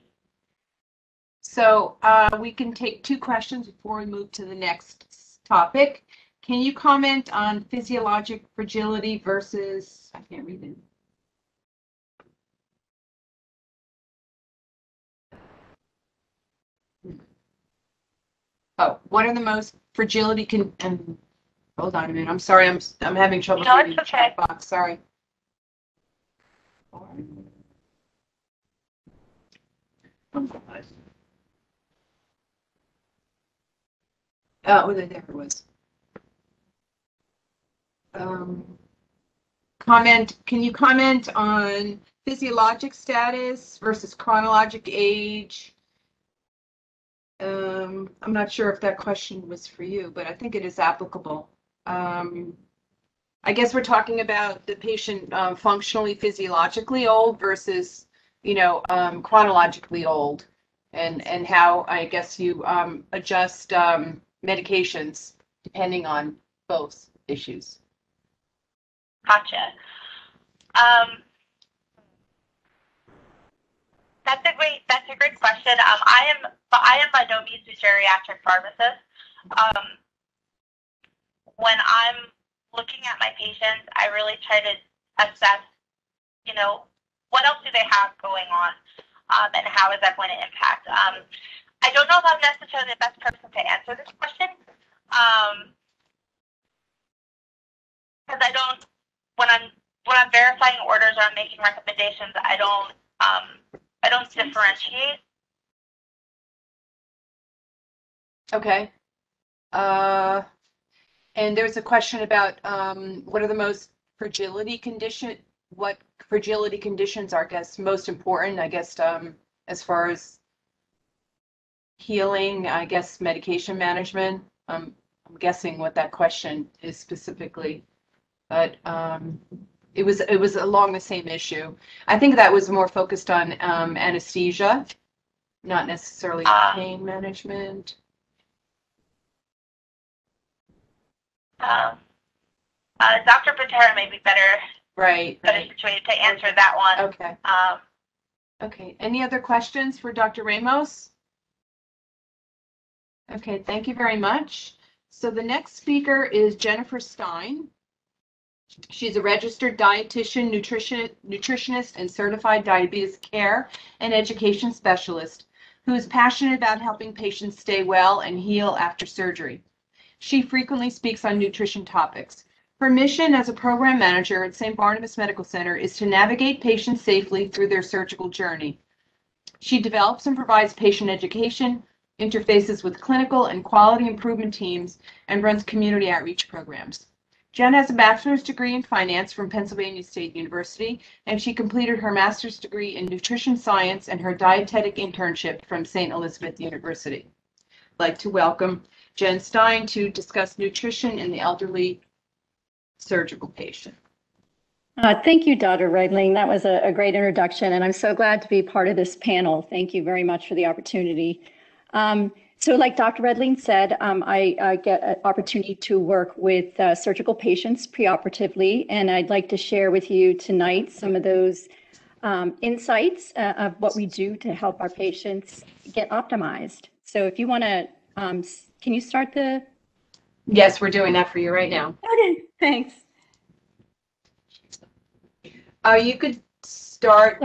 So we can take 2 questions before we move to the next topic. Can you comment on physiologic fragility versus, I can't read it. Oh, what are the most fragility hold on a minute. I'm sorry. I'm having trouble reading the chat box. Sorry. Oh, there it was. Can you comment on physiologic status versus chronologic age? I'm not sure if that question was for you, but I think it is applicable. I guess we're talking about the patient functionally physiologically old versus, chronologically old, and how I guess you adjust medications depending on both issues. Gotcha. That's a great question. I am by no means a geriatric pharmacist. When I'm looking at my patients, I really try to assess, what else do they have going on, and how is that going to impact. I don't know if I'm necessarily the best person to answer this question, because I don't. When I'm verifying orders or I'm making recommendations, I don't differentiate. Okay. And there's a question about what are the most fragility condition? What fragility conditions are, I guess, most important? I guess as far as healing, I guess medication management. I'm guessing what that question is specifically, but it was along the same issue. I think that was more focused on anesthesia, not necessarily pain management. Dr. Pitera may be better Right. situated to answer that one. Okay. Okay. Any other questions for Dr. Ramos? Okay, thank you very much. So the next speaker is Jennifer Stein. She's a registered dietitian, nutritionist, and certified diabetes care and education specialist who is passionate about helping patients stay well and heal after surgery. She frequently speaks on nutrition topics. Her mission as a program manager at St. Barnabas Medical Center is to navigate patients safely through their surgical journey. She develops and provides patient education, interfaces with clinical and quality improvement teams, and runs community outreach programs. Jen has a bachelor's degree in finance from Pennsylvania State University, and she completed her master's degree in nutrition science and her dietetic internship from St. Elizabeth University. I'd like to welcome Jen Stein to discuss nutrition in the elderly surgical patient. Thank you, Dr. Redling. That was a great introduction, and I'm so glad to be part of this panel. Thank you very much for the opportunity. So like Dr. Redling said, I get an opportunity to work with surgical patients preoperatively, and I'd like to share with you tonight some of those insights of what we do to help our patients get optimized. So if you want to, can you start the? Yes, we're doing that for you right now. Okay, thanks. You could start.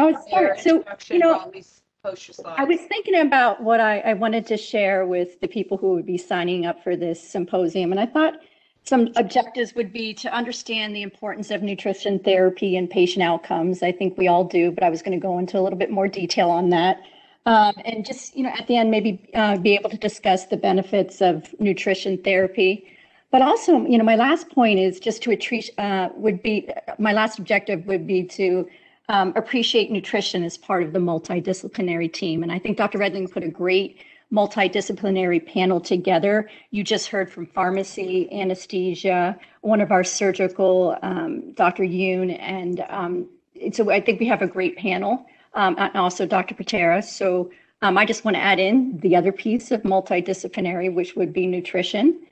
So, you know, while we post your slides. I was thinking about what I wanted to share with the people who would be signing up for this symposium, and I thought some objectives would be to understand the importance of nutrition therapy and patient outcomes. I think we all do, but I was going to go into a little bit more detail on that. And just, you know, at the end, maybe be able to discuss the benefits of nutrition therapy. But also, you know, my last point is just to my last objective would be to appreciate nutrition as part of the multidisciplinary team. And I think Dr. Redling put a great multidisciplinary panel together. You just heard from pharmacy, anesthesia, one of our surgical, Dr. Yoon, and so I think we have a great panel, and also Dr. Pitera. So I just want to add in the other piece of multidisciplinary, which would be nutrition.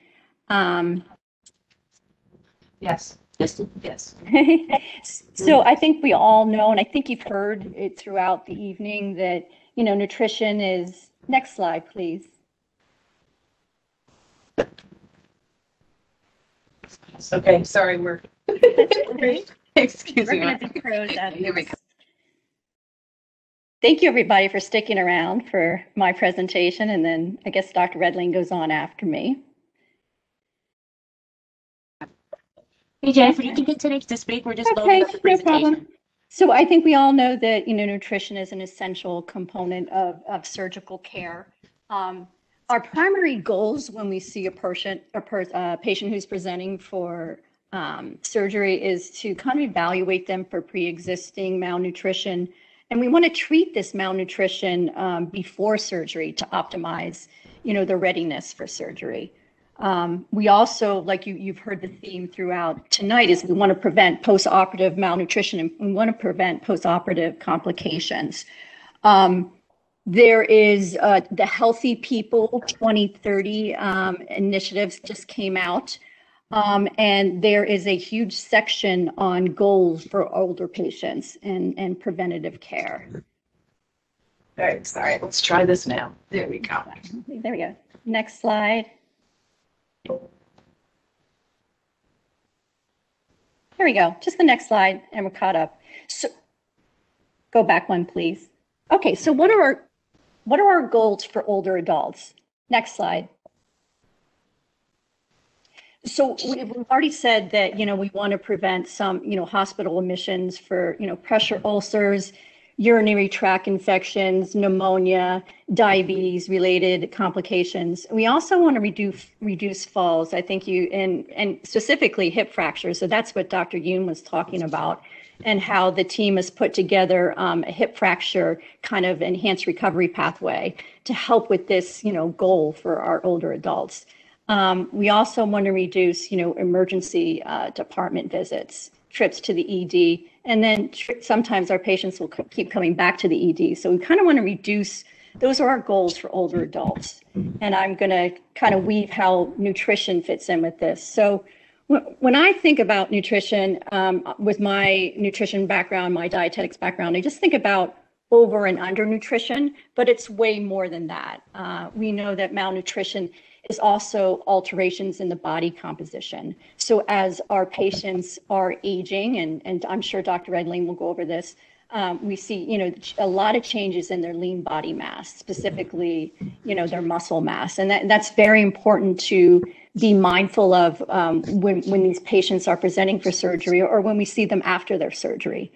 Yes. Yes. So I think we all know, and I think you've heard it throughout the evening, that, you know, nutrition is, next slide, please. Okay, sorry, we're, excuse me. We're going to be pros at Here we go. Thank you, everybody, for sticking around for my presentation, and then I guess Dr. Redling goes on after me. Hey, Jennifer, you can continue to speak. We're just loading up the presentation. No problem. So I think we all know that, you know, nutrition is an essential component of surgical care. Our primary goals when we see a patient who's presenting for surgery is to kind of evaluate them for pre-existing malnutrition. And we want to treat this malnutrition before surgery to optimize, you know, the readiness for surgery. We also, like you've heard the theme throughout tonight, is we want to prevent post-operative malnutrition, and we want to prevent post-operative complications. There is the Healthy People 2030 initiatives just came out, and there is a huge section on goals for older patients and preventative care. All right, sorry, let's try this now. There we go. There we go. Next slide. There we go. Just the next slide, and we're caught up. So, go back one, please. Okay, so what are our goals for older adults? Next slide. So we've already said that, you know, we want to prevent some, you know, hospital admissions for, you know, pressure ulcers, urinary tract infections, pneumonia, diabetes-related complications. We also want to reduce falls. I think and specifically hip fractures. So that's what Dr. Yoon was talking about, and how the team has put together a hip fracture kind of enhanced recovery pathway to help with this, you know, goal for our older adults. We also want to reduce, you know, emergency department visits, trips to the ED, and then sometimes our patients will keep coming back to the ED. So we kind of want to reduce, those are our goals for older adults. And I'm going to kind of weave how nutrition fits in with this. So When I think about nutrition, with my nutrition background, my dietetics background, I just think about over and under nutrition, but it's way more than that. We know that malnutrition is also alterations in the body composition. So as our patients are aging, and I'm sure Dr. Redling will go over this, we see, a lot of changes in their lean body mass, specifically, their muscle mass. And that's very important to be mindful of when these patients are presenting for surgery or when we see them after their surgery.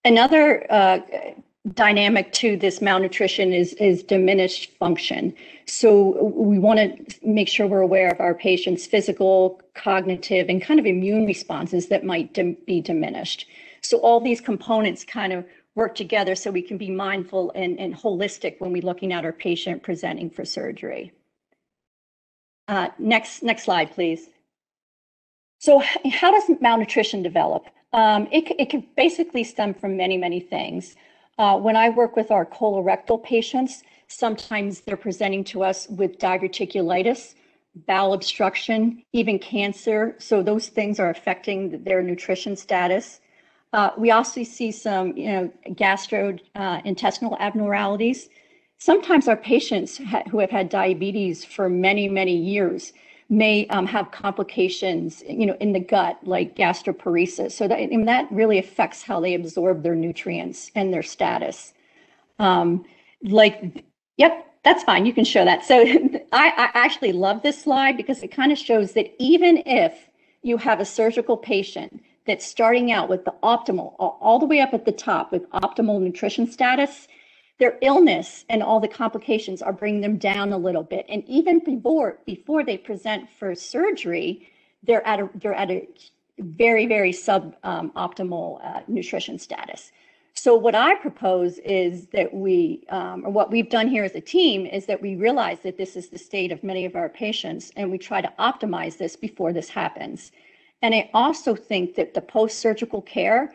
Another dynamic to this malnutrition is diminished function. So we want to make sure we're aware of our patients' physical, cognitive, and kind of immune responses that might be diminished. So all these components kind of work together so we can be mindful and holistic when we're looking at our patient presenting for surgery. Next slide, please. So how does malnutrition develop? It can basically stem from many things. When I work with our colorectal patients, sometimes they're presenting to us with diverticulitis, bowel obstruction, even cancer. So those things are affecting their nutrition status. We also see some, gastrointestinal abnormalities. Sometimes our patients who have had diabetes for many years may have complications, in the gut, like gastroparesis. So that really affects how they absorb their nutrients and their status. Yep, that's fine. You can show that. So I actually love this slide because it kind of shows that even if you have a surgical patient that's starting out with the optimal, all the way up at the top with optimal nutrition status, their illness and all the complications are bringing them down a little bit. And even before they present for surgery, they're at a very suboptimal nutrition status. So what I propose is that or what we've done here as a team is that we realize that this is the state of many of our patients, and we try to optimize this before this happens. And I also think that the post-surgical care,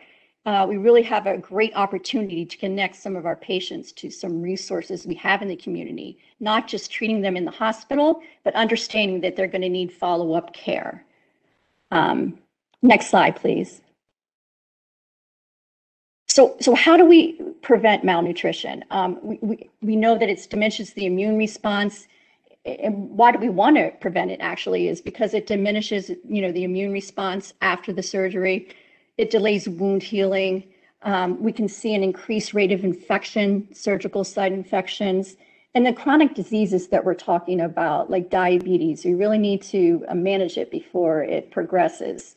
we really have a great opportunity to connect some of our patients to some resources we have in the community, not just treating them in the hospital, but understanding that they're going to need follow-up care. Next slide, please. So how do we prevent malnutrition? We know that it diminishes the immune response. And why do we want to prevent it actually is because it diminishes, the immune response after the surgery. It delays wound healing. We can see an increased rate of infection, surgical site infections, and the chronic diseases that we're talking about, like diabetes. We really need to manage it before it progresses.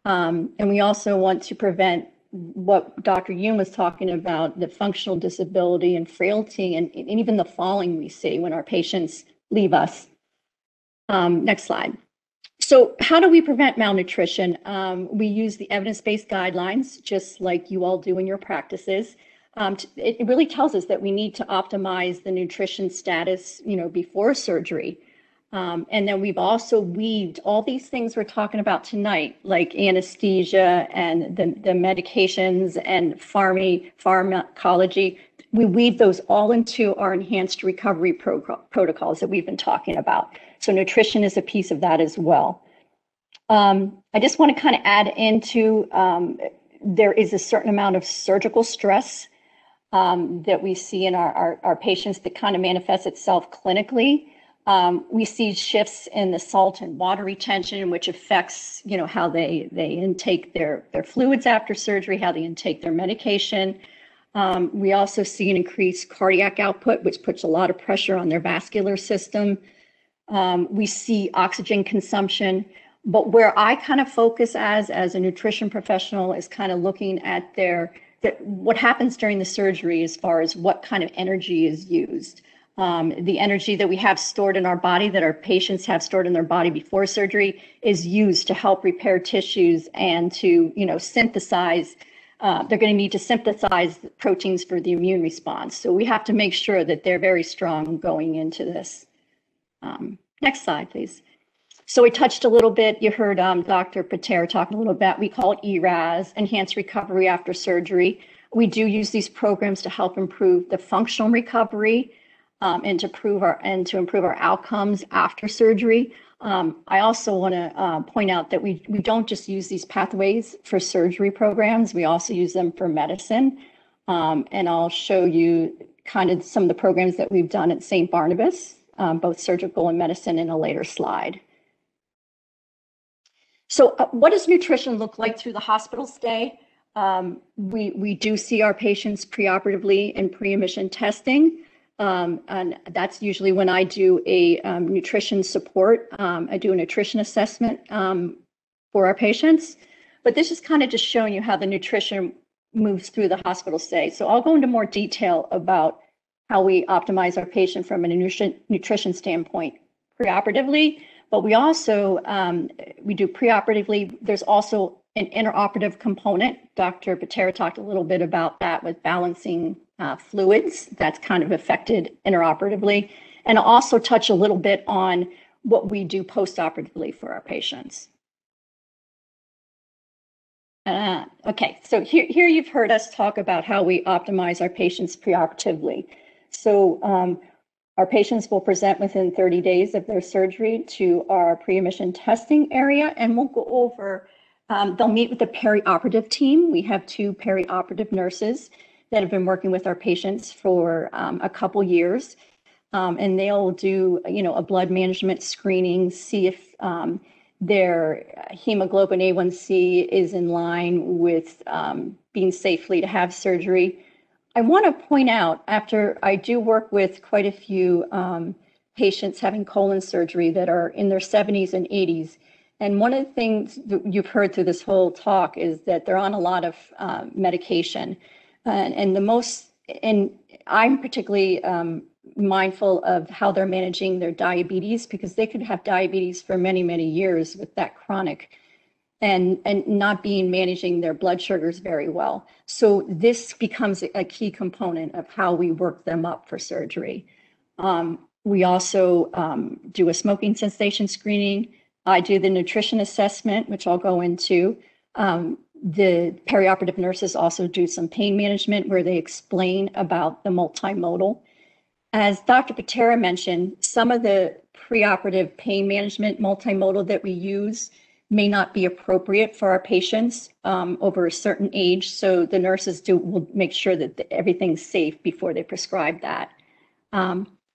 And we also want to prevent what Dr. Yoon was talking about, the functional disability and frailty, and even the falling we see when our patients leave us. Next slide. So how do we prevent malnutrition? We use the evidence-based guidelines, just like you all do in your practices. It really tells us that we need to optimize the nutrition status, before surgery. And then we've also weaved all these things we're talking about tonight, like anesthesia and the medications and pharmacology. We weave those all into our enhanced recovery protocols that we've been talking about. So nutrition is a piece of that as well. I just want to kind of add into, there is a certain amount of surgical stress that we see in our patients that kind of manifests itself clinically. We see shifts in the salt and water retention, which affects, how they intake their fluids after surgery, how they intake their medication. We also see an increased cardiac output, which puts a lot of pressure on their vascular system. We see oxygen consumption, but where I kind of focus as a nutrition professional is kind of looking at what happens during the surgery as far as what kind of energy is used. The energy that we have stored in our body, that our patients have stored in their body before surgery, is used to help repair tissues and to, synthesize. They're going to need to synthesize proteins for the immune response. So we have to make sure that they're very strong going into this. Next slide, please. So we touched a little bit, you heard Dr. Pitera talking a little bit, we call it ERAS, Enhanced Recovery After Surgery. We do use these programs to help improve the functional recovery and to improve our outcomes after surgery. I also want to point out that we don't just use these pathways for surgery programs, we also use them for medicine. And I'll show you kind of some of the programs that we've done at St. Barnabas, both surgical and medicine, in a later slide. So what does nutrition look like through the hospital stay? We do see our patients preoperatively in pre-admission testing. And that's usually when I do a nutrition support. I do a nutrition assessment for our patients. But this is kind of just showing you how the nutrition moves through the hospital stay. So I'll go into more detail about how we optimize our patient from a nutrition standpoint preoperatively. But we also, we do preoperatively. There's also an intraoperative component. Dr. Pitera talked a little bit about that with balancing fluids. That's kind of affected intraoperatively. And I'll also touch a little bit on what we do postoperatively for our patients. Okay, so here you've heard us talk about how we optimize our patients preoperatively. So our patients will present within 30 days of their surgery to our pre-admission testing area, and we'll go over, they'll meet with the peri-operative team. We have 2 peri-operative nurses that have been working with our patients for a couple years, and they'll do, a blood management screening, see if their hemoglobin A1C is in line with being safely to have surgery. I want to point out, after I do work with quite a few patients having colon surgery that are in their 70s and 80s, and one of the things that you've heard through this whole talk is that they're on a lot of medication. And I'm particularly mindful of how they're managing their diabetes, because they could have diabetes for many, many years with that chronic and not managing their blood sugars very well. So this becomes a key component of how we work them up for surgery. We also do a smoking cessation screening. I do the nutrition assessment, which I'll go into. The perioperative nurses also do some pain management where they explain about the multimodal. As Dr. Pitera mentioned, some of the preoperative pain management multimodal that we use may not be appropriate for our patients over a certain age. So the nurses will make sure that everything's safe before they prescribe that.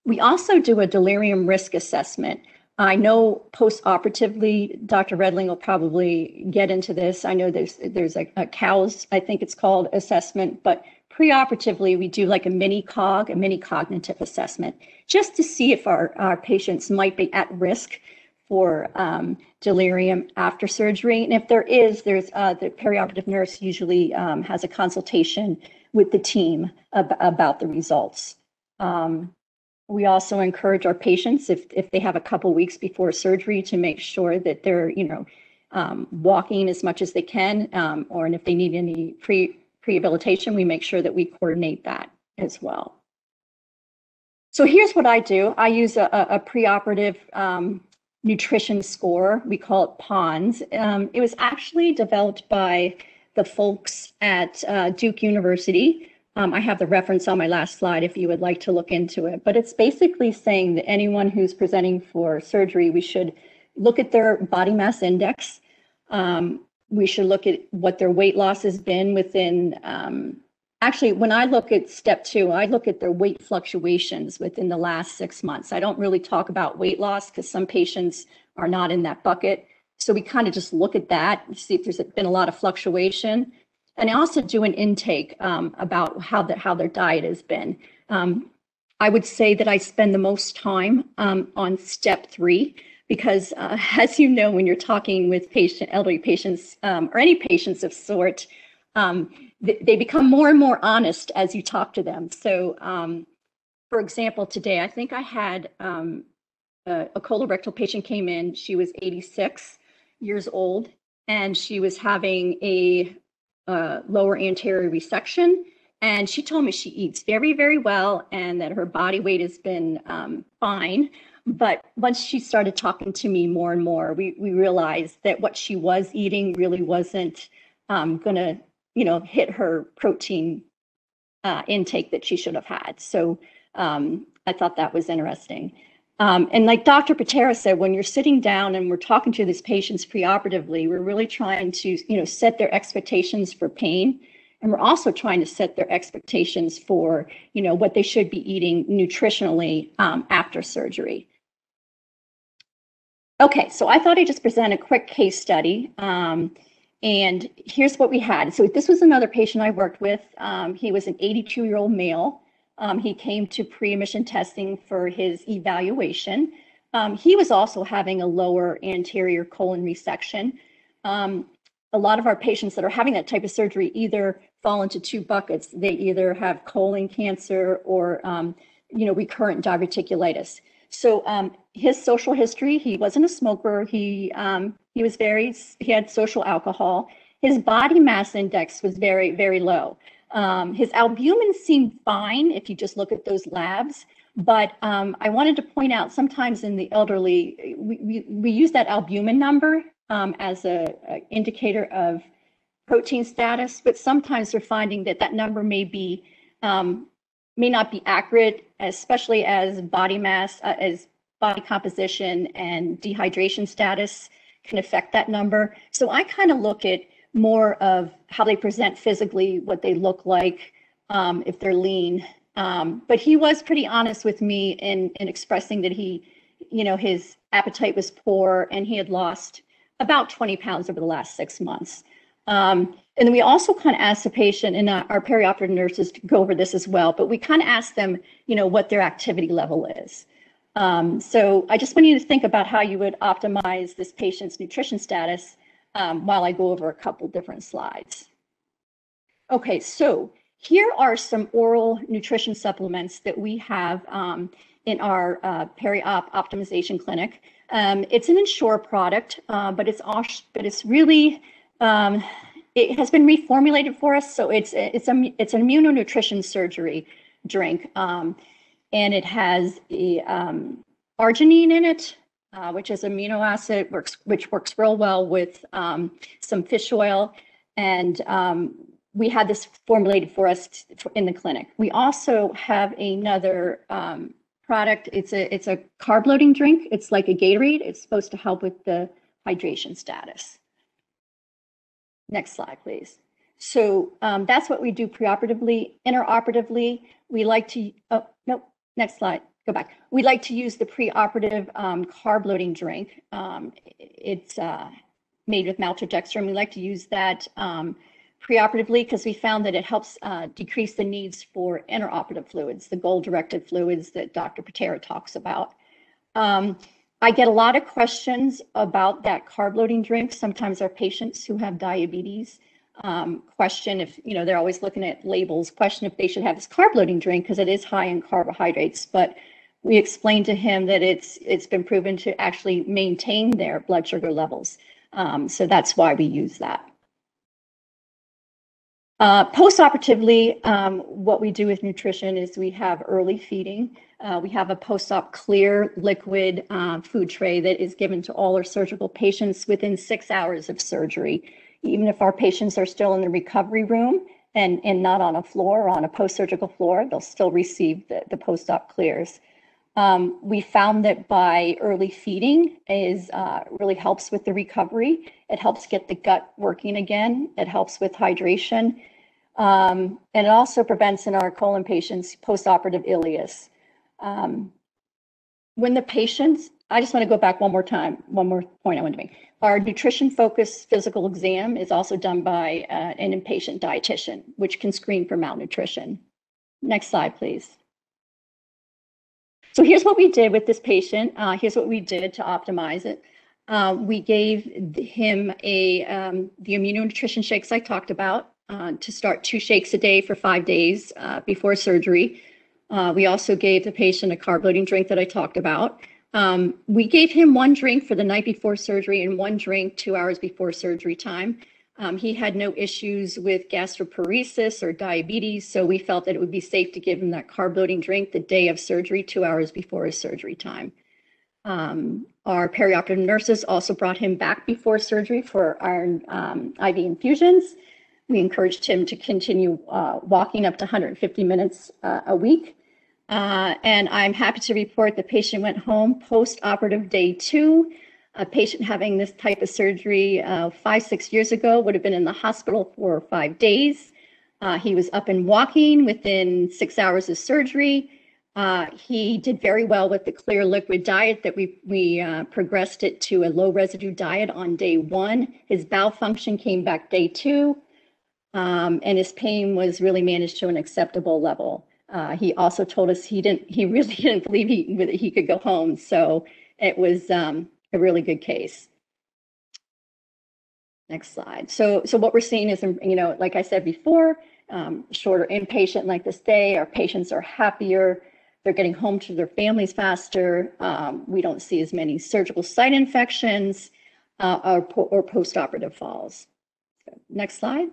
We also do a delirium risk assessment. I know post-operatively, Dr. Redling will probably get into this. I know there's a COWS, I think it's called, assessment, but preoperatively, we do like a mini cognitive assessment, just to see if our patients might be at risk for delirium after surgery. And if there is, there's the perioperative nurse usually has a consultation with the team about the results. We also encourage our patients, if they have a couple weeks before surgery, to make sure that they're, walking as much as they can, and if they need any rehabilitation, we make sure that we coordinate that as well. So here's what I do. I use a preoperative nutrition score. We call it PONS. It was actually developed by the folks at Duke University. I have the reference on my last slide if you would like to look into it, but it's basically saying that anyone who's presenting for surgery, we should look at their body mass index. We should look at what their weight loss has been within, actually, when I look at step 2, I look at their weight fluctuations within the last 6 months. I don't really talk about weight loss because some patients are not in that bucket. So we kind of just look at that and see if there's been a lot of fluctuation. And I also do an intake about how their diet has been. I would say that I spend the most time on step 3, because as you know, when you're talking with elderly patients or any patients of sort, they become more and more honest as you talk to them. So for example, today, I think I had a colorectal patient came in. She was 86 years old, and she was having a lower anterior resection. And she told me she eats very, very well and that her body weight has been fine. But once she started talking to me more and more, we realized that what she was eating really wasn't going to, hit her protein intake that she should have had. So I thought that was interesting. And like Dr. Pitera said, when you're sitting down and we're talking to these patients preoperatively, we're really trying to, set their expectations for pain. And we're also trying to set their expectations for, what they should be eating nutritionally after surgery. Okay, so I thought I'd just present a quick case study. And here's what we had. So this was another patient I worked with. He was an 82-year-old male. He came to pre-admission testing for his evaluation. He was also having a lower anterior colon resection. A lot of our patients that are having that type of surgery either fall into two buckets. They either have colon cancer or, recurrent diverticulitis. So his social history, he wasn't a smoker. He had social alcohol. His body mass index was very, very low. His albumin seemed fine if you just look at those labs, but I wanted to point out sometimes in the elderly, we use that albumin number as a indicator of protein status, but sometimes we're finding that number may not be accurate, especially as body mass, as body composition and dehydration status can affect that number. So I kind of look at more of how they present physically, what they look like, if they're lean. But he was pretty honest with me in expressing that his appetite was poor and he had lost about 20 pounds over the last 6 months. And then we also kind of asked the patient, and our perioperative nurses go over this as well, but we kind of asked them, what their activity level is. So I just want you to think about how you would optimize this patient's nutrition status while I go over a couple different slides. Okay, so here are some oral nutrition supplements that we have in our peri-op optimization clinic. It's an Ensure product, but it's really, it has been reformulated for us. So it's an immunonutrition surgery drink, and it has arginine in it, which is amino acid, which works real well with some fish oil, and we had this formulated for us in the clinic. We also have another product. It's a carb loading drink. It's like a Gatorade. It's supposed to help with the hydration status. Next slide, please. So that's what we do preoperatively. Intraoperatively, we like to, oh, no, next slide, go back. We like to use the preoperative carb loading drink. It's made with maltodextrin. We like to use that preoperatively because we found that it helps decrease the needs for intraoperative fluids, the goal-directed fluids that Dr. Pitera talks about. I get a lot of questions about that carb loading drink. Sometimes our patients who have diabetes question if, they're always looking at labels, question if they should have this carb loading drink because it is high in carbohydrates. But we explained to him that it's been proven to actually maintain their blood sugar levels. So that's why we use that. Post-operatively, what we do with nutrition is we have early feeding. We have a post-op clear liquid food tray that is given to all our surgical patients within 6 hours of surgery. Even if our patients are still in the recovery room and not on a floor or on a post-surgical floor, they'll still receive the post-op clears. We found that by early feeding really helps with the recovery. It helps get the gut working again. It helps with hydration. And it also prevents in our colon patients post-operative ileus. When the patients, I just want to go back one more time, one more point I want to make. Our nutrition-focused physical exam is also done by an inpatient dietitian, which can screen for malnutrition. Next slide, please. So here's what we did with this patient. Here's what we did to optimize it. We gave him the immunonutrition shakes I talked about to start 2 shakes a day for 5 days before surgery. We also gave the patient a carb loading drink that I talked about. We gave him 1 drink for the night before surgery and 1 drink 2 hours before surgery time. He had no issues with gastroparesis or diabetes, so we felt that it would be safe to give him that carb loading drink the day of surgery, 2 hours before his surgery time. Our perioperative nurses also brought him back before surgery for iron IV infusions. We encouraged him to continue walking up to 150 minutes a week. And I'm happy to report the patient went home post-operative day 2. A patient having this type of surgery 5-6 years ago would have been in the hospital for 5 days. He was up and walking within 6 hours of surgery. He did very well with the clear liquid diet that we progressed it to a low residue diet on day 1. His bowel function came back day 2, and his pain was really managed to an acceptable level. He also told us he really didn't believe he could go home. So it was a really good case. Next slide. So what we're seeing is, like I said before, shorter inpatient length of stay. Our patients are happier. They're getting home to their families faster. We don't see as many surgical site infections or post-operative falls. Next slide.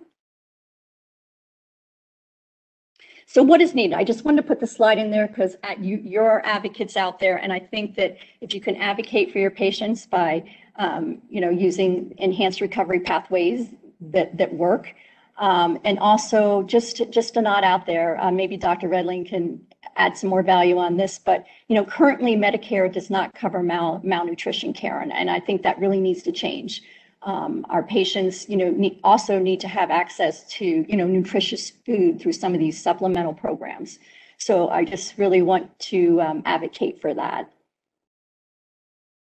So what is needed? I just wanted to put the slide in there because you're advocates out there, and I think that if you can advocate for your patients by, using enhanced recovery pathways that work, and also just a nod out there. Maybe Dr. Redling can add some more value on this, but currently Medicare does not cover malnutrition care, and I think that really needs to change. Our patients, also need to have access to, nutritious food through some of these supplemental programs. So I just really want to advocate for that.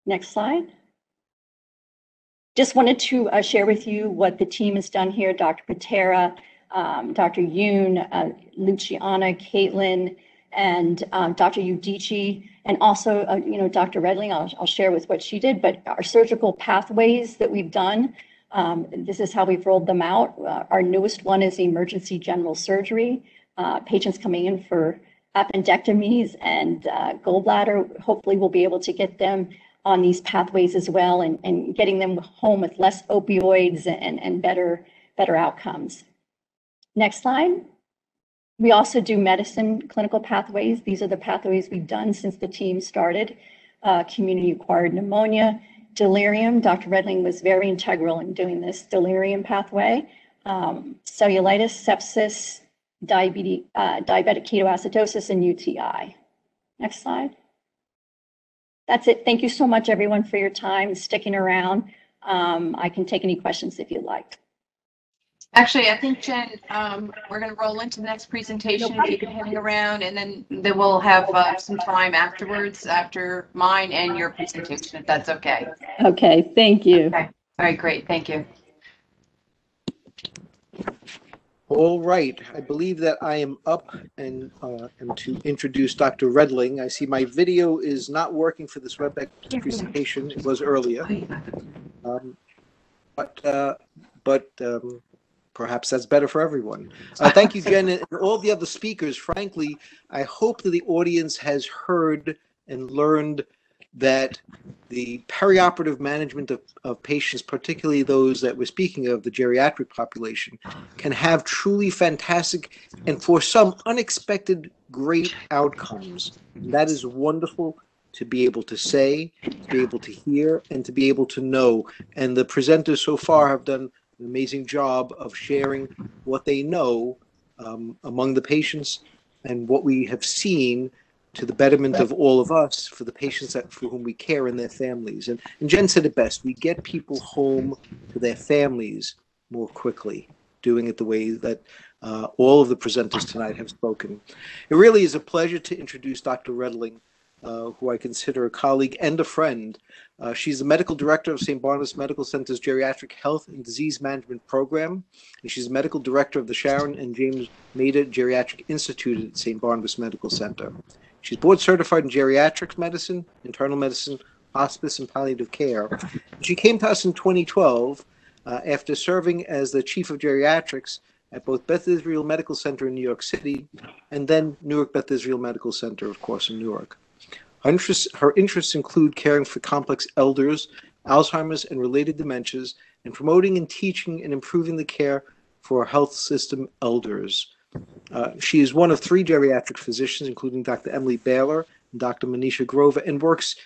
Next slide. Just wanted to share with you what the team has done here. Dr. Pitera, Dr. Yoon, Luciana, Caitlin, and Dr. Yodice, and also, Dr. Redling, I'll share with what she did, but our surgical pathways that we've done, this is how we've rolled them out. Our newest one is emergency general surgery. Patients coming in for appendectomies and gallbladder, hopefully we'll be able to get them on these pathways as well, and getting them home with less opioids and better outcomes. Next slide. We also do medicine clinical pathways. These are the pathways we've done since the team started. Community-acquired pneumonia, delirium. Dr. Redling was very integral in doing this delirium pathway. Cellulitis, sepsis, diabetic ketoacidosis, and UTI. Next slide. That's it. Thank you so much, everyone, for your time and sticking around. I can take any questions if you'd like. Actually, I think, Jen, we're going to roll into the next presentation if you can hang around, and then we'll have some time afterwards, after mine and your presentation, if that's okay. Okay, thank you. Okay. All right, great. Thank you. All right, I believe that I am up and to introduce Dr. Redling. I see my video is not working for this WebEx presentation. It was earlier, but perhaps that's better for everyone. Thank you, Jen, and all the other speakers. Frankly, I hope that the audience has heard and learned that the perioperative management of patients, particularly those that we're speaking of, the geriatric population, can have truly fantastic and for some unexpected great outcomes. And that is wonderful to be able to say, to be able to hear, and to be able to know. And the presenters so far have done an amazing job of sharing what they know among the patients and what we have seen to the betterment of all of us, for the patients for whom we care and their families. And Jen said it best, we get people home to their families more quickly, doing it the way that all of the presenters tonight have spoken. It really is a pleasure to introduce Dr. Redling, who I consider a colleague and a friend. She's the medical director of St. Barnabas Medical Center's Geriatric Health and Disease Management Program, and she's medical director of the Sharon and James Maida Geriatric Institute at St. Barnabas Medical Center. She's board certified in geriatrics medicine, internal medicine, hospice, and palliative care. She came to us in 2012 after serving as the chief of geriatrics at both Beth Israel Medical Center in New York City and then Newark Beth Israel Medical Center, of course, in Newark. Her interests include caring for complex elders, Alzheimer's and related dementias, and promoting and teaching and improving the care for health system elders. She is one of 3 geriatric physicians, including Dr. Emily Baylor and Dr. Manisha Grover, and works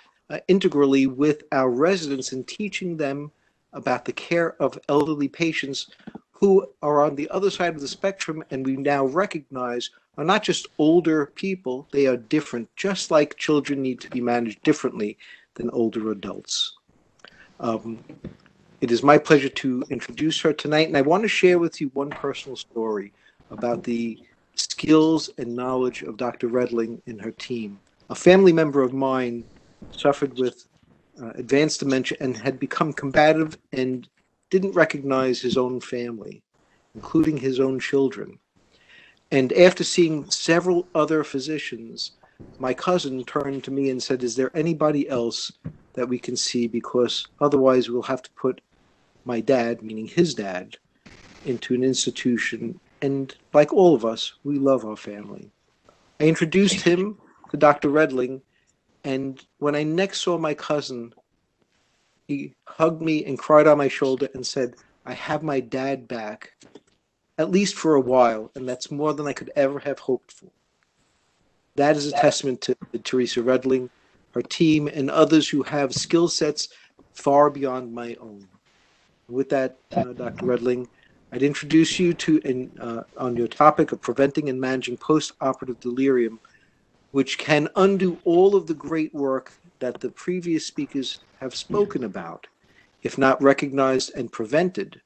integrally with our residents in teaching them about the care of elderly patients who are on the other side of the spectrum, and we now recognize are not just older people, they are different, just like children need to be managed differently than older adults. It is my pleasure to introduce her tonight, and I want to share with you one personal story about the skills and knowledge of Dr. Redling and her team. A family member of mine suffered with advanced dementia and had become combative and didn't recognize his own family, including his own children. And after seeing several other physicians, my cousin turned to me and said, "Is there anybody else that we can see? Because otherwise we'll have to put my dad," meaning his dad, "into an institution." And like all of us, we love our family. I introduced him to Dr. Redling, and when I next saw my cousin, he hugged me and cried on my shoulder and said, "I have my dad back, at least for a while, and that's more than I could ever have hoped for." That is a testament to Theresa Redling, her team, and others who have skill sets far beyond my own. With that, Dr. Redling, I'd introduce you to, on your topic of preventing and managing post-operative delirium, which can undo all of the great work that the previous speakers have spoken about, if not recognized and prevented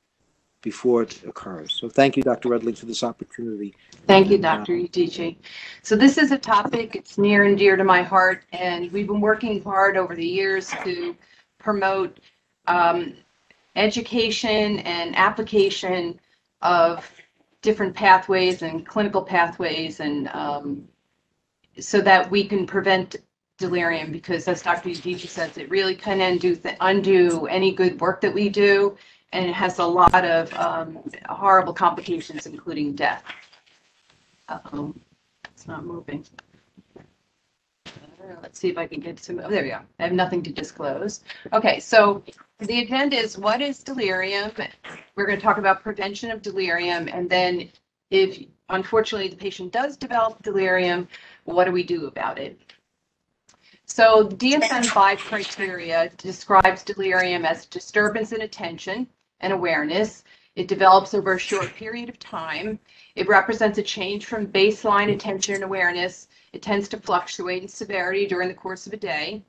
before it occurs. So thank you, Dr. Redling, for this opportunity. Thank you, Dr. Yodice. So this is a topic, it's near and dear to my heart, and we've been working hard over the years to promote education and application of different pathways and clinical pathways, and so that we can prevent delirium, because as Dr. Yodice says, it really can undo any good work that we do, and it has a lot of horrible complications, including death. It's not moving. Let's see if I can get some. Oh, there we go. I have nothing to disclose. Okay, so the agenda is, what is delirium? We're going to talk about prevention of delirium, and then if unfortunately the patient does develop delirium, what do we do about it? So DSM-5 criteria describes delirium as disturbance in attention and awareness. It develops over a short period of time. It represents a change from baseline attention and awareness. It tends to fluctuate in severity during the course of a day.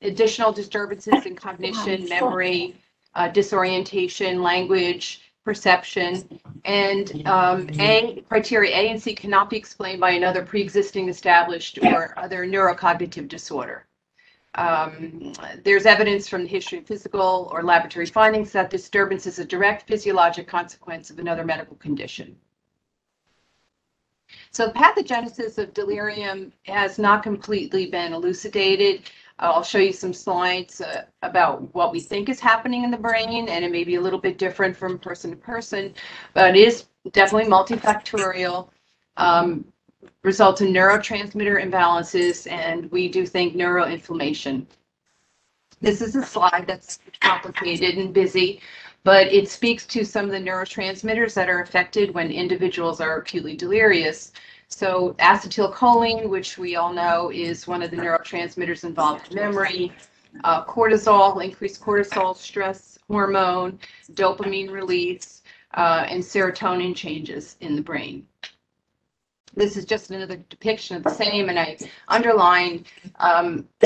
Additional disturbances in cognition, memory, disorientation, language, perception, and criteria A and C cannot be explained by another pre-existing established or other neurocognitive disorder. There's evidence from the history of physical or laboratory findings that disturbance is a direct physiologic consequence of another medical condition. So the pathogenesis of delirium has not completely been elucidated. I'll show you some slides about what we think is happening in the brain, and it may be a little bit different from person to person, but it is definitely multifactorial, results in neurotransmitter imbalances, and we do think neuroinflammation. This is a slide that's complicated and busy, but it speaks to some of the neurotransmitters that are affected when individuals are acutely delirious. So acetylcholine, which we all know is one of the neurotransmitters involved in memory, cortisol, increased cortisol, stress hormone, dopamine release, and serotonin changes in the brain. This is just another depiction of the same, and I underlined,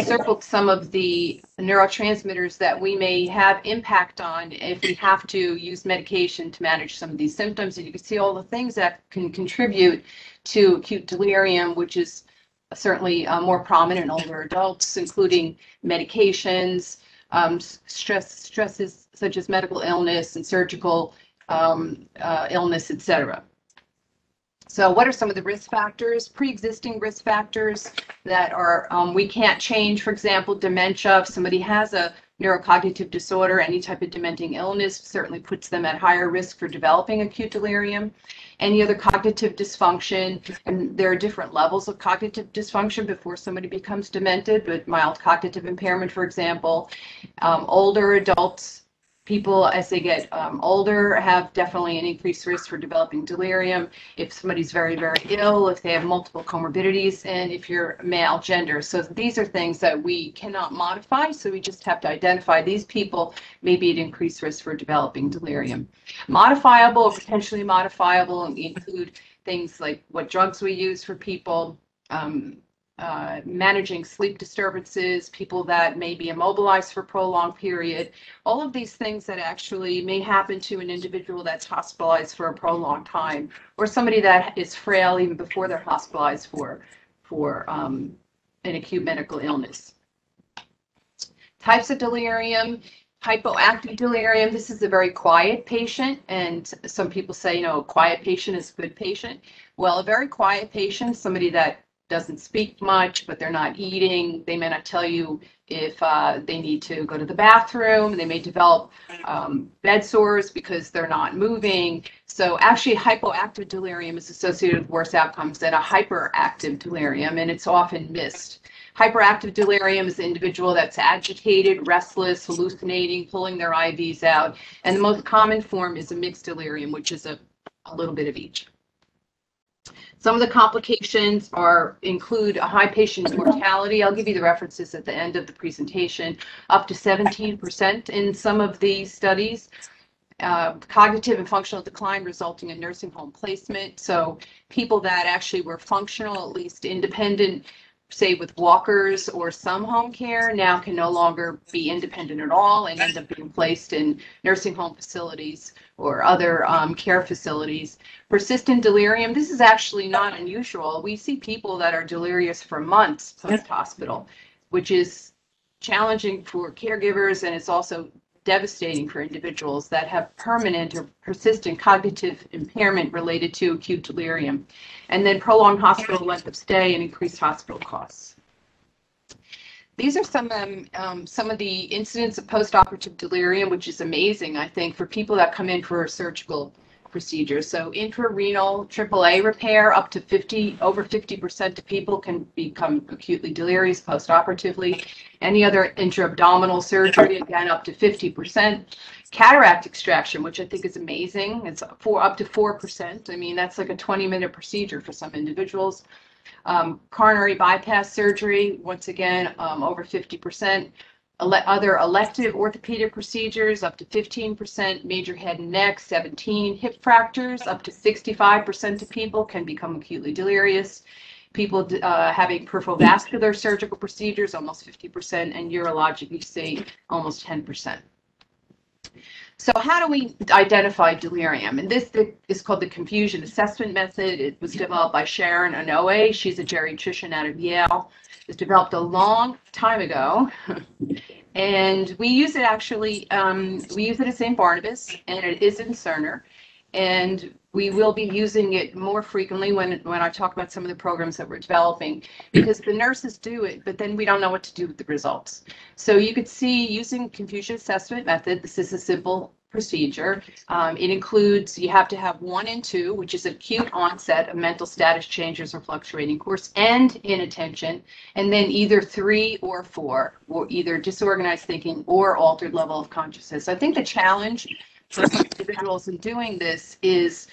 circled some of the neurotransmitters that we may have impact on if we have to use medication to manage some of these symptoms. And you can see all the things that can contribute to acute delirium, which is certainly more prominent in older adults, including medications, stresses such as medical illness and surgical illness, etc. So what are some of the risk factors, pre-existing risk factors that are we can't change? For example, dementia. If somebody has a neurocognitive disorder, any type of dementing illness certainly puts them at higher risk for developing acute delirium. Any other cognitive dysfunction, and there are different levels of cognitive dysfunction before somebody becomes demented, but mild cognitive impairment, for example. Older adults People, as they get older, have definitely an increased risk for developing delirium. If somebody's very, very ill, if they have multiple comorbidities, and if you're male gender. So these are things that we cannot modify, so we just have to identify these people may be at increased risk for developing delirium. Modifiable or potentially modifiable include things like what drugs we use for people, managing sleep disturbances, people that may be immobilized for a prolonged period, all of these things that actually may happen to an individual that's hospitalized for a prolonged time, or somebody that is frail even before they're hospitalized for an acute medical illness. Types of delirium. Hypoactive delirium, this is a very quiet patient, and some people say, a quiet patient is a good patient. Well, a very quiet patient, somebody that doesn't speak much, but they're not eating, they may not tell you if they need to go to the bathroom, they may develop bed sores because they're not moving. So actually hypoactive delirium is associated with worse outcomes than a hyperactive delirium, and it's often missed. Hyperactive delirium is the individual that's agitated, restless, hallucinating, pulling their IVs out. And the most common form is a mixed delirium, which is a little bit of each. Some of the complications include a high patient mortality. I'll give you the references at the end of the presentation, up to 17% in some of these studies. Cognitive and functional decline resulting in nursing home placement. So people that actually were functional, at least independent, say with walkers or some home care, now can no longer be independent at all and end up being placed in nursing home facilities or other care facilities. Persistent delirium, this is actually not unusual. We see people that are delirious for months post-hospital, which is challenging for caregivers, and it's also devastating for individuals that have permanent or persistent cognitive impairment related to acute delirium. And then prolonged hospital length of stay and increased hospital costs. These are some of the incidents of post-operative delirium, which is amazing, I think, for people that come in for a surgical procedure. So intrarenal AAA repair, up to over 50% of people can become acutely delirious post-operatively. Any other intra-abdominal surgery, again, up to 50%. Cataract extraction, which I think is amazing. It's up to 4%. I mean, that's like a 20-minute procedure for some individuals. Coronary bypass surgery, once again, over 50%. Other elective orthopedic procedures, up to 15%. Major head and neck, 17%. Hip fractures, up to 65% of people can become acutely delirious. People having peripheral vascular surgical procedures, almost 50%, and urologic, you see almost 10%. So how do we identify delirium? And this is called the confusion assessment method. It was developed by Sharon Anoa'i. She's a geriatrician out of Yale. It was developed a long time ago. And we use it actually, we use it at St. Barnabas, and it is in Cerner. And we will be using it more frequently when I talk about some of the programs that we're developing, because the nurses do it, but then we don't know what to do with the results. So you could see using confusion assessment method, this is a simple procedure. It includes, you have to have 1 and 2, which is acute onset of mental status changes or fluctuating course and inattention, and then either 3 or 4, or either disorganized thinking or altered level of consciousness. I think the challenge for some individuals in doing this is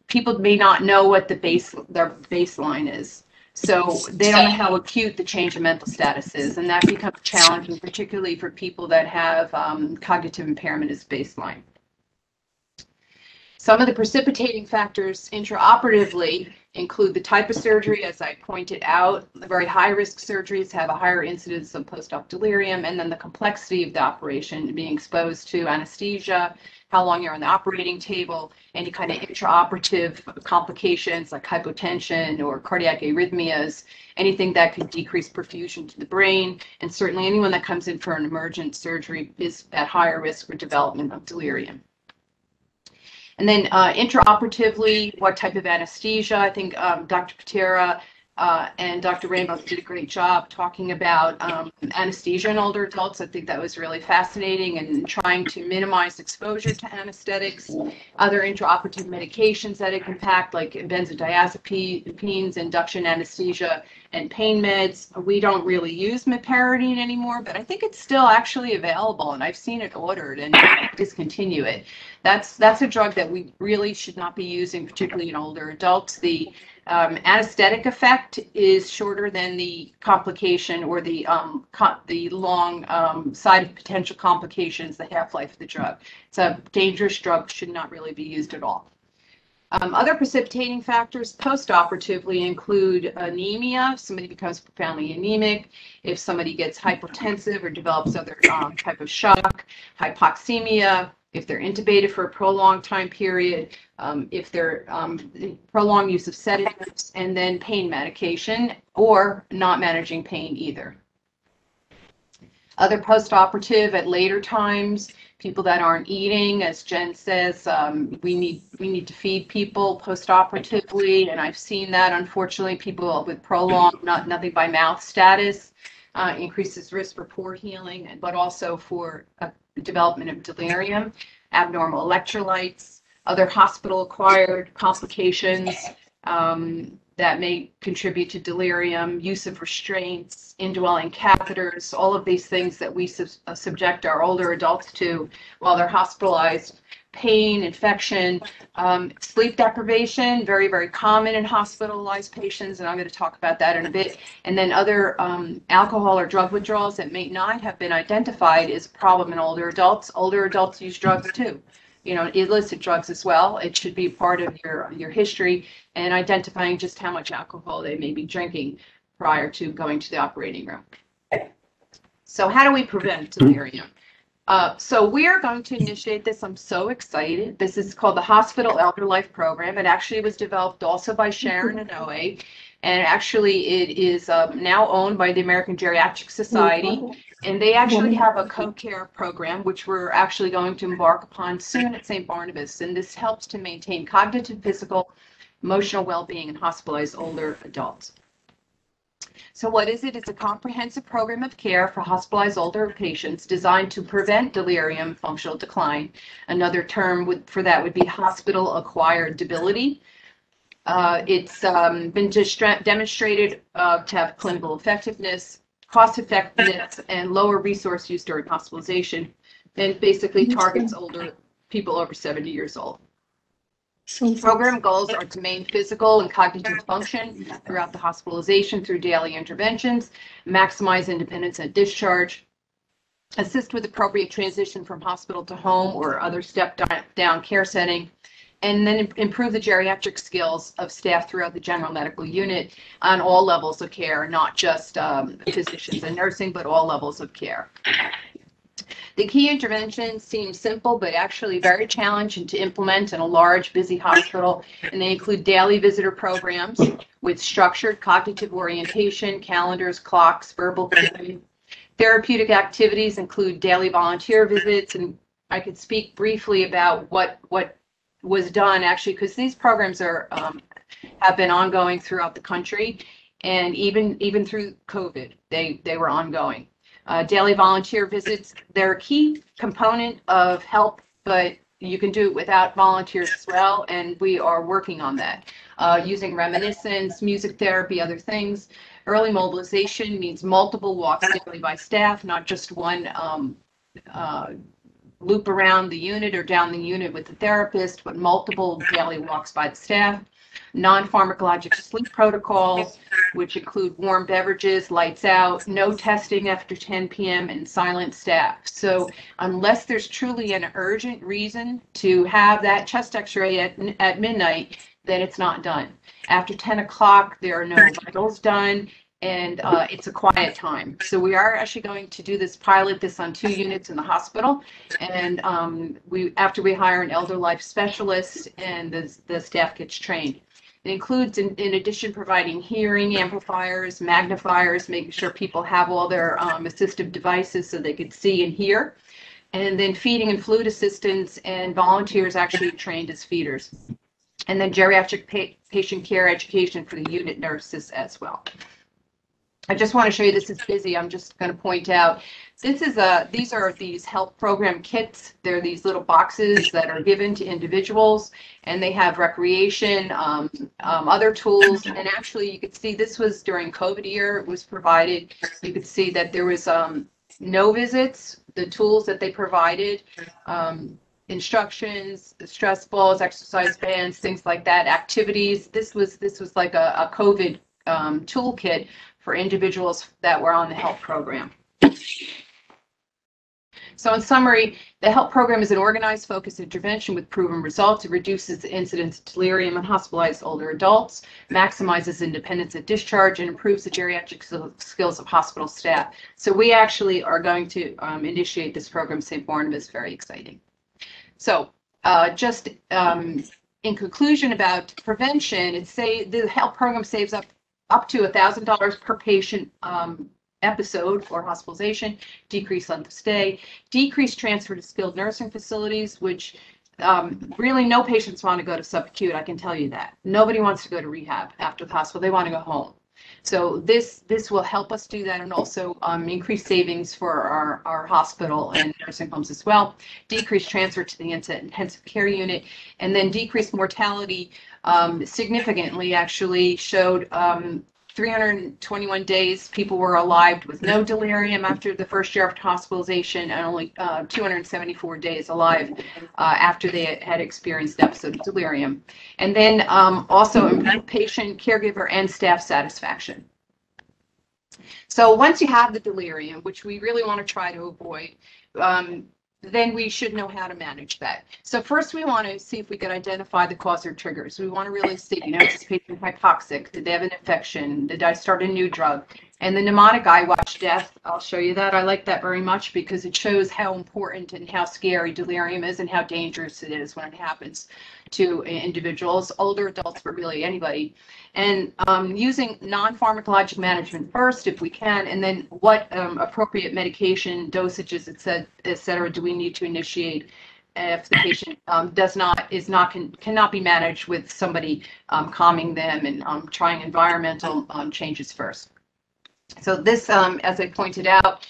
people may not know what their baseline is. So they don't know how acute the change in mental status is, and that becomes challenging, particularly for people that have cognitive impairment as baseline. Some of the precipitating factors intraoperatively include the type of surgery, as I pointed out. The very high-risk surgeries have a higher incidence of post-op delirium, and then the complexity of the operation, being exposed to anesthesia, how long you're on the operating table, any kind of intraoperative complications like hypotension or cardiac arrhythmias, anything that could decrease perfusion to the brain, and certainly anyone that comes in for an emergent surgery is at higher risk for development of delirium. And then intraoperatively, what type of anesthesia? I think Dr. Pitera And Dr. Ramos did a great job talking about anesthesia in older adults. I think that was really fascinating, and trying to minimize exposure to anesthetics, other intraoperative medications that it can impact, like benzodiazepines, induction anesthesia, and pain meds. We don't really use meperidine anymore, but I think it's still actually available, and I've seen it ordered, and discontinue it. That's a drug that we really should not be using, particularly in older adults. The anesthetic effect is shorter than the complication, or the long side of potential complications, the half-life of the drug. It's a dangerous drug, should not really be used at all. Other precipitating factors post-operatively include anemia. If somebody becomes profoundly anemic, if somebody gets hypertensive or develops other type of shock, hypoxemia, if they're intubated for a prolonged time period, if they're prolonged use of sedatives, and then pain medication, or not managing pain either. Other post-operative at later times, people that aren't eating, as Jen says, we need to feed people post-operatively, and I've seen that, unfortunately. People with prolonged nothing by mouth status increases risk for poor healing, but also for development of delirium, abnormal electrolytes, other hospital-acquired complications that may contribute to delirium, use of restraints, indwelling catheters, all of these things that we subject our older adults to while they're hospitalized. Pain, infection, sleep deprivation, very, very common in hospitalized patients, and I'm going to talk about that in a bit. And then other alcohol or drug withdrawals that may not have been identified is a problem in older adults. Older adults use drugs too, illicit drugs as well. It should be part of your history, and identifying just how much alcohol they may be drinking prior to going to the operating room. So how do we prevent delirium? So we are going to initiate this. I'm so excited. This is called the Hospital Elder Life Program. It actually was developed also by Sharon and OA, and actually it is now owned by the American Geriatric Society, and they actually have a co-care program, which we're actually going to embark upon soon at St. Barnabas, and this helps to maintain cognitive, physical, emotional well-being in hospitalized older adults. So what is it? It's a comprehensive program of care for hospitalized older patients designed to prevent delirium, functional decline. Another term for that would be hospital-acquired debility. It's been demonstrated to have clinical effectiveness, cost effectiveness, and lower resource use during hospitalization, and basically targets older people over 70 years old. Program goals are to maintain physical and cognitive function throughout the hospitalization through daily interventions, maximize independence at discharge, assist with appropriate transition from hospital to home or other step-down care setting, and then improve the geriatric skills of staff throughout the general medical unit on all levels of care, not just physicians and nursing, but all levels of care. The key interventions seem simple, but actually very challenging to implement in a large, busy hospital, and they include daily visitor programs with structured cognitive orientation, calendars, clocks, verbal cueing. Therapeutic activities include daily volunteer visits, and I could speak briefly about what was done, actually, because these programs have been ongoing throughout the country, and even through COVID, they were ongoing. Daily volunteer visits, they're a key component of help, but you can do it without volunteers as well, and we are working on that. Using reminiscence, music therapy, other things. Early mobilization means multiple walks daily by staff, not just one loop around the unit or down the unit with the therapist, but multiple daily walks by the staff. Non-pharmacologic sleep protocols, which include warm beverages, lights out, no testing after 10 p.m., and silent staff. So unless there's truly an urgent reason to have that chest x-ray at midnight, then it's not done. After 10 o'clock, there are no vitals done, and it's a quiet time. So we are actually going to do this pilot on 2 units in the hospital, and after we hire an elder life specialist and the staff gets trained. It includes, in addition, providing hearing amplifiers, magnifiers, making sure people have all their assistive devices so they could see and hear, and then feeding and fluid assistants and volunteers actually trained as feeders. and then geriatric patient care education for the unit nurses as well. I just want to show you, this is busy. I'm just going to point out, these are these health program kits. They're these little boxes that are given to individuals, and they have recreation, other tools. And actually, you could see this was during COVID year. It was provided. You could see that there was no visits. The tools that they provided, instructions, stress balls, exercise bands, things like that, activities. This was like a COVID toolkit for individuals that were on the HELP program. So in summary, the HELP program is an organized, focused intervention with proven results. It reduces the incidence of delirium in hospitalized older adults, maximizes independence at discharge, and improves the geriatric skills of hospital staff. So we actually are going to initiate this program, St. Barnabas. Very exciting. So just in conclusion about prevention, the HELP program saves up to $1,000 per patient episode for hospitalization, decreased length of stay, decreased transfer to skilled nursing facilities, which really no patients want to go to subacute, I can tell you that. Nobody wants to go to rehab after the hospital, they want to go home. So this will help us do that, and also increase savings for our hospital and nursing homes as well. Decreased transfer to the intensive care unit, and then decreased mortality significantly. Actually showed 321 days people were alive with no delirium after the first year of hospitalization, and only 274 days alive after they had experienced episode of delirium. And then also improved patient, caregiver, and staff satisfaction. So once you have the delirium, which we really want to try to avoid, then we should know how to manage that. So first we want to see if we can identify the cause or triggers. We want to really see, is this patient hypoxic? Did they have an infection? Did I start a new drug? And the mnemonic I watch death, I'll show you that. I like that very much because it shows how important and how scary delirium is and how dangerous it is when it happens to individuals, older adults, but really anybody. And using non-pharmacologic management first, if we can, and then what appropriate medication dosages, et cetera, do we need to initiate if the patient cannot be managed with somebody calming them, and trying environmental changes first. So this, as I pointed out,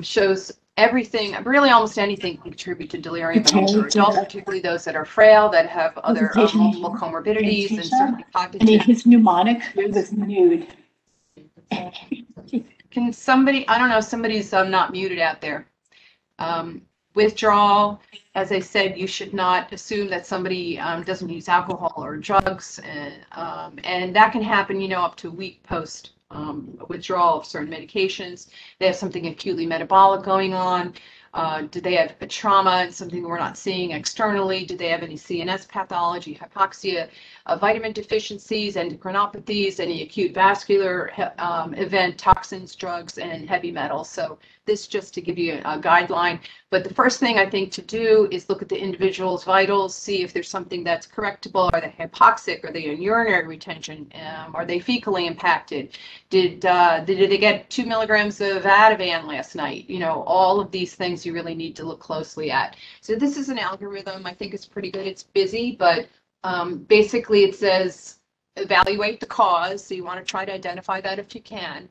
shows everything, really almost anything can contribute to delirium in older adults, particularly those that are frail, that have other multiple comorbidities, and certainly cognitive. And his mnemonic was nude. Can somebody, I don't know, somebody's not muted out there. Withdrawal, as I said, you should not assume that somebody doesn't use alcohol or drugs, and that can happen, up to a week post withdrawal of certain medications. They have something acutely metabolic going on. Do they have a trauma and something we're not seeing externally? Do they have any CNS pathology, hypoxia, vitamin deficiencies, endocrinopathies, any acute vascular event, toxins, drugs, and heavy metals? So this just to give you a guideline. But the first thing I think to do is look at the individual's vitals, see if there's something that's correctable. Are they hypoxic? Are they in urinary retention? Are they fecally impacted? Did they get 2 milligrams of Ativan last night? All of these things you really need to look closely at. So this is an algorithm. I think it's pretty good. It's busy, but basically it says evaluate the cause. So you want to try to identify that if you can.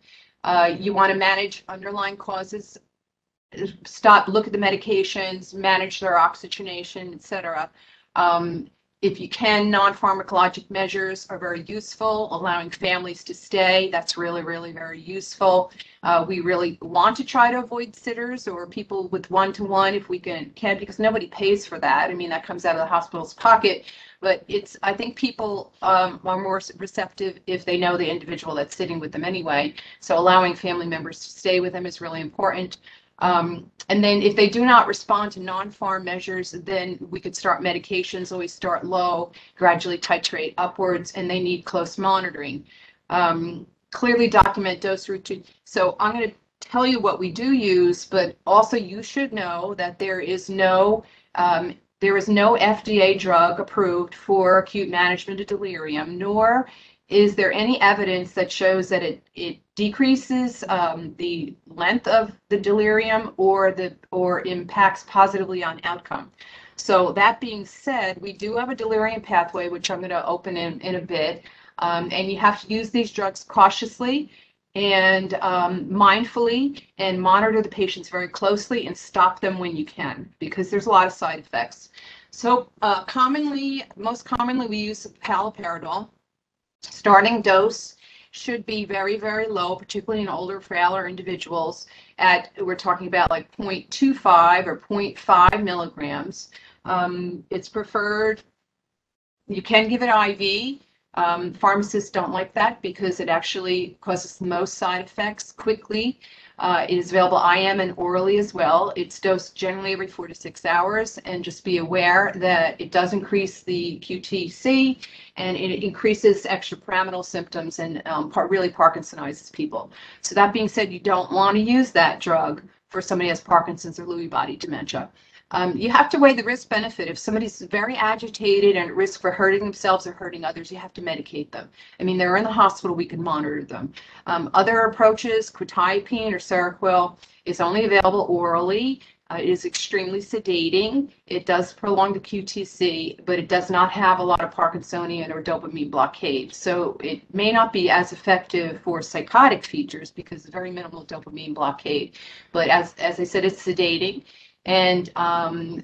You want to manage underlying causes, look at the medications, manage their oxygenation, etc. If you can, non-pharmacologic measures are very useful. Allowing families to stay, that's really, really very useful. We really want to try to avoid sitters or people with one-to-one if we can, because nobody pays for that. I mean, that comes out of the hospital's pocket. But I think people are more receptive if they know the individual that's sitting with them anyway. So allowing family members to stay with them is really important. And then if they do not respond to non-pharm measures, then we could start medications. Always start low, gradually titrate upwards, and they need close monitoring. Clearly document dose routine. So I'm going to tell you what we do use, but also you should know that there is no FDA drug approved for acute management of delirium, nor is there any evidence that shows that it decreases the length of the delirium or impacts positively on outcome. So that being said, we do have a delirium pathway, which I'm going to open in a bit. And you have to use these drugs cautiously and mindfully, and monitor the patients very closely and stop them when you can, because there's a lot of side effects. So most commonly we use haloperidol. Starting dose should be very, very low, particularly in older, frailer individuals. We're talking about like 0.25 or 0.5 milligrams. It's preferred. You can give it IV. Pharmacists don't like that because it actually causes the most side effects quickly. It is available IM and orally as well. It's dosed generally every 4 to 6 hours, and just be aware that it does increase the QTC and it increases extrapyramidal symptoms and really Parkinsonizes people. So that being said, you don't want to use that drug for somebody who has Parkinson's or Lewy body dementia. You have to weigh the risk benefit. If somebody's very agitated and at risk for hurting themselves or hurting others, you have to medicate them. I mean, they're in the hospital, we can monitor them. Other approaches, quetiapine or Seroquel, is only available orally. It is extremely sedating. It does prolong the QTC, but it does not have a lot of Parkinsonian or dopamine blockade. So it may not be as effective for psychotic features because it's very minimal dopamine blockade. But as I said, it's sedating. And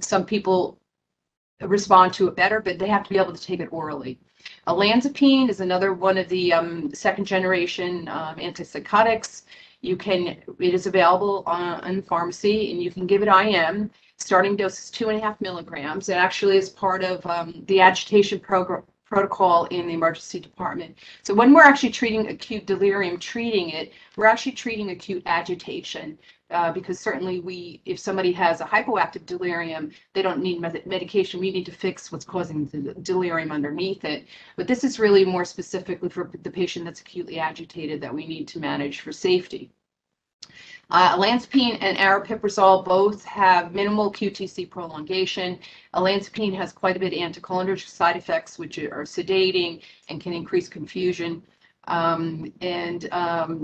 some people respond to it better, but they have to be able to take it orally. Olanzapine is another one of the second generation antipsychotics. It is available in pharmacy, and you can give it IM. Starting dose is 2.5 milligrams. It actually is part of the agitation protocol in the emergency department. So when we're actually treating acute delirium, we're actually treating acute agitation. Because certainly if somebody has a hypoactive delirium, they don't need medication. We need to fix what's causing the delirium underneath it. But this is really more specifically for the patient that's acutely agitated that we need to manage for safety. Olanzapine and aripiprazole both have minimal QTC prolongation. Olanzapine has quite a bit of anticholinergic side effects, which are sedating and can increase confusion.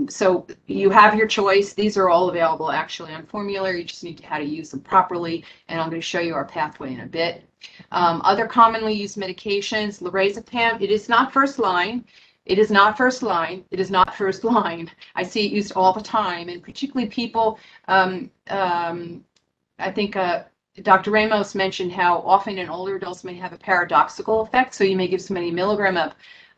So you have your choice. These are all available actually on formulary. You just need to know how to use them properly, and I'm going to show you our pathway in a bit. Other commonly used medications, lorazepam. It is not first line. It is not first line. It is not first line. I see it used all the time, and particularly people, I think Dr. Ramos mentioned how often in older adults may have a paradoxical effect. So you may give somebody a milligram of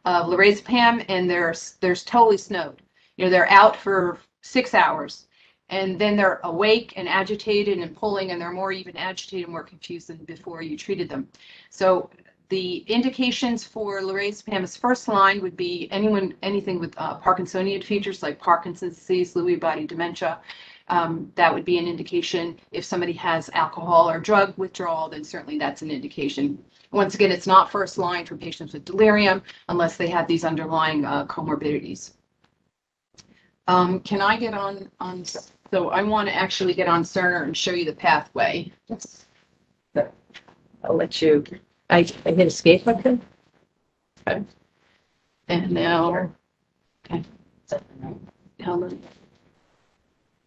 lorazepam and they're totally snowed. They're out for 6 hours, and then they're awake and agitated and pulling, and they're more even agitated and more confused than before you treated them. So the indications for lorazepam as first line would be anything with Parkinsonian features like Parkinson's disease, Lewy body dementia. That would be an indication. If somebody has alcohol or drug withdrawal, then certainly that's an indication. Once again, it's not first line for patients with delirium unless they have these underlying comorbidities. Can I get on? So I want to actually get on Cerner and show you the pathway. Yes. I'll let you. I hit escape, okay? Okay. And now, okay.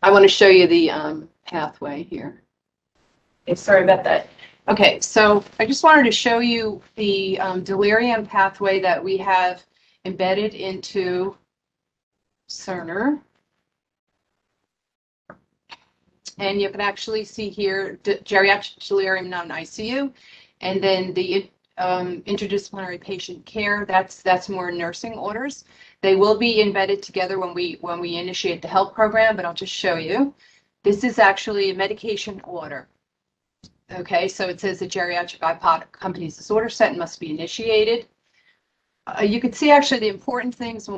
I want to show you the pathway here. Okay, sorry about that. Okay, so I just wanted to show you the delirium pathway that we have embedded into Cerner. And you can actually see here geriatric delirium non-ICU, and then the interdisciplinary patient care. That's more nursing orders. They will be embedded together when we initiate the HELP program, but I'll just show you. This is actually a medication order. Okay, so it says the geriatric accompanies this order set and must be initiated. You can see actually the important things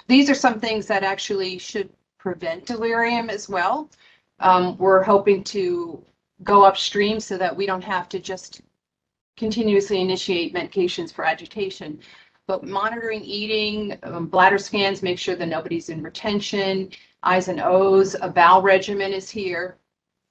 these are some things that actually should prevent delirium as well. We're hoping to go upstream so that we don't have to just continuously initiate medications for agitation. But monitoring eating, bladder scans, make sure that nobody's in retention, I's and O's, a bowel regimen is here,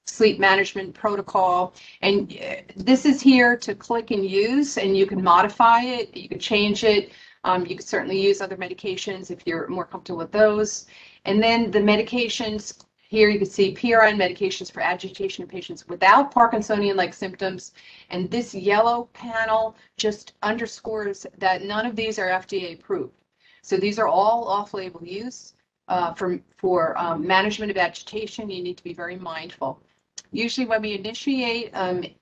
sleep management protocol. And this is here to click and use, and you can modify it, you can change it. You can certainly use other medications if you're more comfortable with those. And then the medications, here you can see PRN medications for agitation in patients without Parkinsonian-like symptoms. And this yellow panel just underscores that none of these are FDA approved. So these are all off-label use for management of agitation. You need to be very mindful. Usually when we initiate an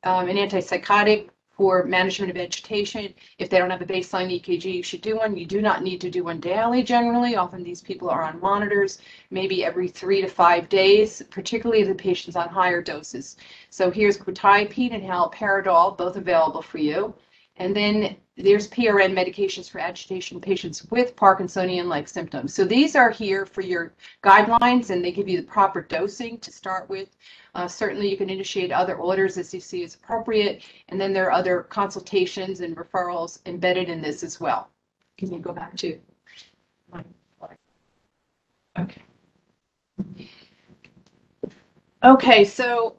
antipsychotic for management of agitation, if they don't have a baseline EKG, you should do one. You do not need to do one daily generally. Often these people are on monitors, maybe every 3 to 5 days, particularly if the patient's on higher doses. So here's quetiapine and haloperidol, both available for you. And then there's PRN medications for agitation in patients with Parkinsonian-like symptoms. So these are here for your guidelines, and they give you the proper dosing to start with. Certainly you can initiate other orders as you see is appropriate, and then there are other consultations and referrals embedded in this as well. Can you go back to my slide? Okay. Okay, so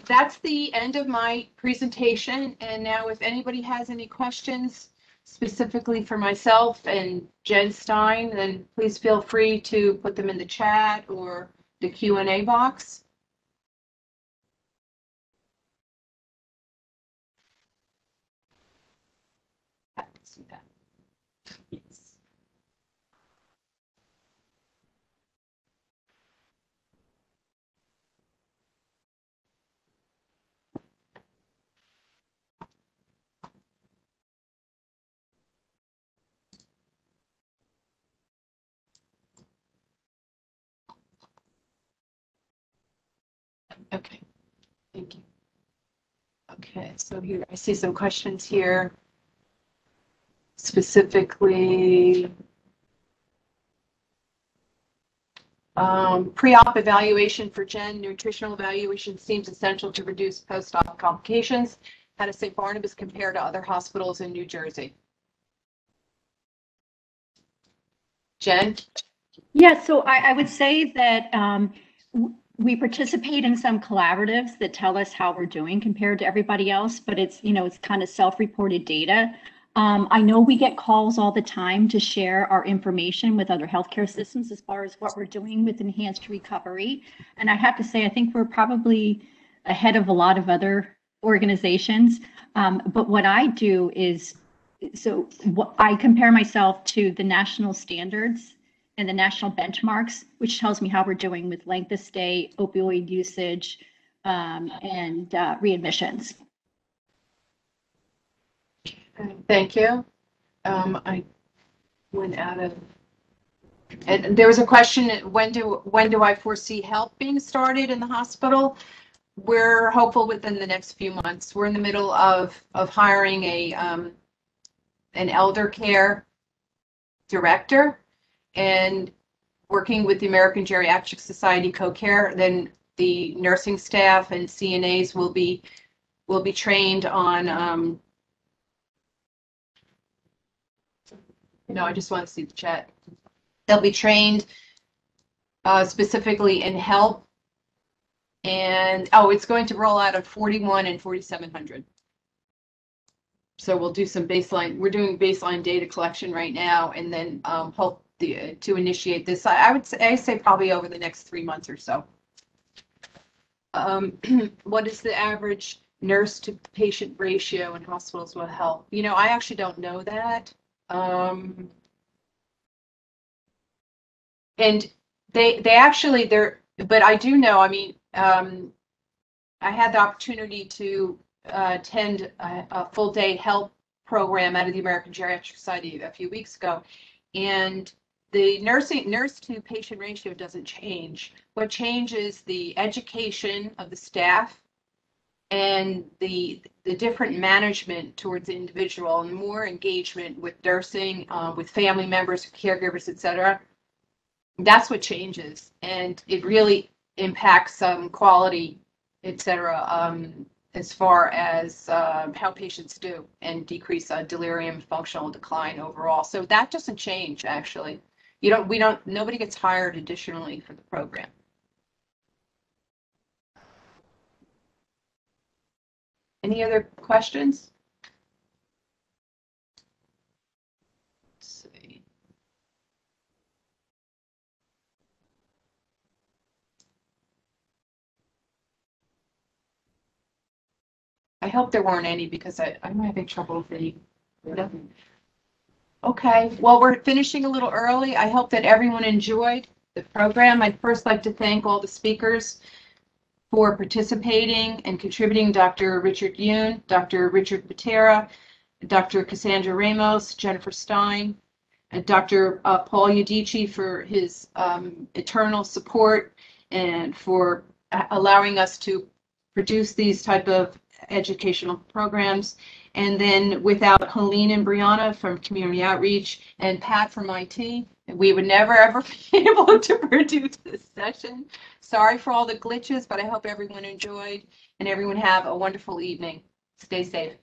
that's the end of my presentation, and now if anybody has any questions specifically for myself and Jen Stein, then please feel free to put them in the chat or the Q&A box. I can see that. Yes. Okay, thank you. Okay, so here I see some questions here. Specifically, pre-op evaluation for Jen, nutritional evaluation seems essential to reduce post-op complications. How does St. Barnabas compare to other hospitals in New Jersey? Jen? Yeah, so I would say that we participate in some collaboratives that tell us how we're doing compared to everybody else, but it's, you know, it's kind of self-reported data. I know we get calls all the time to share our information with other healthcare systems as far as what we're doing with enhanced recovery. And I have to say, I think we're probably ahead of a lot of other organizations. But what I do is, I compare myself to the national standards and the national benchmarks, which tells me how we're doing with length of stay, opioid usage, and readmissions. Thank you. I went out of, and there was a question, when do I foresee help being started in the hospital? We're hopeful within the next few months. We're in the middle of hiring an elder care director and working with the American Geriatric Society co-care. Then the nursing staff and CNAs will be trained on no, I just want to see the chat. They'll be trained specifically in HELP, and it's going to roll out at 41 and 4,700. So we'll do some baseline. We're doing baseline data collection right now, and then hope to initiate this. I say probably over the next 3 months or so. What is the average nurse to patient ratio in hospitals with HELP? You know, I actually don't know that. And they actually, but I do know, I mean, I had the opportunity to attend a full day HELP program out of the American Geriatric Society a few weeks ago. And the nurse to patient ratio doesn't change. What changes is the education of the staff and the different management towards the individual, and more engagement with nursing, with family members, caregivers, etc. That's what changes, and it really impacts quality, etc. As far as how patients do, and decrease delirium, functional decline overall. So that doesn't change actually. Nobody gets hired additionally for the program. Any other questions? Let's see. I hope there weren't any because I'm having trouble reading. Nothing. Okay, well, we're finishing a little early. I hope that everyone enjoyed the program. I'd first like to thank all the speakers for participating and contributing: Dr. Richard Yoon, Dr. Richard Pitera, Dr. Kassandra Ramos, Jennifer Stein, and Dr. Paul Yodice for his eternal support and for allowing us to produce these type of educational programs. And then without Helene and Brianna from Community Outreach and Pat from IT, we would never ever be able to produce this session. Sorry for all the glitches, but I hope everyone enjoyed and everyone have a wonderful evening. Stay safe.